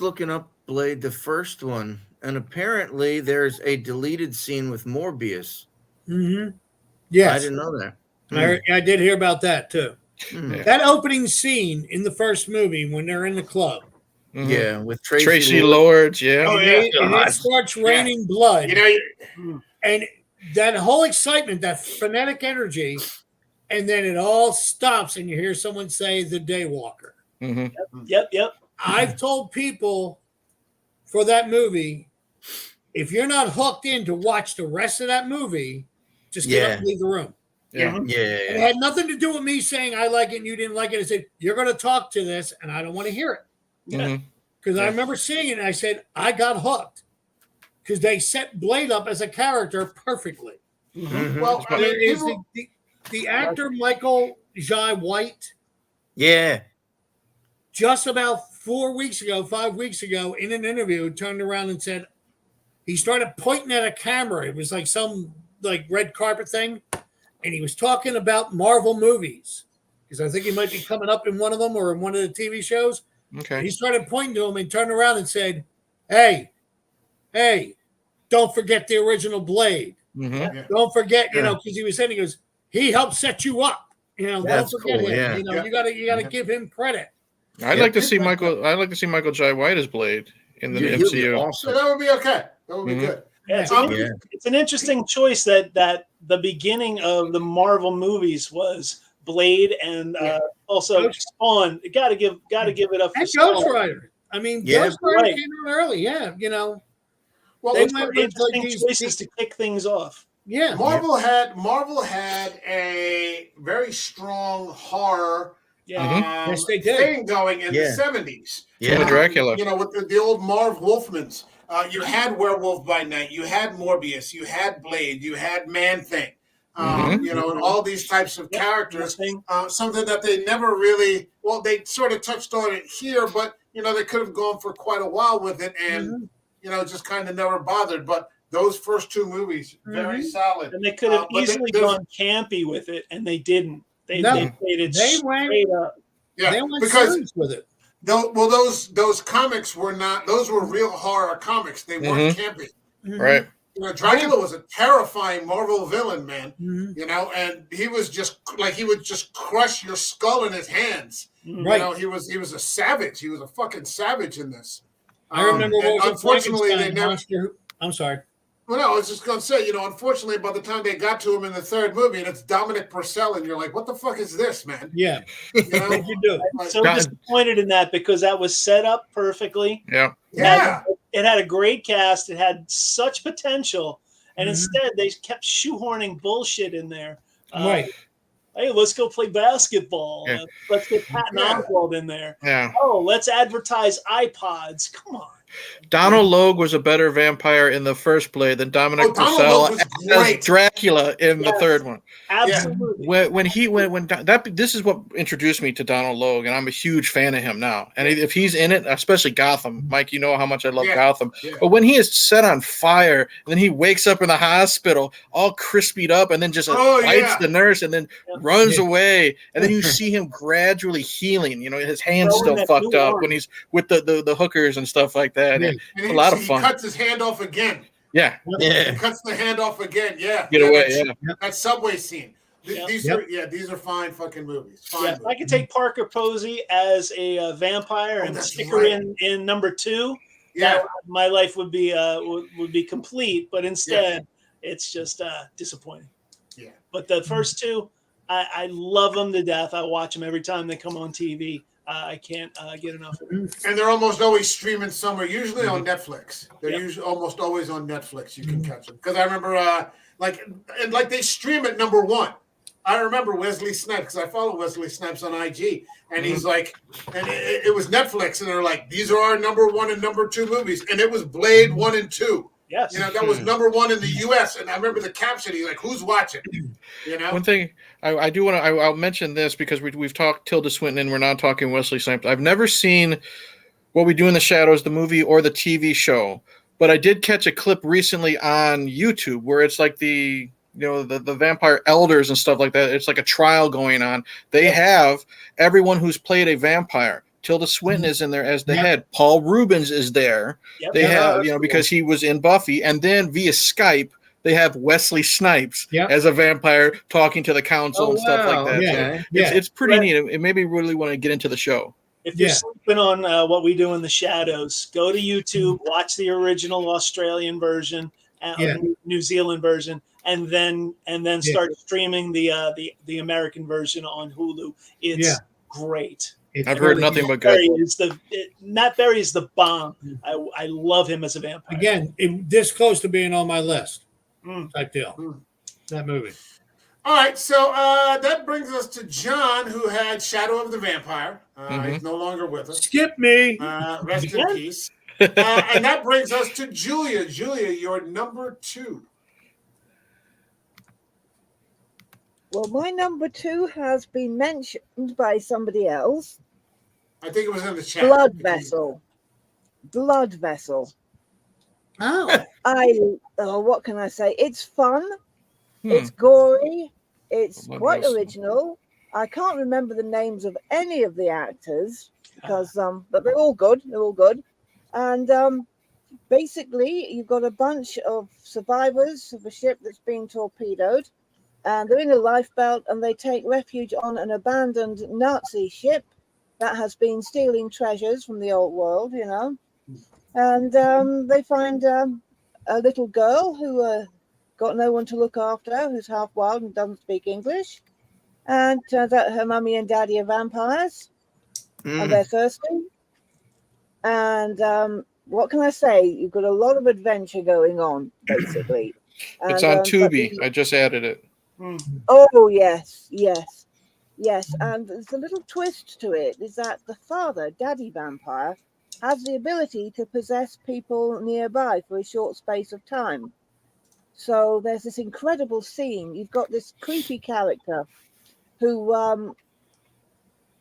[SPEAKER 5] looking up Blade, the first one, and apparently there's a deleted scene with Morbius.
[SPEAKER 3] Yes.
[SPEAKER 5] I didn't know that.
[SPEAKER 3] I did hear about that too.
[SPEAKER 5] Yeah.
[SPEAKER 3] That opening scene in the first movie when they're in the club.
[SPEAKER 5] Yeah, with
[SPEAKER 2] Tracy Lords. Yeah.
[SPEAKER 1] Oh,
[SPEAKER 3] and it starts raining blood. And that whole excitement, that frenetic energy, and then it all stops and you hear someone say the Daywalker.
[SPEAKER 4] Yep.
[SPEAKER 3] I've told people for that movie, if you're not hooked in to watch the rest of that movie, just get up and leave the room. It had nothing to do with me saying I like it and you didn't like it. I said, you're going to talk to this and I don't want to hear it. Because I remember seeing it and I said, I got hooked. Because they set Blade up as a character perfectly.
[SPEAKER 1] Well, I
[SPEAKER 3] There
[SPEAKER 1] mean,
[SPEAKER 3] is the actor Michael Jai White.
[SPEAKER 5] Yeah.
[SPEAKER 3] Just about 5 weeks ago, in an interview, turned around and said, he started pointing at a camera. It was like some red carpet thing. And he was talking about Marvel movies. Because I think he might be coming up in one of them or in one of the TV shows.
[SPEAKER 2] Okay.
[SPEAKER 3] And he started pointing to him and turned around and said, hey, don't forget the original Blade. Don't forget, because he was saying, he goes, he helped set you up.
[SPEAKER 5] That's
[SPEAKER 3] don't forget
[SPEAKER 5] cool,
[SPEAKER 3] him. You gotta give him credit.
[SPEAKER 2] I'd like to see Michael Jai White as Blade in the MCU.
[SPEAKER 5] Awesome.
[SPEAKER 1] that would be okay. That would be good.
[SPEAKER 4] Yeah, it's an interesting choice that the beginning of the Marvel movies was Blade and also Spawn. Gotta give it up for
[SPEAKER 3] And
[SPEAKER 4] Spawn.
[SPEAKER 3] Ghost Rider. I mean, Ghost Rider came out early. Yeah,
[SPEAKER 1] Well,
[SPEAKER 3] They
[SPEAKER 1] it's
[SPEAKER 3] went
[SPEAKER 1] pretty
[SPEAKER 3] with like
[SPEAKER 4] Interesting
[SPEAKER 3] these.
[SPEAKER 4] choices to kick things off.
[SPEAKER 3] Yeah.
[SPEAKER 1] Marvel had a very strong horror
[SPEAKER 3] Yes, they did.
[SPEAKER 1] thing going in the
[SPEAKER 5] Yeah.
[SPEAKER 1] 70s.
[SPEAKER 5] Yeah.
[SPEAKER 2] Dracula.
[SPEAKER 1] You know, with the old Marv Wolfmans. You had Werewolf by Night, you had Morbius, you had Blade, you had Man-Thing. You know, and all these types of characters. Something that they never really, well, they sort of touched on it here, but, you know, they could have gone for quite a while with it and, you know, just kind of never bothered. But those first two movies, very solid.
[SPEAKER 4] And they could have
[SPEAKER 1] but
[SPEAKER 4] easily gone campy with it, and they didn't. They played it
[SPEAKER 3] They went-
[SPEAKER 4] straight up.
[SPEAKER 1] Yeah,
[SPEAKER 3] They went
[SPEAKER 1] because
[SPEAKER 3] serious with it.
[SPEAKER 1] those comics were not, those were real horror comics. They weren't campy.
[SPEAKER 2] Right.
[SPEAKER 1] You know, Dracula was a terrifying Marvel villain, man. You know, and he was just like, he would just crush your skull in his hands.
[SPEAKER 3] Right.
[SPEAKER 1] You know, he was a savage. He was a fucking savage in this.
[SPEAKER 3] I remember what was
[SPEAKER 1] unfortunately they never.
[SPEAKER 3] monster. I'm sorry.
[SPEAKER 1] Well, no, I was just going to say, you know, unfortunately, by the time they got to him in the third movie, and it's Dominic Purcell, and you're like, what the fuck is this, man?
[SPEAKER 3] Yeah.
[SPEAKER 1] You know?
[SPEAKER 3] What'd you do?
[SPEAKER 1] Like,
[SPEAKER 4] So disappointed in that because that was set up perfectly.
[SPEAKER 2] Yeah.
[SPEAKER 1] yeah.
[SPEAKER 4] It had a great cast. It had such potential. And instead, they kept shoehorning bullshit in there.
[SPEAKER 3] Right.
[SPEAKER 4] Hey, let's go play basketball.
[SPEAKER 2] Yeah.
[SPEAKER 4] Let's get Patton Oswalt in there.
[SPEAKER 2] Yeah.
[SPEAKER 4] Oh, let's advertise iPods. Come on.
[SPEAKER 2] Donald Logue was a better vampire in the first play than Dominic
[SPEAKER 1] Donald
[SPEAKER 2] Purcell
[SPEAKER 1] Logue was
[SPEAKER 2] as
[SPEAKER 1] great.
[SPEAKER 2] Dracula in the third one.
[SPEAKER 4] Absolutely.
[SPEAKER 2] This is what introduced me to Donald Logue, and I'm a huge fan of him now. And if he's in it, especially Gotham, Mike, you know how much I love Gotham.
[SPEAKER 1] Yeah.
[SPEAKER 2] But when he is set on fire, and then he wakes up in the hospital all crispied up, and then just bites the nurse, and then runs away, and then you see him gradually healing. You know, his hand's still fucked up when he's with the hookers and stuff like that.
[SPEAKER 1] And
[SPEAKER 2] it's a lot of fun.
[SPEAKER 1] He cuts his hand off again.
[SPEAKER 2] Yeah.
[SPEAKER 1] He cuts the hand off again. Yeah.
[SPEAKER 2] Get away.
[SPEAKER 1] That subway scene. These are fine fucking movies. Fine movies.
[SPEAKER 4] I could take Parker Posey as a vampire and stick her in number 2.
[SPEAKER 1] Yeah,
[SPEAKER 4] my life would be complete. But instead, it's just disappointing.
[SPEAKER 1] Yeah.
[SPEAKER 4] But the first two, I love them to death. I watch them every time they come on TV. I can't get enough of them.
[SPEAKER 1] And they're almost always streaming somewhere, usually on Netflix. They're usually almost always on Netflix. You can catch them. Because I remember, like they stream at number 1. I remember Wesley Snipes, because I follow Wesley Snipes on IG, and he's like, and it was Netflix, and they're like, these are our number 1 and number 2 movies, and it was Blade 1 and 2.
[SPEAKER 4] Yes.
[SPEAKER 1] You know, that was number 1 in the U.S., and I remember the caption, he's like, who's watching? You know?
[SPEAKER 2] One thing I do want to, I'll mention this because we've talked Tilda Swinton and we're not talking Wesley Snipes. I've never seen What We Do in the Shadows, the movie or the TV show, but I did catch a clip recently on YouTube where it's like the vampire elders and stuff like that. It's like a trial going on. They have everyone who's played a vampire. Tilda Swinton is in there as the head. Paul Rubens is there.
[SPEAKER 4] Yep.
[SPEAKER 2] They have, because he was in Buffy, and then via Skype, they have Wesley Snipes as a vampire talking to the council and stuff like that.
[SPEAKER 3] Yeah.
[SPEAKER 2] So it's pretty neat. It made me really want to get into the show.
[SPEAKER 4] If you're sleeping on What We Do in the Shadows, go to YouTube, watch the original Australian version, New Zealand version, and then start streaming the American version on Hulu. It's great.
[SPEAKER 2] I've heard nothing but good.
[SPEAKER 4] Matt Berry is the bomb. I love him as a vampire.
[SPEAKER 3] Again, this close to being on my list. Type deal. That movie.
[SPEAKER 1] All right, so that brings us to John, who had Shadow of the Vampire. He's no longer with us.
[SPEAKER 3] Skip me.
[SPEAKER 1] Rest in peace. And that brings us to Julia. Julia, you're number 2.
[SPEAKER 6] Well, my number 2 has been mentioned by somebody else.
[SPEAKER 1] I think it was in the chat.
[SPEAKER 6] Blood Vessel. Blood Vessel.
[SPEAKER 3] Oh.
[SPEAKER 6] What can I say? It's fun. It's gory. It's quite original. I can't remember the names of any of the actors because, but they're all good. They're all good. And basically, you've got a bunch of survivors of a ship that's been torpedoed. And they're in a lifebelt and they take refuge on an abandoned Nazi ship that has been stealing treasures from the old world, And they find a little girl who got no one to look after, who's half wild and doesn't speak English. And turns out her mummy and daddy are vampires and they're thirsty. And what can I say? You've got a lot of adventure going on, basically.
[SPEAKER 2] It's on Tubi. I just added it.
[SPEAKER 6] Oh, yes. And there's a little twist to it, is that the father, Daddy Vampire, has the ability to possess people nearby for a short space of time. So there's this incredible scene. You've got this creepy character who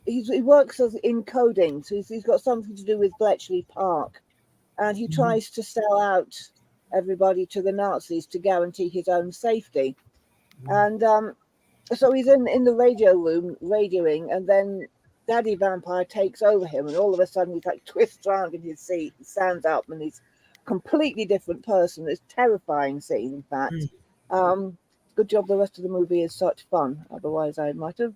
[SPEAKER 6] he works in coding, so he's got something to do with Bletchley Park, and he tries to sell out everybody to the Nazis to guarantee his own safety. And so he's in the radio room radioing, and then Daddy Vampire takes over him, and all of a sudden he's like twists around in his seat, he stands up, and he's a completely different person. It's a terrifying scene, in fact. Good job the rest of the movie is such fun. Otherwise I might have,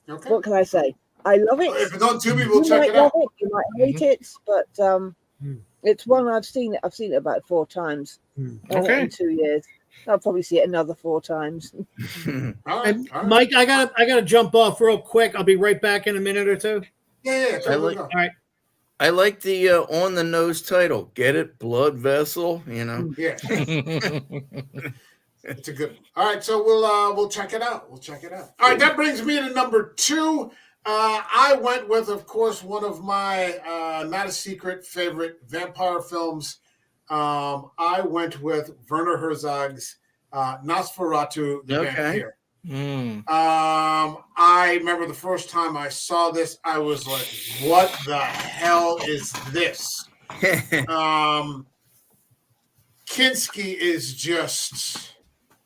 [SPEAKER 1] Okay.
[SPEAKER 6] What can I say? I love it.
[SPEAKER 1] If it's on Tubi, we'll check it out.
[SPEAKER 6] You might hate it, but it's one I've seen it. I've seen it about 4 times in 2 years. I'll probably see it another 4 times.
[SPEAKER 1] All right.
[SPEAKER 3] Mike, I gotta jump off real quick. I'll be right back in a minute or two.
[SPEAKER 1] Yeah.
[SPEAKER 3] All right.
[SPEAKER 5] I like the on the nose title. Get it? Blood vessel.
[SPEAKER 1] Yeah. It's a good one. All right, so we'll check it out. All right, that brings me to number 2. I went with, of course, one of my not a secret favorite vampire films. I went with Werner Herzog's Nosferatu the Vampire. I remember the first time I saw this, I was like, what the hell is this? Kinski is just...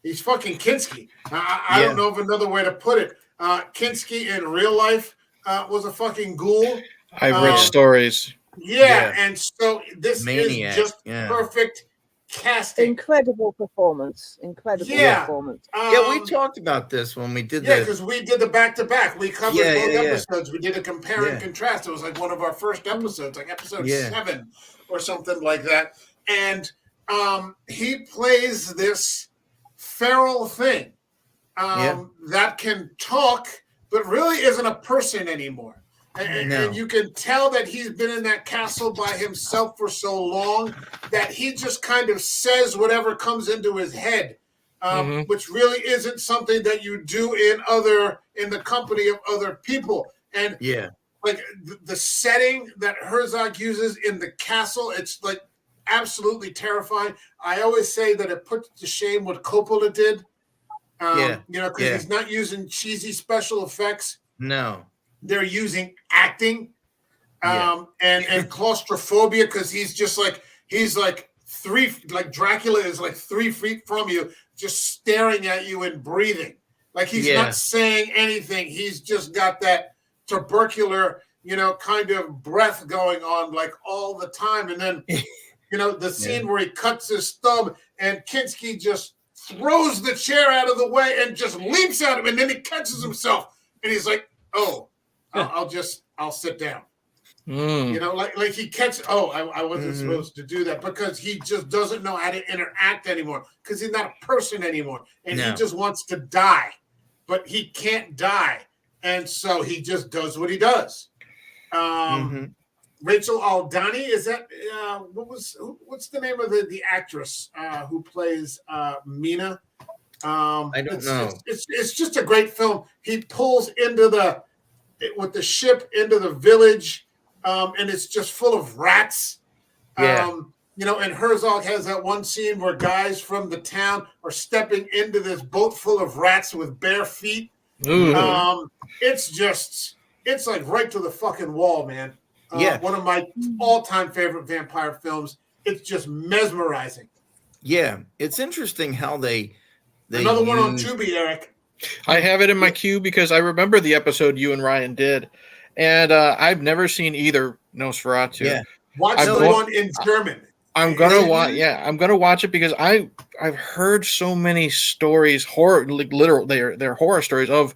[SPEAKER 1] He's fucking Kinski. I don't know of another way to put it. Kinski in real life was a fucking ghoul.
[SPEAKER 2] I've read stories.
[SPEAKER 1] Yeah, and so this is just perfect casting.
[SPEAKER 6] Incredible performance. Performance.
[SPEAKER 5] We talked about this when we did
[SPEAKER 1] because we did the back-to-back. We covered both episodes. We did a compare and contrast. It was like one of our first episodes, like episode 7 or something like that. And he plays this feral thing that can talk, but really isn't a person anymore. And you can tell that he's been in that castle by himself for so long that he just kind of says whatever comes into his head, which really isn't something that you do in the company of other people. And like the setting that Herzog uses in the castle, it's like absolutely terrifying. I always say that it puts to shame what Coppola did. Because he's not using cheesy special effects. No. They're using acting and claustrophobia, because he's like 3, like Dracula is like 3 feet from you, just staring at you and breathing. Like he's not saying anything. He's just got that tubercular, kind of breath going on like all the time. And then, the scene where he cuts his thumb and Kinski just throws the chair out of the way and just leaps at him, and then he catches himself and he's like, oh, I'll sit down. Like he catches, I wasn't supposed to do that, because he just doesn't know how to interact anymore, because he's not a person anymore, and he just wants to die, but he can't die, and so he just does what he does. Rachel Aldani, is that what's the name of the actress who plays Mina?
[SPEAKER 5] I don't know.
[SPEAKER 1] It's just a great film. He pulls with the ship into the village, and it's just full of rats. And Herzog has that one scene where guys from the town are stepping into this boat full of rats with bare feet. It's like right to the fucking wall, man. One of my all-time favorite vampire films. It's just mesmerizing.
[SPEAKER 5] Yeah, it's interesting how they
[SPEAKER 1] another one on Tubi, Eric.
[SPEAKER 2] I have it in my queue because I remember the episode you and Ryan did, and I've never seen either Nosferatu.
[SPEAKER 1] Yeah, watch the one in German.
[SPEAKER 2] I'm gonna watch. Yeah, I'm gonna watch it because I've heard so many stories, they're horror stories of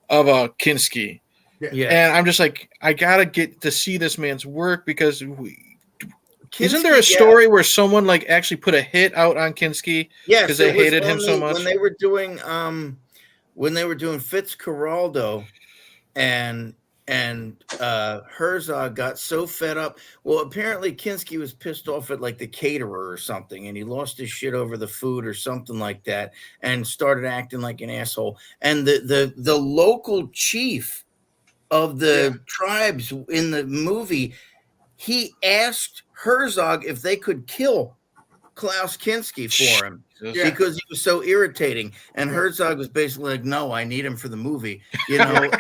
[SPEAKER 2] Kinski. Yeah, and I'm just like, I gotta get to see this man's work, because isn't there a story where someone like actually put a hit out on Kinski because they hated him so much?
[SPEAKER 5] When they were doing Fitzcarraldo, and and Herzog got so fed up. Well, apparently Kinski was pissed off at like the caterer or something, and he lost his shit over the food or something like that, and started acting like an asshole. And the local chief of the tribes in the movie, he asked Herzog if they could kill Klaus Kinski for him because he was so irritating. And Herzog was basically like, "No, I need him for the movie." You know,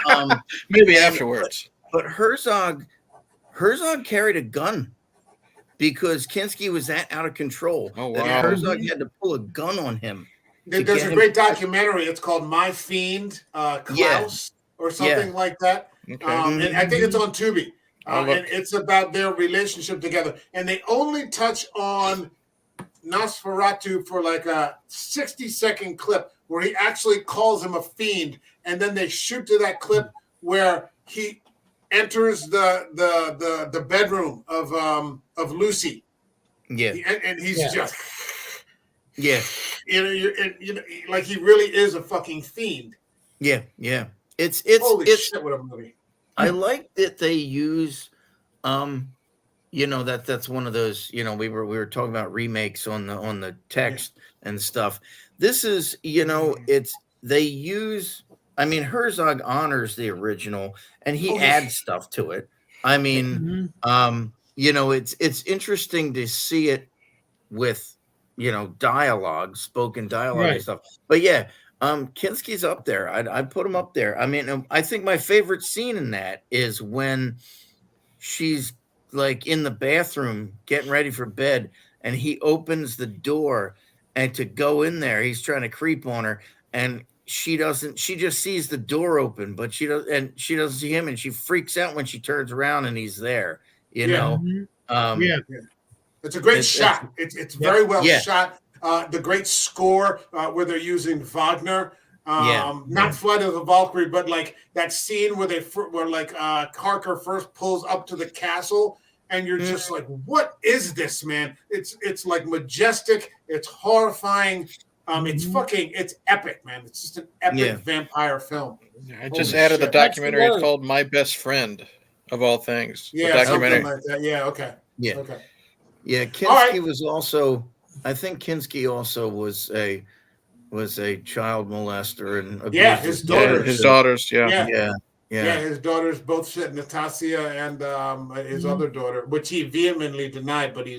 [SPEAKER 2] maybe afterwards.
[SPEAKER 5] But Herzog carried a gun because Kinski was out of control.
[SPEAKER 2] Oh wow!
[SPEAKER 5] And Herzog had to pull a gun on him.
[SPEAKER 1] There's a great documentary. It's called My Fiend Klaus or something like that. Okay. And I think it's on Tubi. And it's about their relationship together. And they only touch on Nosferatu for like a 60-second clip where he actually calls him a fiend, and then they shoot to that clip where he enters the bedroom of Lucy.
[SPEAKER 5] Yeah,
[SPEAKER 1] and he's just
[SPEAKER 5] you
[SPEAKER 1] know, like he really is a fucking fiend.
[SPEAKER 5] Yeah. It's
[SPEAKER 1] holy shit, what a movie.
[SPEAKER 5] I like that they use you know, that's one of those, you know, we were talking about remakes on the text and stuff. This is, you know, they use, I mean, Herzog honors the original and he adds stuff to it. I mean, you know, it's interesting to see it with, you know, spoken dialogue and stuff. But yeah, Kinski's up there. I'd put him up there. I mean, I think my favorite scene in that is when she's like in the bathroom getting ready for bed and he opens the door, and to go in there he's trying to creep on her, and she just sees the door open, but she doesn't see him, and she freaks out when she turns around and he's there, you know.
[SPEAKER 1] It's a great shot. It's very well shot. The great score where they're using Wagner. Not Flight of the Valkyrie, but like that scene where like Harker first pulls up to the castle, and you're just like, what is this, man? It's like majestic, it's horrifying, it's epic, man. It's just an epic vampire film.
[SPEAKER 2] I just added the documentary. It's called My Best Friend, of all things.
[SPEAKER 1] Yeah, something like that. Yeah, okay.
[SPEAKER 5] Yeah.
[SPEAKER 1] Okay.
[SPEAKER 5] Yeah, Kinski was also, I think Kinski also was a child molester and
[SPEAKER 1] his daughters.
[SPEAKER 2] His daughters,
[SPEAKER 1] his daughters both said Natasha and his other daughter, which he vehemently denied, but he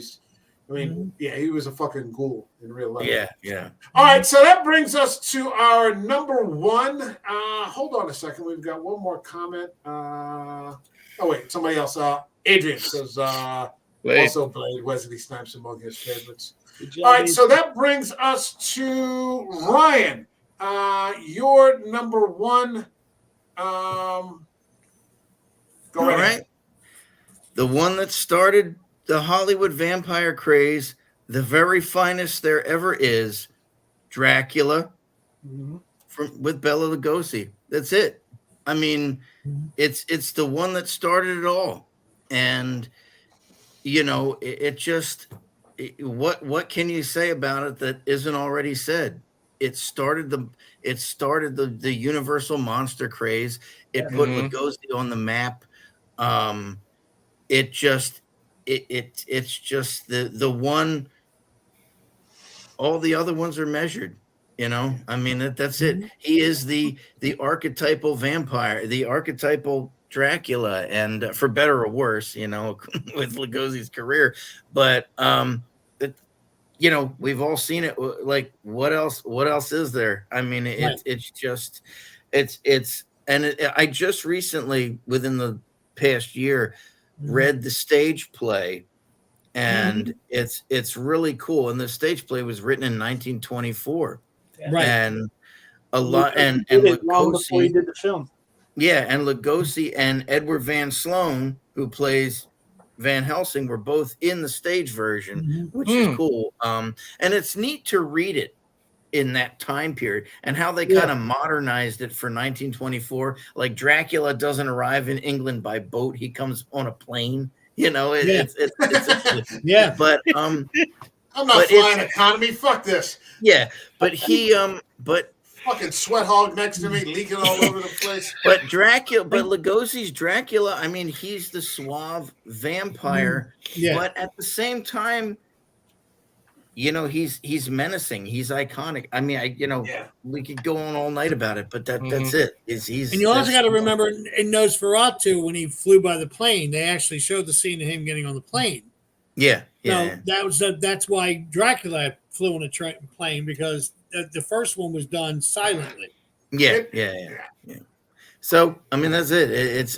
[SPEAKER 1] was a fucking ghoul in real life.
[SPEAKER 5] Yeah.
[SPEAKER 1] All right, so that brings us to our number one. Hold on a second. We've got one more comment. Somebody else. Adrian says also Blade, Wesley Snipes among his favorites. All right, so that brings us to Ryan. Your number one. Go right.
[SPEAKER 5] The one that started the Hollywood vampire craze, the very finest there ever is, Dracula, with Bela Lugosi. That's it. I mean, it's the one that started it all, and you know, what can you say about it that isn't already said? It started the universal monster craze. It put Lugosi on the map. It's just the one. All the other ones are measured. You know, I mean, that's it. He is the archetypal vampire, the archetypal Dracula, and for better or worse, you know, with Lugosi's career. But you know, we've all seen it. Like, what else is there? I mean, I just recently, within the past year, read the stage play, and it's really cool. And the stage play was written in 1924, and a lot, and
[SPEAKER 4] long before he did the film.
[SPEAKER 5] Yeah, and Lugosi and Edward Van Sloan, who plays Van Helsing, were both in the stage version, which is cool. And it's neat to read it in that time period and how they kind of modernized it for 1924. Like, Dracula doesn't arrive in England by boat; he comes on a plane. You know, it's But I'm
[SPEAKER 1] not flying economy. Fuck this.
[SPEAKER 5] Yeah, but he
[SPEAKER 1] fucking sweat hog next to me, leaking all over the place.
[SPEAKER 5] But Lugosi's Dracula, I mean, he's the suave vampire, but at the same time, he's menacing, he's iconic. I mean, we could go on all night about it, but that's it. He's
[SPEAKER 3] and you also got to remember in Nosferatu, when he flew by the plane, they actually showed the scene of him getting on the plane.
[SPEAKER 5] Yeah.
[SPEAKER 3] That's why Dracula flew on a plane, because the first one was done silently.
[SPEAKER 5] Yeah. So I mean, that's it. It's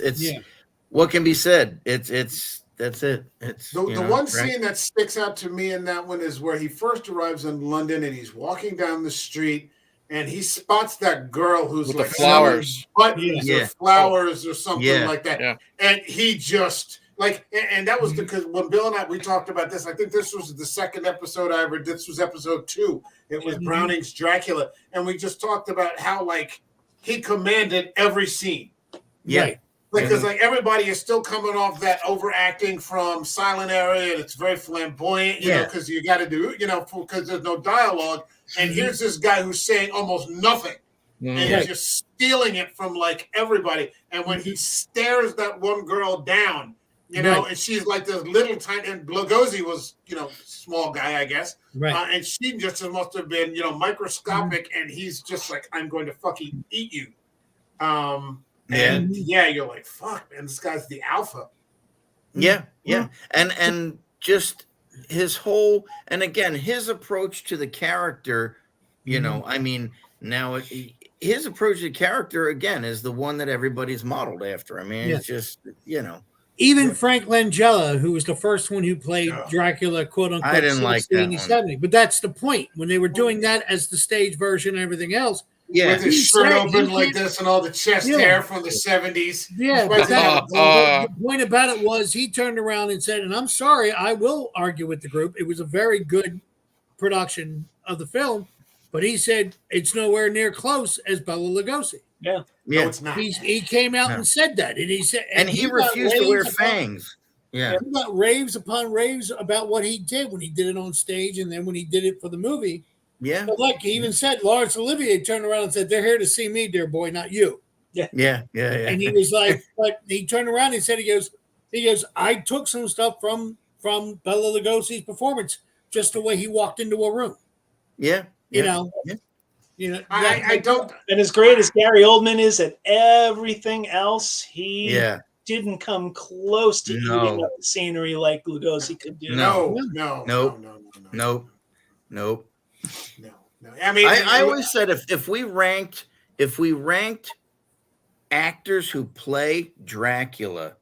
[SPEAKER 5] what can be said. That's it. It's
[SPEAKER 1] the one scene that sticks out to me in that one is where he first arrives in London and he's walking down the street and he spots that girl who's
[SPEAKER 2] with
[SPEAKER 1] like
[SPEAKER 2] the flowers,
[SPEAKER 1] buttons or flowers or something like that.
[SPEAKER 2] Yeah.
[SPEAKER 1] And he just and that was because when Bill and we talked about this, I think this was the second episode I ever did. This was episode 2. It was Browning's Dracula. And we just talked about how he commanded every scene.
[SPEAKER 5] Yeah.
[SPEAKER 3] Right.
[SPEAKER 1] Because everybody is still coming off that overacting from Silent Area, and it's very flamboyant, you know, because you got to do, because there's no dialogue. And here's this guy who's saying almost nothing, and he's just stealing it from everybody. And when he stares that one girl down, and she's like this little tiny, and Lugosi was, small guy, I guess, and she just must have been, microscopic, and he's just like, I'm going to fucking eat you. And you're like, fuck, man, this guy's the alpha.
[SPEAKER 5] Yeah. And just his whole, and again, his approach to the character, I mean, now his approach to the character, again, is the one that everybody's modeled after. I mean, it's just,
[SPEAKER 3] Even Frank Langella, who was the first one who played Dracula, quote unquote,
[SPEAKER 5] I didn't like that one.
[SPEAKER 3] But that's the point. When they were doing that as the stage version and everything else,
[SPEAKER 1] with his shirt open like this and all the chest hair from the 70s.
[SPEAKER 3] Yeah, but the point about it was he turned around and said, and I'm sorry, I will argue with the group. It was a very good production of the film, but he said it's nowhere near close as Bela Lugosi.
[SPEAKER 1] No, it's not.
[SPEAKER 3] He came out and said that, and he said,
[SPEAKER 5] and he refused to wear fangs.
[SPEAKER 3] He got raves upon raves about what he did when he did it on stage, and then when he did it for the movie.
[SPEAKER 5] Yeah.
[SPEAKER 3] But he even said, Laurence Olivier turned around and said, they're here to see me, dear boy, not you.
[SPEAKER 5] Yeah.
[SPEAKER 3] And he was like, but he turned around and said, he goes, I took some stuff from Bela Lugosi's performance, just the way he walked into a room.
[SPEAKER 5] Yeah.
[SPEAKER 1] I don't.
[SPEAKER 4] And as great as Gary Oldman is at everything else, he didn't come close to eating up the scenery like Lugosi could do.
[SPEAKER 1] No. I mean,
[SPEAKER 5] I always said if we ranked actors who play Dracula,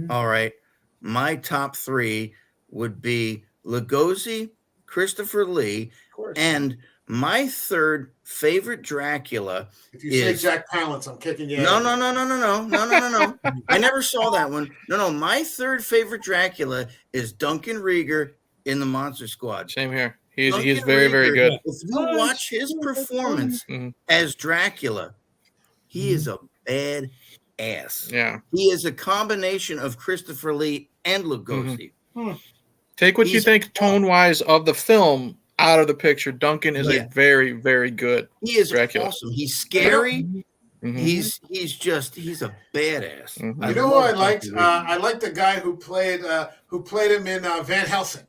[SPEAKER 5] all right, my top 3 would be Lugosi, Christopher Lee, and my third favorite Dracula.
[SPEAKER 1] If you say Jack Palance, I'm kicking you.
[SPEAKER 5] No. I never saw that one. No. My third favorite Dracula is Duncan Rieger in the Monster Squad.
[SPEAKER 2] Same here. He's very, very good.
[SPEAKER 5] If you watch his performance as Dracula, he is a bad ass.
[SPEAKER 2] Yeah.
[SPEAKER 5] He is a combination of Christopher Lee and Lugosi.
[SPEAKER 2] Take what you think tone-wise of the film out of the picture. Duncan is a very, very good
[SPEAKER 5] He is
[SPEAKER 2] Dracula.
[SPEAKER 5] awesome. He's scary. He's a badass.
[SPEAKER 1] You know who I liked? I liked the guy who played him in Van Helsing.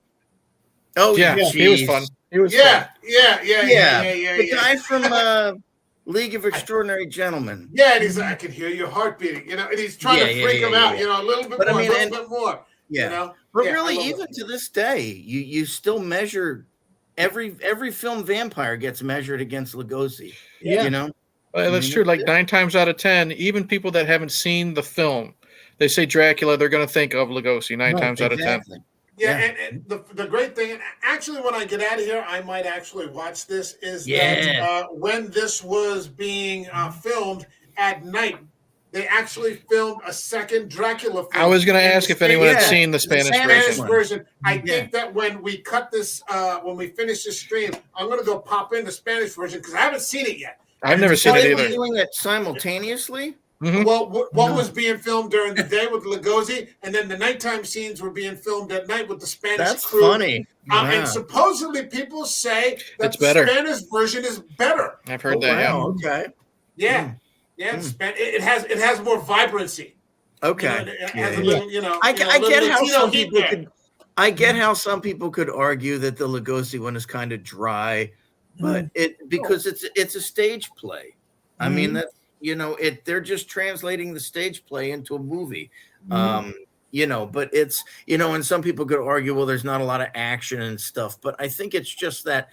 [SPEAKER 5] Oh
[SPEAKER 2] yeah, he was fun.
[SPEAKER 1] Yeah.
[SPEAKER 5] The guy from League of Extraordinary Gentlemen.
[SPEAKER 1] Yeah, and he's like, I can hear your heart beating, and he's trying to freak him out, a little bit more, a little bit more.
[SPEAKER 5] Yeah. But really, even to this day, you still measure every film vampire gets measured against Lugosi.
[SPEAKER 3] Yeah.
[SPEAKER 2] Well, that's true. 9 times out of 10, even people that haven't seen the film, they say Dracula, they're going to think of Lugosi 9 times out of 10.
[SPEAKER 1] Yeah, and the great thing, and actually, when I get out of here, I might actually watch this, is that when this was being filmed at night, they actually filmed a second Dracula film.
[SPEAKER 2] I was going to ask if anyone had seen the Spanish version.
[SPEAKER 1] I think that when we cut this, when we finish this stream, I'm going to go pop in the Spanish version because I haven't seen it yet.
[SPEAKER 2] I've never seen it either.
[SPEAKER 5] Are they doing it simultaneously?
[SPEAKER 1] what was being filmed during the day with Lugosi, and then the nighttime scenes were being filmed at night with the Spanish
[SPEAKER 5] That's
[SPEAKER 1] crew.
[SPEAKER 5] funny.
[SPEAKER 1] And supposedly people say that
[SPEAKER 2] It's
[SPEAKER 1] the
[SPEAKER 2] better.
[SPEAKER 1] Spanish version is better.
[SPEAKER 2] I've heard that.
[SPEAKER 5] Wow, okay.
[SPEAKER 1] Yeah. It has more vibrancy.
[SPEAKER 5] Okay.
[SPEAKER 1] It has a little,
[SPEAKER 5] I get how some people
[SPEAKER 1] there.
[SPEAKER 5] I get how some people could argue that the Lugosi one is kind of dry, but because it's a stage play. I mean, that's they're just translating the stage play into a movie. But it's and some people could argue, well, there's not a lot of action and stuff, but I think it's just that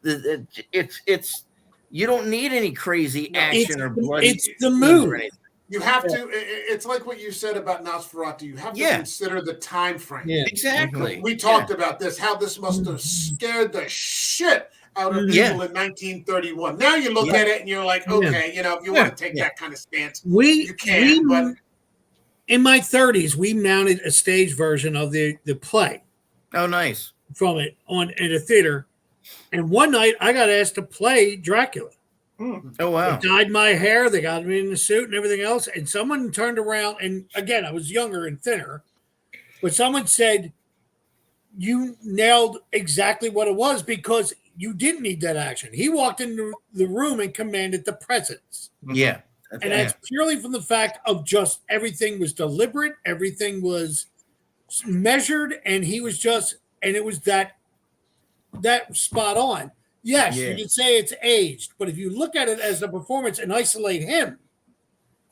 [SPEAKER 5] it's you don't need any crazy action or bloody.
[SPEAKER 3] It's the mood.
[SPEAKER 1] You have to. It's like what you said about Nosferatu. You have to consider the time frame.
[SPEAKER 3] Yeah.
[SPEAKER 5] Exactly.
[SPEAKER 1] We talked about this. How this must have scared the shit out of people in 1931. Now you look at it and you're like, okay, if you want to take that kind of stance, you can. But
[SPEAKER 3] in my 30s, we mounted a stage version of the play.
[SPEAKER 5] Oh, nice.
[SPEAKER 3] From it at a theater, and one night I got asked to play Dracula.
[SPEAKER 5] Oh wow!
[SPEAKER 3] They dyed my hair, they got me in the suit and everything else, and someone turned around, and again I was younger and thinner, but someone said, "You nailed exactly what it was because you didn't need that action." He walked into the room and commanded the presence.
[SPEAKER 5] Yeah,
[SPEAKER 3] and that's purely from the fact of just everything was deliberate, everything was measured, and he was just, and it was that spot on. Yes, you can say it's aged, but if you look at it as a performance and isolate him,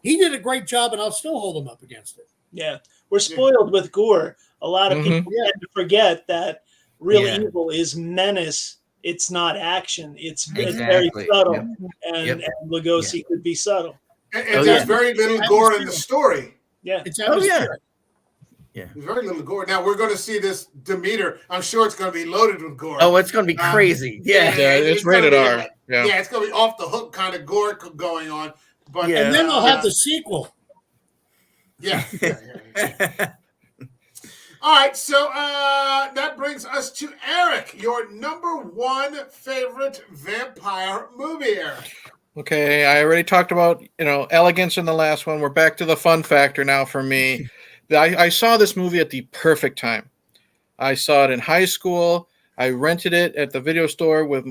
[SPEAKER 3] he did a great job, and I'll still hold him up against it.
[SPEAKER 4] Yeah, we're spoiled with gore. A lot of people tend to forget that real evil is menace. It's not action. It's very subtle, and Lugosi could be subtle.
[SPEAKER 1] And there's very little gore in the story.
[SPEAKER 4] Yeah,
[SPEAKER 3] it's
[SPEAKER 1] there's very little gore. Now we're going to see this Demeter. I'm sure it's going to be loaded with gore.
[SPEAKER 5] Oh, it's going to be crazy.
[SPEAKER 2] It's rated R.
[SPEAKER 1] It's going to be off the hook kind of gore going on. But
[SPEAKER 3] and then they'll have the sequel.
[SPEAKER 1] Yeah. All right, so that brings us to Eric, your number one favorite vampire movie, Eric.
[SPEAKER 2] Okay, I already talked about elegance in the last one. We're back to the fun factor now for me. I saw this movie at the perfect time. I saw it in high school. I rented it at the video store with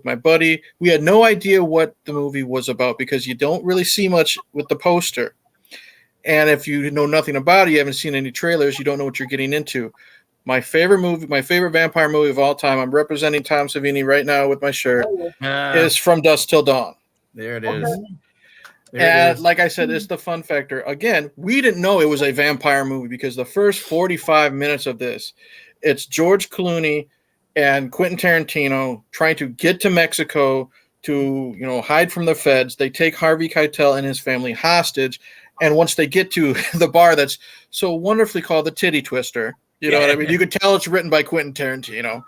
[SPEAKER 2] my buddy. We had no idea what the movie was about because you don't really see much with the poster. And if you know nothing about it, you haven't seen any trailers, you don't know what you're getting into. My favorite movie, my favorite vampire movie of all time, I'm representing Tom Savini right now with my shirt, is From Dusk Till Dawn.
[SPEAKER 5] There it is.
[SPEAKER 2] And like I said, it's the fun factor. Again, we didn't know it was a vampire movie because the first 45 minutes of this, it's George Clooney and Quentin Tarantino trying to get to Mexico to, hide from the feds. They take Harvey Keitel and his family hostage. And once they get to the bar that's so wonderfully called the Titty Twister, you know what I mean? You could tell it's written by Quentin Tarantino.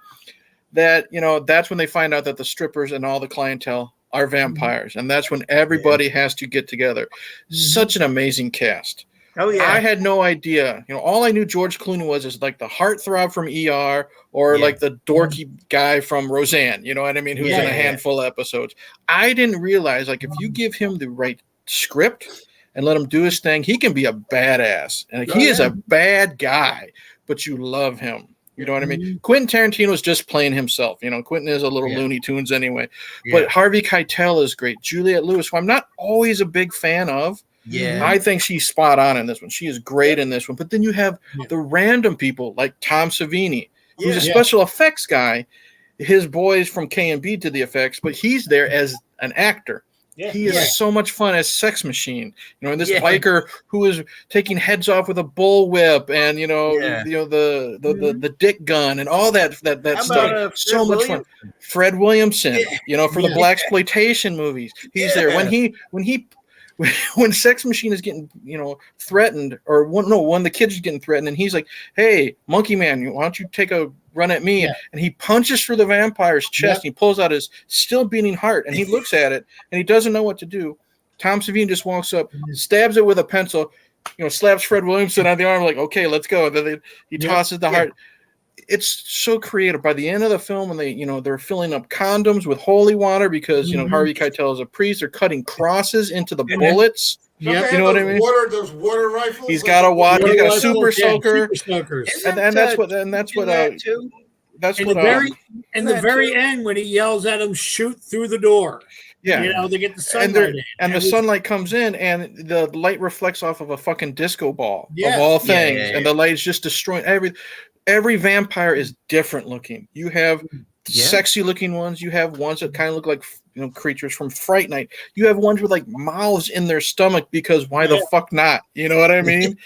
[SPEAKER 2] That, that's when they find out that the strippers and all the clientele are vampires. And that's when everybody has to get together. Such an amazing cast.
[SPEAKER 5] Oh, yeah.
[SPEAKER 2] I had no idea. All I knew George Clooney was like the heartthrob from ER or like the dorky guy from Roseanne, you know what I mean? Who's in a handful of episodes. I didn't realize, like, if you give him the right script and let him do his thing, he can be a badass. And he is a bad guy, but you love him. You know what I mean? Quentin Tarantino is just playing himself. Quentin is a little Looney Tunes anyway. But Harvey Keitel is great. Juliette Lewis, who I'm not always a big fan of.
[SPEAKER 5] Yeah.
[SPEAKER 2] I think she's spot on in this one. She is great in this one. But then you have the random people like Tom Savini, who's a special effects guy. His boys from K&B did the effects, but he's there as an actor. Yeah. He is so much fun as Sex Machine, and this biker who is taking heads off with a bullwhip, and the dick gun and all that stuff. So much fun. Fred Williamson, for the blaxploitation movies, he's there when Sex Machine is getting threatened, or when the kid's getting threatened, and he's like, "Hey, Monkey Man, why don't you take a run at me?" And he punches through the vampire's chest, and he pulls out his still beating heart, and he looks at it, and he doesn't know what to do. Tom Savini just walks up, stabs it with a pencil, slaps Fred Williamson on the arm, like, "Okay, let's go." And then he tosses the heart. It's so creative. By the end of the film, when they're filling up condoms with holy water because Harvey Keitel is a priest, they're cutting crosses into the bullets
[SPEAKER 3] Yeah,
[SPEAKER 2] you know what I mean.
[SPEAKER 1] Those water rifles.
[SPEAKER 2] He's got a water. He's got a super soaker.
[SPEAKER 3] Super soakers.
[SPEAKER 2] And that's what. And that's what.
[SPEAKER 5] Too?
[SPEAKER 2] That's
[SPEAKER 3] in
[SPEAKER 2] what.
[SPEAKER 3] The very end, when he yells at him, shoot through the door.
[SPEAKER 2] Yeah,
[SPEAKER 3] you know, they get the sunlight in.
[SPEAKER 2] And the sunlight comes in, and the light reflects off of a fucking disco ball of all things, and the light is just destroying every vampire is different looking. You have sexy looking ones. You have ones that kind of look like creatures from Fright Night. You have ones with like mouths in their stomach because why the fuck not? You know what I mean?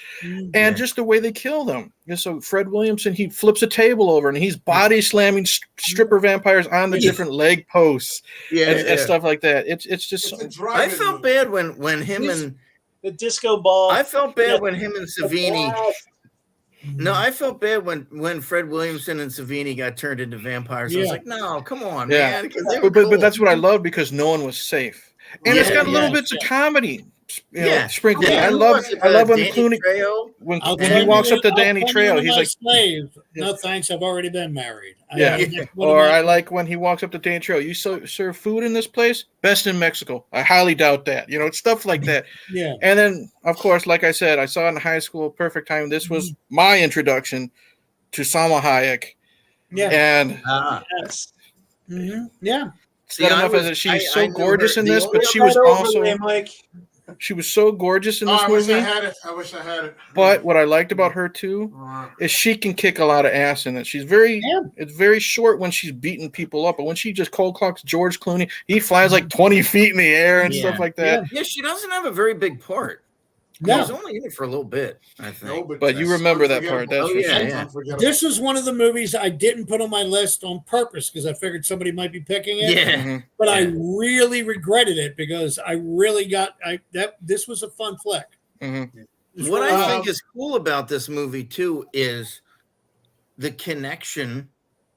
[SPEAKER 2] And just the way they kill them. So Fred Williamson, he flips a table over and he's body slamming stripper vampires on the different leg posts and stuff like that. It's just.
[SPEAKER 5] I felt bad when him and
[SPEAKER 4] the disco ball.
[SPEAKER 5] I felt bad when him and Savini. No, I felt bad when Fred Williamson and Savini got turned into vampires. I was like, no, come on, man.
[SPEAKER 2] But that's what I love because no one was safe. And it's got little bits of comedy. Sprinkled. I love when Clooney when he walks up to Danny Trejo, he's like,
[SPEAKER 3] slave. No thanks, I've already been married.
[SPEAKER 2] I like when he walks up to Danny Trejo, you serve food in this place? Best in Mexico. I highly doubt that. It's stuff like that.
[SPEAKER 3] Yeah.
[SPEAKER 2] And then of course, like I said, I saw it in high school, perfect time. This was my introduction to Salma Hayek.
[SPEAKER 3] Yeah.
[SPEAKER 2] And
[SPEAKER 3] yeah.
[SPEAKER 2] She's so gorgeous in this, but she was also she was so gorgeous in this movie.
[SPEAKER 1] I wish I had it.
[SPEAKER 2] But what I liked about her too is she can kick a lot of ass in it. She's it's very short when she's beating people up, but when she just cold clocks George Clooney, he flies like 20 feet in the air and stuff like that.
[SPEAKER 5] Yeah, she doesn't have a very big part.
[SPEAKER 3] No.
[SPEAKER 5] He's only in it for a little bit, I think.
[SPEAKER 2] No, but you remember that part. That's
[SPEAKER 3] This was one of the movies I didn't put on my list on purpose because I figured somebody might be picking it.
[SPEAKER 5] Yeah.
[SPEAKER 3] But I really regretted it because I really this was a fun flick.
[SPEAKER 5] What I think is cool about this movie too is the connection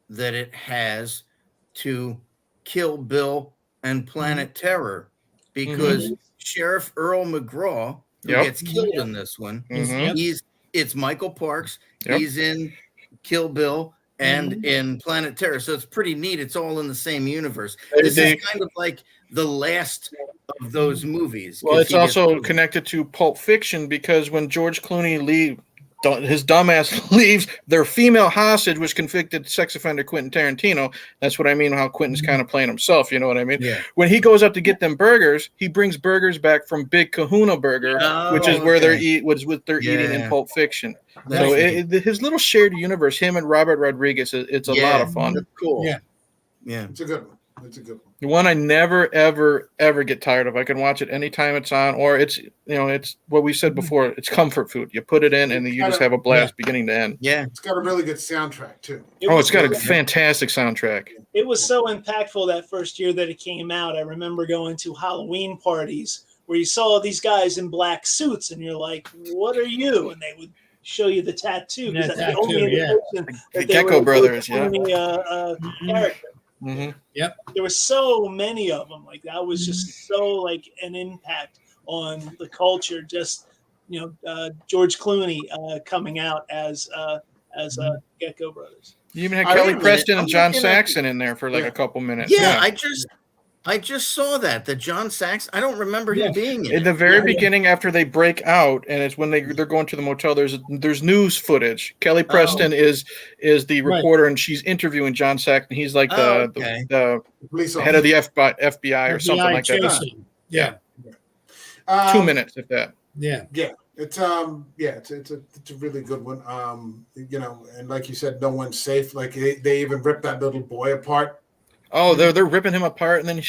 [SPEAKER 5] that it has to Kill Bill and Planet Terror, because Sheriff Earl McGraw, who gets killed in this one, it's Michael Parks. He's in Kill Bill and in Planet Terror, so it's pretty neat. It's all in the same universe. This is kind of like the last of those movies.
[SPEAKER 2] Well, it's also connected to Pulp Fiction because when George Clooney his dumbass leaves their female hostage, was convicted sex offender Quentin Tarantino. That's what I mean, how Quentin's kind of playing himself, you know what I mean?
[SPEAKER 5] Yeah.
[SPEAKER 2] When he goes up to get them burgers, he brings burgers back from Big Kahuna Burger, which is where they're eating in Pulp Fiction. So his little shared universe, him and Robert Rodriguez, it's a lot of fun.
[SPEAKER 5] That's cool.
[SPEAKER 1] Yeah. It's a good one. It's a good one.
[SPEAKER 2] The one I never, ever, ever get tired of. I can watch it anytime it's on, or it's what we said before. It's comfort food. You put it in, and you just have a blast beginning to end.
[SPEAKER 5] Yeah,
[SPEAKER 1] it's got a really good soundtrack too.
[SPEAKER 2] It's got a fantastic soundtrack.
[SPEAKER 4] It was so impactful that first year that it came out. I remember going to Halloween parties where you saw these guys in black suits, and you're like, "What are you?" And they would show you the tattoo.
[SPEAKER 2] The Gecko Brothers,
[SPEAKER 4] character.
[SPEAKER 3] Yep.
[SPEAKER 4] There were so many of them. Like that was just so like an impact on the culture. Just George Clooney coming out as Gecko Brothers.
[SPEAKER 2] You even had Kelly Preston and John Saxon in there for like a couple minutes.
[SPEAKER 5] Yeah, I just saw that John Saxon. I don't remember him being in
[SPEAKER 2] the very beginning after they break out, and it's when they're going to the motel. There's news footage. Kelly Preston is the reporter, and she's interviewing John Saxon. He's like the head of the FBI or something like that. Yeah. 2 minutes, if that.
[SPEAKER 3] Yeah.
[SPEAKER 1] It's a really good one. And like you said, no one's safe. Like they even ripped that little boy apart.
[SPEAKER 2] Oh, they're ripping him apart, and then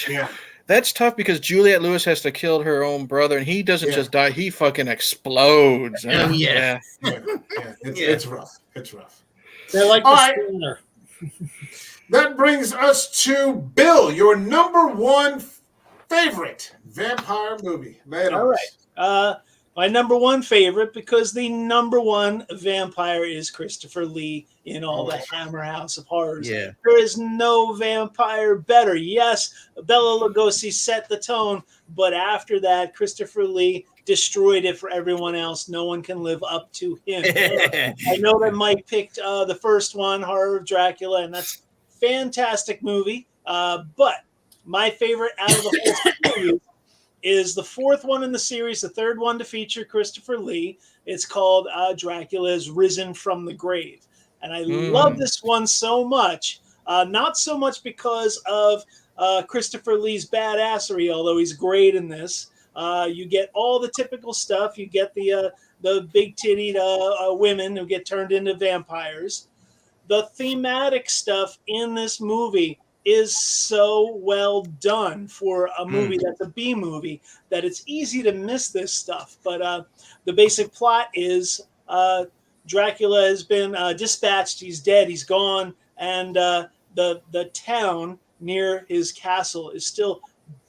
[SPEAKER 2] that's tough because Juliette Lewis has to kill her own brother, and he doesn't just die; he fucking explodes.
[SPEAKER 1] It's rough. It's rough.
[SPEAKER 3] They're like the spooner.
[SPEAKER 1] That brings us to Bill, your number one favorite vampire movie.
[SPEAKER 4] All right. My number one favorite, because the number one vampire is Christopher Lee in all the Hammer House of Horrors.
[SPEAKER 5] Yeah.
[SPEAKER 4] There is no vampire better. Yes, Bela Lugosi set the tone, but after that, Christopher Lee destroyed it for everyone else. No one can live up to him. I know that Mike picked the first one, Horror of Dracula, and that's a fantastic movie. But my favorite out of the whole series is the fourth one in the series, the third one to feature Christopher Lee. It's called Dracula is Risen from the Grave. And I love this one so much, not so much because of Christopher Lee's badassery, although he's great in this. You get all the typical stuff. You get the big-tittied women who get turned into vampires. The thematic stuff in this movie is so well done for a movie that's a B movie that it's easy to miss this stuff. But the basic plot is Dracula has been dispatched. He's dead. He's gone. And the town near his castle is still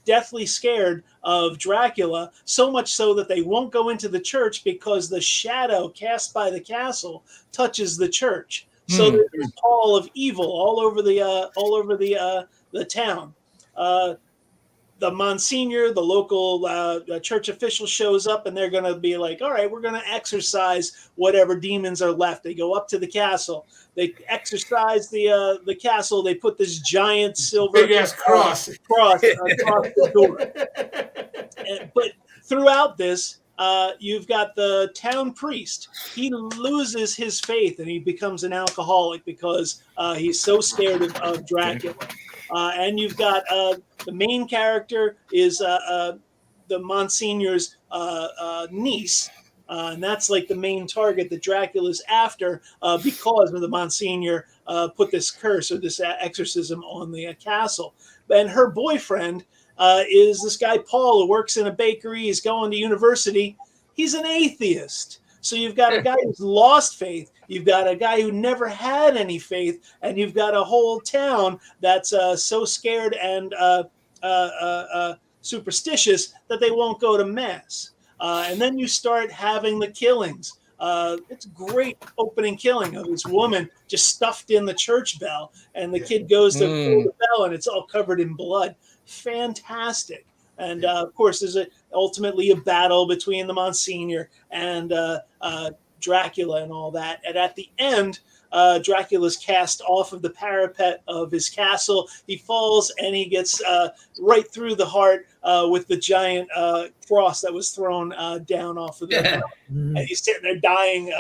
[SPEAKER 4] deathly scared of Dracula, so much so that they won't go into the church because the shadow cast by the castle touches the church. So there's a pall of evil all over the town. The Monsignor, the local church official, shows up, and they're going to be like, all right, we're going to exorcise whatever demons are left. They go up to the castle. They exorcise the castle. They put this giant silver
[SPEAKER 1] big-ass cross
[SPEAKER 4] across the door. But throughout this, you've got the town priest. He loses his faith, and he becomes an alcoholic because he's so scared of Dracula. And you've got the main character is the Monsignor's niece, and that's like the main target that Dracula's after because of the Monsignor put this curse or this exorcism on the castle. And her boyfriend is this guy Paul, who works in a bakery. He's going to university. He's an atheist. So you've got a guy who's lost faith. You've got a guy who never had any faith, and you've got a whole town that's so scared and superstitious that they won't go to mass. And then you start having the killings. It's a great opening killing of this woman just stuffed in the church bell, and the kid goes to pull the bell, and it's all covered in blood. Fantastic. And of course, there's ultimately a battle between the Monsignor and Dracula and all that. And at the end, Dracula's cast off of the parapet of his castle. He falls and he gets right through the heart with the giant cross that was thrown down off of the and he's sitting there dying,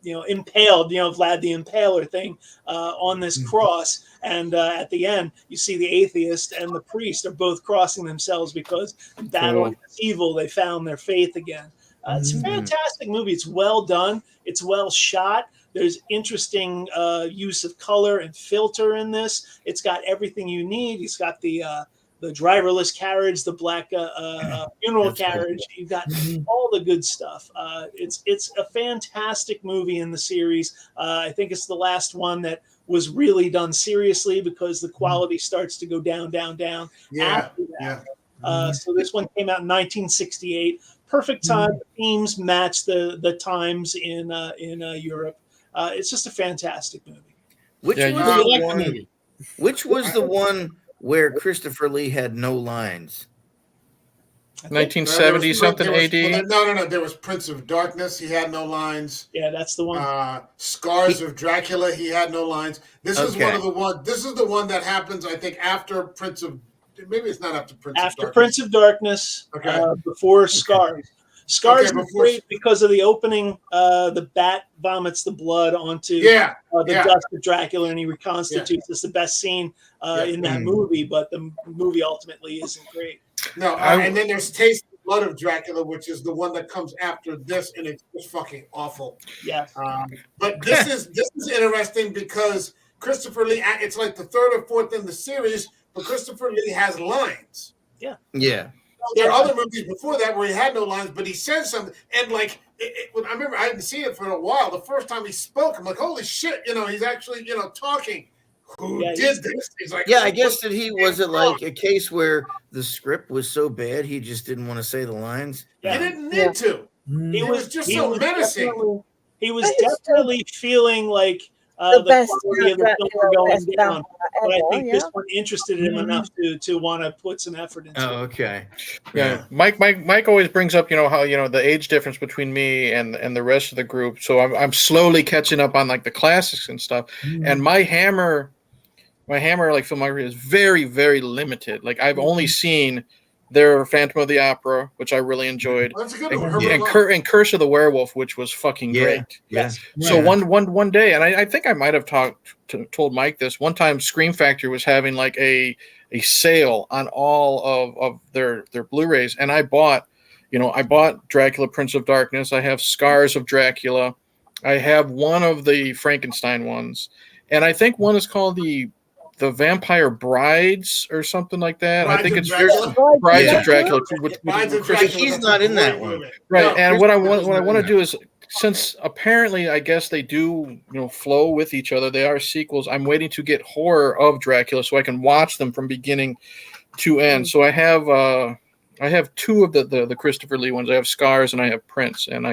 [SPEAKER 4] impaled, Vlad the Impaler thing on this cross. And at the end, you see the atheist and the priest are both crossing themselves because in battling evil, they found their faith again. It's a fantastic movie. It's well done. It's well shot. There's interesting use of color and filter in this. It's got everything you need. It's got the driverless carriage, the black funeral carriage. You've got all the good stuff. It's a fantastic movie in the series. I think it's the last one that was really done seriously because the quality starts to go down. After that. So this one came out in 1968. Perfect time. The themes match the times in Europe. It's just a fantastic movie.
[SPEAKER 5] Which was the one where Christopher Lee had no lines?
[SPEAKER 2] 1970 something AD.
[SPEAKER 1] No. There was Prince of Darkness. He had no lines.
[SPEAKER 4] Yeah, that's the one.
[SPEAKER 1] Scars of Dracula. He had no lines. This is one of the one. This is the one that happens, I think, after Prince of. Maybe it's not after Prince.
[SPEAKER 4] After
[SPEAKER 1] of Darkness.
[SPEAKER 4] Prince of Darkness.
[SPEAKER 1] Okay.
[SPEAKER 4] Before Scars. Scars is great because of the opening. The bat vomits the blood onto the dust of Dracula, and he reconstitutes. It's the best scene in that movie, but the movie ultimately isn't great.
[SPEAKER 1] No, and then there's Taste the Blood of Dracula, which is the one that comes after this, and it's just fucking awful.
[SPEAKER 4] Yeah.
[SPEAKER 1] But this is interesting because Christopher Lee. It's like the third or fourth in the series, but Christopher Lee has lines.
[SPEAKER 4] Yeah.
[SPEAKER 5] Yeah.
[SPEAKER 1] There are other movies before that where he had no lines, but he says something. And like, I remember I hadn't seen it for a while. The first time he spoke, I'm like, holy shit, he's actually, talking. Who did this? He's like,
[SPEAKER 5] I guess that was it like a case where the script was so bad he just didn't want to say the lines?
[SPEAKER 1] Yeah. He didn't need to. He was just so menacing.
[SPEAKER 4] He was definitely feeling like the best quality of the film were going down. But I think this one interested him enough to want to put some effort into it.
[SPEAKER 5] Oh, okay.
[SPEAKER 2] Yeah. Mike always brings up, how, the age difference between me and the rest of the group. So I'm slowly catching up on like the classics and stuff. And my Hammer like filmography is very, very limited. Like I've only seen their Phantom of the Opera, which I really enjoyed.
[SPEAKER 1] That's a good one.
[SPEAKER 2] And Curse of the Werewolf, which was fucking great.
[SPEAKER 5] Yes.
[SPEAKER 2] So one day, and I think I might have told Mike this one time. Scream Factory was having like a sale on all of their Blu-rays, and I bought Dracula, Prince of Darkness. I have Scars of Dracula. I have one of the Frankenstein ones, and I think one is called the Vampire Brides or something like that. I think it's Brides of Dracula.
[SPEAKER 5] He's not in that one,
[SPEAKER 2] right? No, and what I want to do is, since apparently I guess they do flow with each other, they are sequels. I'm waiting to get Horror of Dracula so I can watch them from beginning to end. So I have two of the Christopher Lee ones. I have Scars and I have Prince. And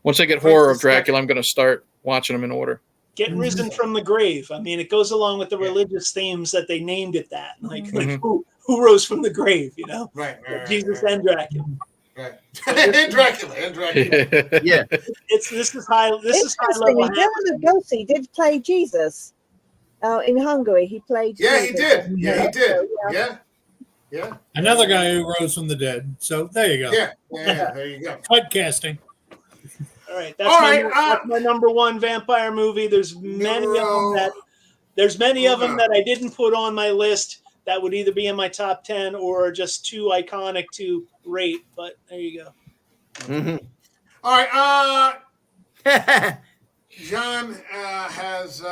[SPEAKER 2] once I get Horror of Dracula, I'm going to start watching them in order.
[SPEAKER 4] Get Risen from the Grave. I mean, it goes along with the religious themes that they named it that. Like who rose from the grave?
[SPEAKER 1] Right.
[SPEAKER 4] Jesus and Dracula.
[SPEAKER 1] Right. and Dracula.
[SPEAKER 5] Yeah.
[SPEAKER 4] This is high level.
[SPEAKER 6] Dylan Lugosi did play Jesus in Hungary. He played.
[SPEAKER 1] Yeah,
[SPEAKER 6] Jesus.
[SPEAKER 1] he did. Yeah, he did. Yeah.
[SPEAKER 3] Another guy who rose from the dead. So there you go.
[SPEAKER 1] Yeah, there you go.
[SPEAKER 3] Podcasting.
[SPEAKER 4] All right, that's my number one vampire movie. There's many of them that I didn't put on my list that would either be in my top 10 or just too iconic to rate. But there you go.
[SPEAKER 5] Mm-hmm.
[SPEAKER 1] All right, John has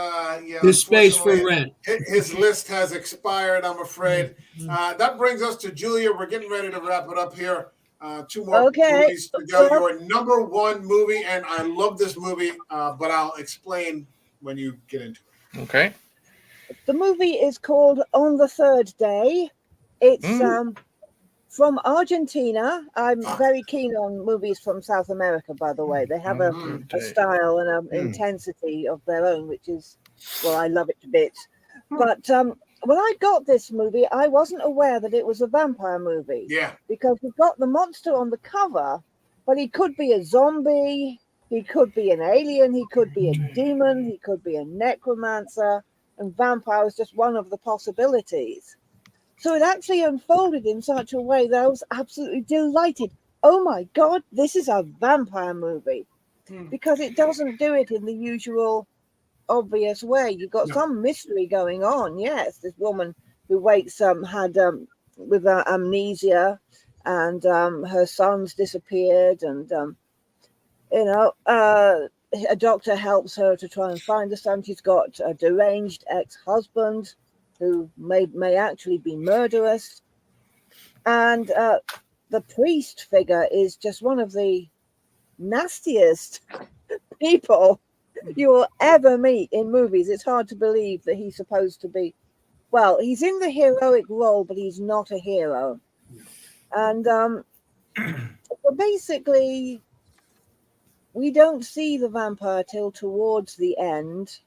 [SPEAKER 3] his space for rent.
[SPEAKER 1] His list has expired, I'm afraid. That brings us to Julia. We're getting ready to wrap it up here. Two more movies to go. Your number one movie, and I love this movie, but I'll explain when you get into it.
[SPEAKER 2] Okay.
[SPEAKER 6] The movie is called On the Third Day. It's from Argentina. I'm very keen on movies from South America, by the way. They have a style and an intensity of their own, which is, well, I love it to bits. But when I got this movie, I wasn't aware that it was a vampire movie.
[SPEAKER 1] Yeah.
[SPEAKER 6] Because we've got the monster on the cover, but he could be a zombie, he could be an alien, he could be a demon, he could be a necromancer, and vampire is just one of the possibilities. So it actually unfolded in such a way that I was absolutely delighted. Oh my God, this is a vampire movie. Because it doesn't do it in the usual obvious way. You've got some mystery going on. Yes, this woman who wakes had with amnesia, and her son's disappeared, and a doctor helps her to try and find the son. She's got a deranged ex-husband who may actually be murderous, and the priest figure is just one of the nastiest people you will ever meet in movies. It's hard to believe that he's supposed to be, well, he's in the heroic role, but he's not a hero. And but basically, we don't see the vampire till towards the end.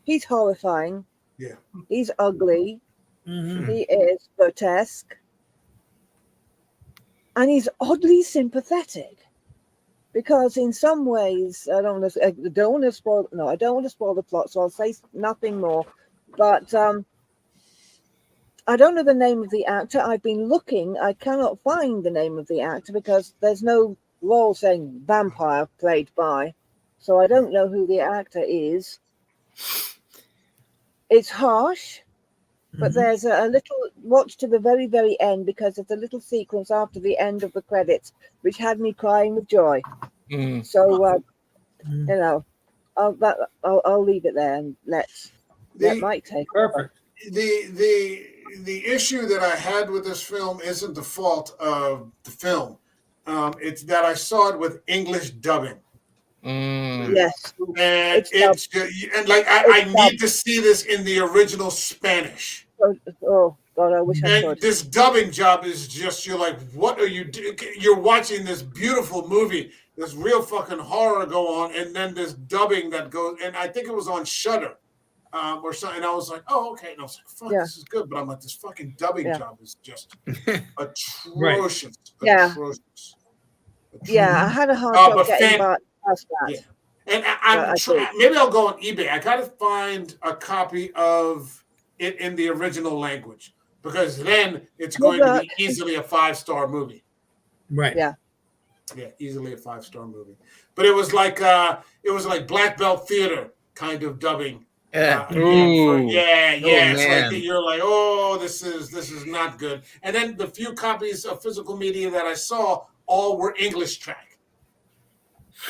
[SPEAKER 6] He's horrifying.
[SPEAKER 1] Yeah.
[SPEAKER 6] He's ugly. He is grotesque. And he's oddly sympathetic. Because in some ways, I don't want to spoil the plot, so I'll say nothing more. But I don't know the name of the actor. I've been looking. I cannot find the name of the actor because there's no role saying vampire played by. So I don't know who the actor is. It's harsh, but there's a little watch to the very, very end, because it's a little sequence after the end of the credits, which had me crying with joy. So, I'll leave it there and let Mike take it.
[SPEAKER 3] Perfect.
[SPEAKER 1] The issue that I had with this film isn't the fault of the film. It's that I saw it with English dubbing.
[SPEAKER 6] Yes,
[SPEAKER 1] and I need to see this in the original Spanish.
[SPEAKER 6] Oh God, I wish I could.
[SPEAKER 1] This dubbing job is just, you're like, what are you doing? You're watching this beautiful movie, this real fucking horror go on, and then this dubbing that goes, and I think it was on Shudder or something. And I was like, oh, okay. And I was like, fuck, this is good. But I'm like, this fucking dubbing job is just atrocious. Atrocious.
[SPEAKER 6] Yeah, I had a hard job getting past that.
[SPEAKER 1] Yeah. And I'm maybe I'll go on eBay. I got to find a copy of it in the original language. because then it's going to be easily a 5-star movie.
[SPEAKER 3] Right.
[SPEAKER 6] Yeah.
[SPEAKER 1] Yeah, easily a 5-star movie. But it was like Black Belt Theater kind of dubbing. It's like you're like, oh, this is not good. And then the few copies of physical media that I saw, all were English track.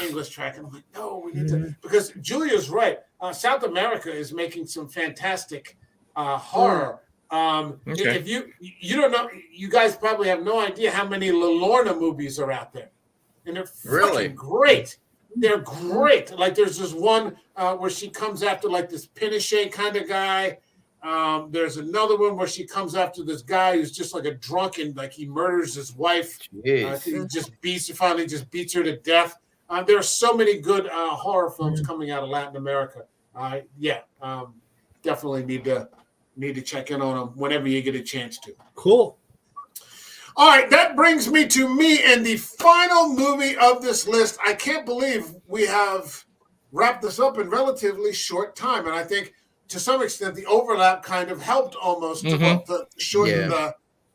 [SPEAKER 1] And I'm like, no, we need to, because Julia's right. South America is making some fantastic horror. If you don't know, you guys probably have no idea how many La Lorna movies are out there, and they're fucking great. They're great. Like there's this one where she comes after like this Pinochet kind of guy. There's another one where she comes after this guy who's just like a drunk and like he murders his wife. He finally just beats her to death. There are so many good horror films coming out of Latin America. Definitely need to check in on them whenever you get a chance to.
[SPEAKER 3] Cool.
[SPEAKER 1] All right, that brings me to me and the final movie of this list. I can't believe we have wrapped this up in relatively short time, and I think to some extent the overlap kind of helped almost to shorten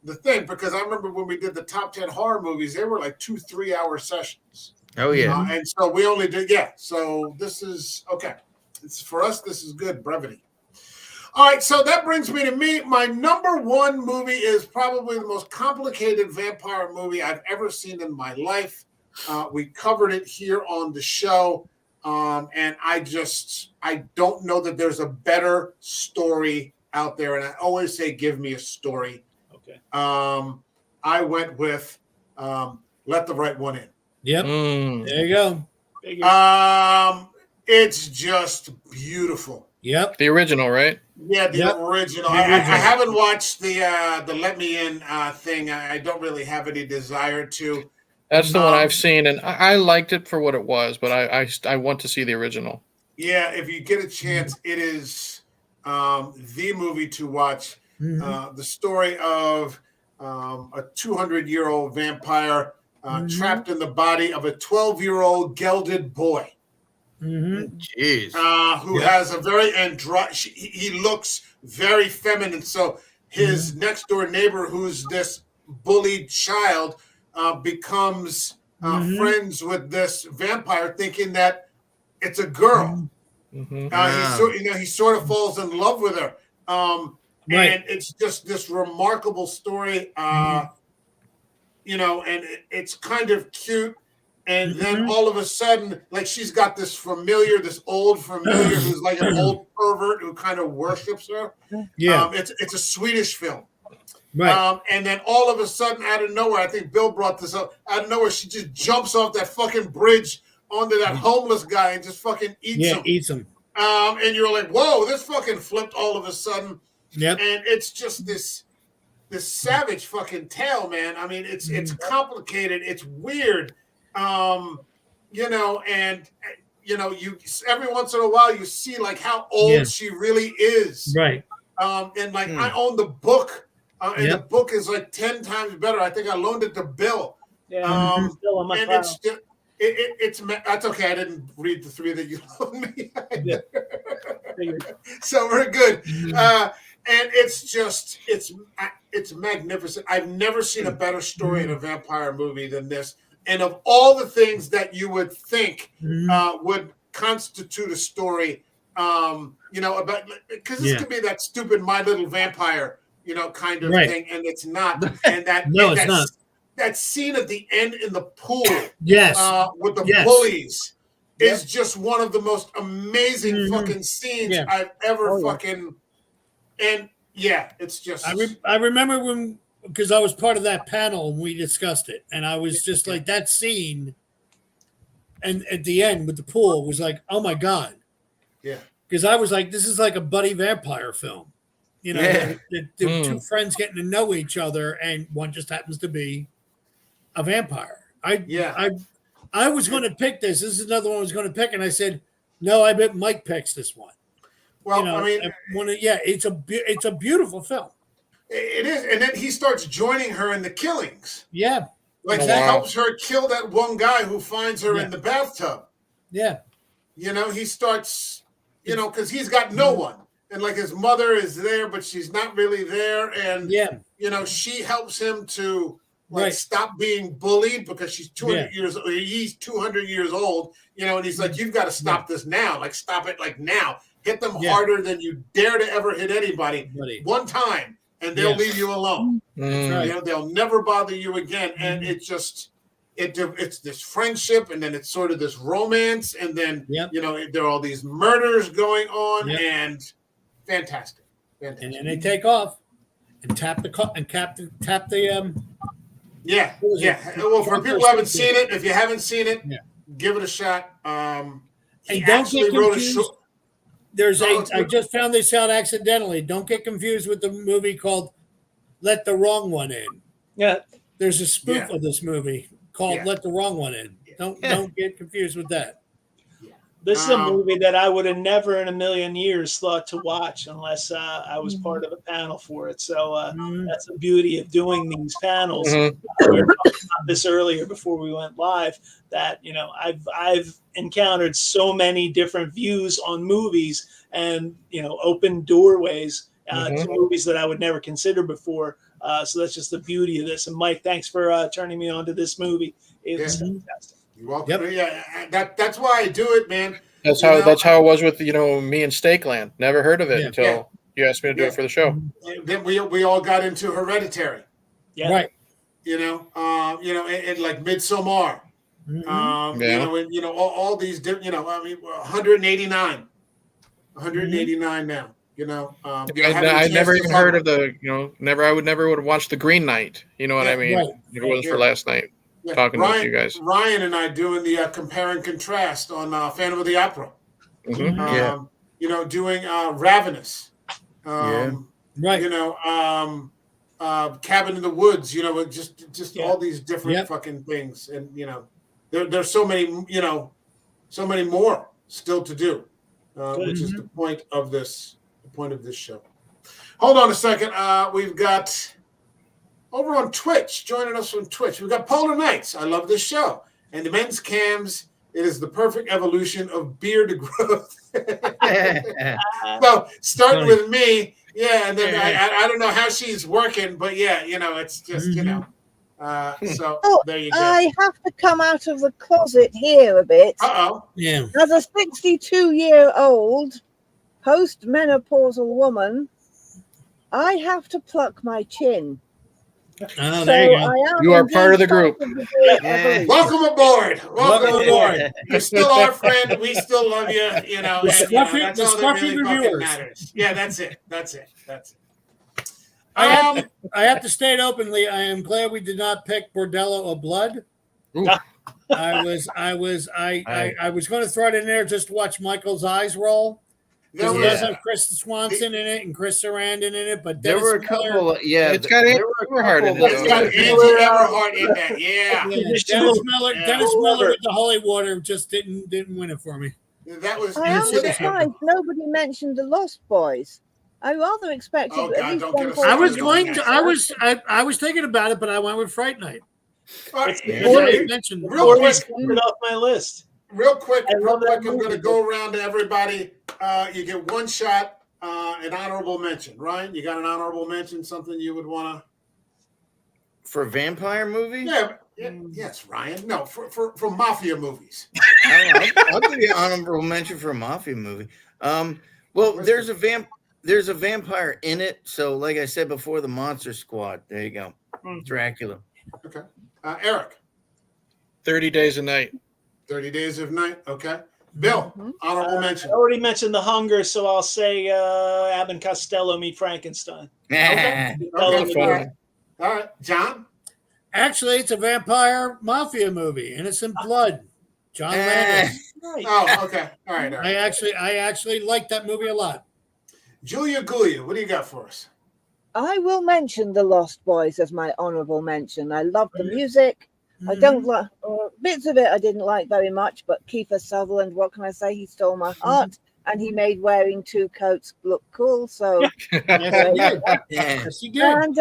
[SPEAKER 1] the thing, because I remember when we did the top 10 horror movies, they were like 2-3 hour sessions.
[SPEAKER 5] Oh yeah.
[SPEAKER 1] And so we only did so this is okay. It's for us, this is good brevity. All right, so that brings me to me. My number one movie is probably the most complicated vampire movie I've ever seen in my life. We covered it here on the show, and I don't know that there's a better story out there. And I always say, give me a story.
[SPEAKER 4] Okay.
[SPEAKER 1] I went with Let the Right One In.
[SPEAKER 3] Yep. There you go.
[SPEAKER 1] It's just beautiful.
[SPEAKER 3] Yep.
[SPEAKER 2] The original, right?
[SPEAKER 1] Yeah, the original. I haven't watched the Let Me In thing. I don't really have any desire to.
[SPEAKER 2] That's the one I've seen, and I liked it for what it was, but I want to see the original.
[SPEAKER 1] Yeah, if you get a chance, it is the movie to watch. The story of a 200-year-old vampire trapped in the body of a 12-year-old gelded boy.
[SPEAKER 5] Jeez.
[SPEAKER 1] Who has a very he looks very feminine. So his next door neighbor, who's this bullied child, becomes friends with this vampire, thinking that it's a girl. He sort of falls in love with her. And it's just this remarkable story. And it's kind of cute. And then all of a sudden, like she's got this old familiar who's like an old pervert who kind of worships her. Yeah. It's a Swedish film. Right. And then all of a sudden, out of nowhere, I think Bill brought this up, out of nowhere, she just jumps off that fucking bridge onto that homeless guy and just fucking eats him. And you're like, whoa, this fucking flipped all of a sudden. Yep. And it's just this savage fucking tale, man. I mean, it's complicated. It's weird. You every once in a while you see like how old she really is. Right. And like I own the book, and the book is like 10 times better. I think I loaned it to Bill. Yeah. Still on my file. It's that's okay. I didn't read the 3 that you loaned me. So we're good. And it's magnificent. I've never seen a better story in a vampire movie than this. And of all the things that you would think would constitute a story, about, because this could be that stupid My Little Vampire, kind of thing, and it's not. And it's not. That scene at the end in the pool, with the bullies, is just one of the most amazing fucking scenes I've ever fucking. And it's just.
[SPEAKER 3] I remember when. Because I was part of that panel and we discussed it, and I was just like that scene, and at the end with the pool was like, oh my god, Because I was like, this is like a buddy vampire film, the 2 friends getting to know each other, and one just happens to be a vampire. I was going to pick this. This is another one I was going to pick, and I said, no, I bet Mike picks this one.
[SPEAKER 1] Well,
[SPEAKER 3] it's a beautiful film.
[SPEAKER 1] It is, and then he starts joining her in the killings.
[SPEAKER 3] Yeah,
[SPEAKER 1] like that helps her kill that one guy who finds her in the bathtub.
[SPEAKER 3] Yeah,
[SPEAKER 1] he starts, because he's got no one. and like his mother is there, but she's not really there, and you know, she helps him to like stop being bullied because she's 200 years old. He's 200 years old, you know, and he's like, you've got to stop this now. Like, stop it like now. Hit them harder than you dare to ever hit anybody one time, and they'll leave you alone. You know, they'll never bother you again. And it just it's this friendship, and then it's sort of this romance, and then you know, there are all these murders going on, and fantastic.
[SPEAKER 3] And then they take off and tap the
[SPEAKER 1] Well, for people who haven't seen it, if you haven't seen it, give it a shot. He actually wrote a short.
[SPEAKER 3] I just found this out accidentally. Don't get confused with the movie called Let the Wrong One In.
[SPEAKER 4] Yeah.
[SPEAKER 3] There's a spoof of this movie called Let the Wrong One In. Don't get confused with that.
[SPEAKER 4] This is a movie that I would have never in a million years thought to watch unless I was part of a panel for it. So that's the beauty of doing these panels. We were talking about this earlier before we went live, that, you know, I've encountered so many different views on movies, and, you know, open doorways to movies that I would never consider before. So that's just the beauty of this. And Mike, thanks for turning me on to this movie. It was fantastic.
[SPEAKER 1] You're welcome. Yeah, that's why I do it, man.
[SPEAKER 2] That's how it was with, you know, me and Stakeland. Never heard of it until you asked me to do it for the show.
[SPEAKER 1] Then we all got into Hereditary.
[SPEAKER 3] Yeah. Right.
[SPEAKER 1] You know, and like Midsommar. You know, and you know, all these different, you know, I mean, 189 now. You know,
[SPEAKER 2] I never even heard of the, you know, I would never have watched the Green Knight. You know what I mean? If it wasn't for last night. Talking to you guys.
[SPEAKER 1] Ryan and I doing the compare and contrast on Phantom of the Opera. You know, doing Ravenous. You know, Cabin in the Woods. You know, just all these different fucking things, and you know, there's so many, you know, so many more still to do, which is the point of this. The point of this show. Hold on a second. We've got. Over on Twitch, joining us from Twitch, we've got Polar Nights. I love this show. And the men's cams, it is the perfect evolution of beard growth. So starting with me, and then I don't know how she's working, but you know, it's just, you know. So there you go.
[SPEAKER 6] I have to come out of the closet here a bit.
[SPEAKER 3] Yeah.
[SPEAKER 6] As a 62-year-old post-menopausal woman, I have to pluck my chin.
[SPEAKER 3] Oh, there you go.
[SPEAKER 2] You are part of the group.
[SPEAKER 1] Welcome aboard. Welcome aboard. You're still our friend. We still love you. You know, that's all that really fucking matters. Yeah, that's it.
[SPEAKER 3] I have to state openly, I am glad we did not pick Bordello of Blood. I was going to throw it in there just to watch Michael's eyes roll. Because it does have Chris Swanson in it and Chris Sarandon in it, but
[SPEAKER 5] there were a couple.
[SPEAKER 2] It's got Andrew Eberhardt in
[SPEAKER 1] it. It's got Andrew Eberhardt in that.
[SPEAKER 3] Dennis Miller with the Holy Water just didn't win it for me.
[SPEAKER 1] That was.
[SPEAKER 6] I am surprised nobody mentioned the Lost Boys. I rather expected.
[SPEAKER 1] I
[SPEAKER 3] was thinking about it, but I went with Fright Night.
[SPEAKER 4] Mentioned real quick, off my list.
[SPEAKER 1] Real quick, I'm going to go around to everybody. You get one shot, an honorable mention. Ryan, you got an honorable mention? Something you would want to?
[SPEAKER 5] For a vampire movie?
[SPEAKER 1] Yes, Ryan. No, for mafia movies.
[SPEAKER 5] I'll give you an honorable mention for a mafia movie. Well, there's a vampire in it. So, like I said before, the Monster Squad. There you go. Dracula.
[SPEAKER 1] Okay. Eric.
[SPEAKER 2] 30 Days a Night.
[SPEAKER 1] 30 Days of Night. Okay. Bill, honorable mention.
[SPEAKER 4] I already mentioned The Hunger, so I'll say Abbott and Costello Meet Frankenstein.
[SPEAKER 1] Okay. All right. John?
[SPEAKER 3] Actually, it's a vampire mafia movie, Innocent Blood. John Landis.
[SPEAKER 1] Oh, okay. All right.
[SPEAKER 3] I actually like that movie a lot.
[SPEAKER 1] Julia Gulia, what do you got for us?
[SPEAKER 6] I will mention The Lost Boys as my honorable mention. I love the music. I don't like bits of it. I didn't like very much, but Kiefer Sutherland, what can I say? He stole my heart, and he made wearing two coats look cool. So,
[SPEAKER 3] yes, he did.
[SPEAKER 6] And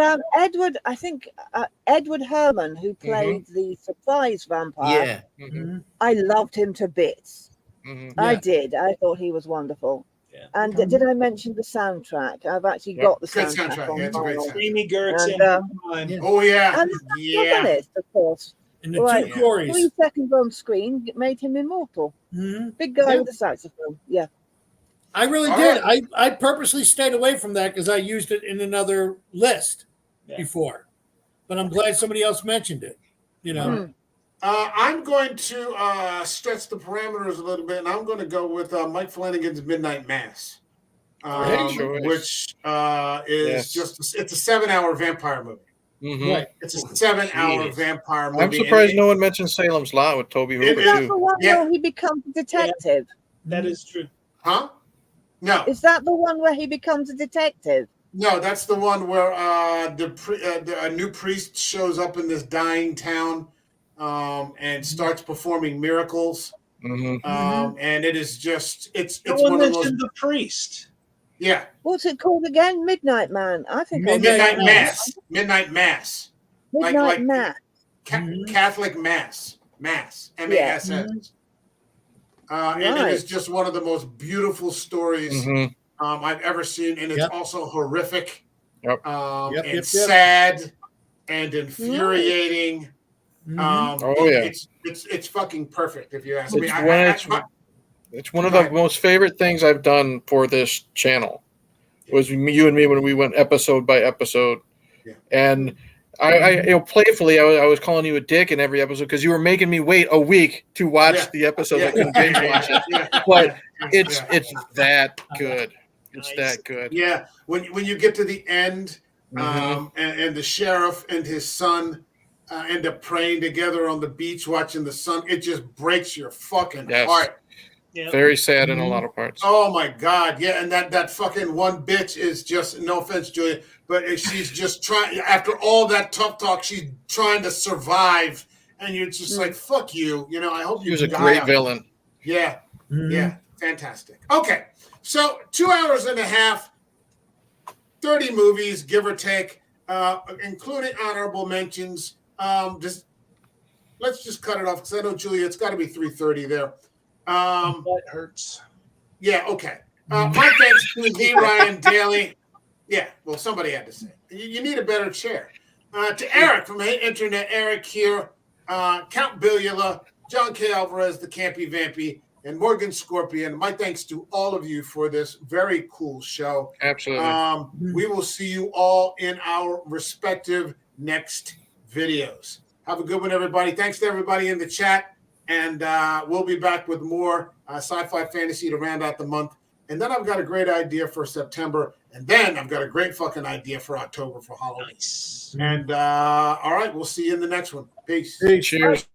[SPEAKER 6] Edward Herman, who played the Surprise Vampire, I loved him to bits. I did. I thought he was wonderful. And did I mention the soundtrack? I've actually got the soundtrack on
[SPEAKER 1] it's a great soundtrack.
[SPEAKER 4] Amy Gertz.
[SPEAKER 1] Oh yeah,
[SPEAKER 6] and the protagonist, of course.
[SPEAKER 3] And the two Corys.
[SPEAKER 6] 3 seconds on screen made him immortal. Big guy with a saxophone. Yeah.
[SPEAKER 3] I really did. Right. I purposely stayed away from that because I used it in another list before. But I'm glad somebody else mentioned it. You know.
[SPEAKER 1] I'm going to stretch the parameters a little bit, and I'm going to go with Mike Flanagan's Midnight Mass, which is it's a 7-hour vampire movie.
[SPEAKER 3] Right.
[SPEAKER 1] It's a 7-hour vampire movie.
[SPEAKER 2] I'm surprised no one mentioned Salem's Lot with Toby Hooper,
[SPEAKER 6] Is that the one where he becomes a detective?
[SPEAKER 4] That is true.
[SPEAKER 1] Huh? No.
[SPEAKER 6] Is that the one where he becomes a detective?
[SPEAKER 1] No, that's the one where a new priest shows up in this dying town and starts performing miracles. And it is just it's one of those.
[SPEAKER 4] The priest.
[SPEAKER 1] Yeah.
[SPEAKER 6] What's it called again? Midnight Man. I think
[SPEAKER 1] Midnight Mass. Midnight Mass.
[SPEAKER 6] Midnight Mass.
[SPEAKER 1] Catholic Mass. Mass. M-A-S-S. And it is just one of the most beautiful stories I've ever seen, and it's also horrific, and sad, and infuriating. It's fucking perfect, if you ask me.
[SPEAKER 2] It's one of the most favorite things I've done for this channel. Was you and me when we went episode by episode, and I playfully I was calling you a dick in every episode because you were making me wait a week to watch the episode. I couldn't binge watch it, but it's that good. It's that good.
[SPEAKER 1] Yeah, when you get to the end, and the sheriff and his son end up praying together on the beach watching the sun, it just breaks your fucking heart.
[SPEAKER 2] Yep. Very sad in a lot of parts.
[SPEAKER 1] Oh my God, yeah, and that fucking one bitch is just, no offense, Julia, but she's just trying. After all that tough talk, she's trying to survive, and you're just like, fuck you. You know, I hope you.
[SPEAKER 2] He was a great villain.
[SPEAKER 1] Yeah, fantastic. Okay, so 2 hours and a half, 30 movies, give or take, including honorable mentions. Let's just cut it off because I know, Julia, it's got to be 3:30 there.
[SPEAKER 4] That hurts.
[SPEAKER 1] Yeah, okay. My thanks to the Ryan Daly. Yeah, well, somebody had to say. You need a better chair. To Eric from Internet, Eric here, Count Bilula, John K. Alvarez, the Campy Vampy, and Morgan Scorpion. My thanks to all of you for this very cool show.
[SPEAKER 2] Absolutely.
[SPEAKER 1] We will see you all in our respective next videos. Have a good one, everybody. Thanks to everybody in the chat. And we'll be back with more sci-fi fantasy to round out the month. And then I've got a great idea for September. And then I've got a great fucking idea for October for Halloween.
[SPEAKER 4] Nice.
[SPEAKER 1] And all right, we'll see you in the next one. Peace.
[SPEAKER 2] Cheers.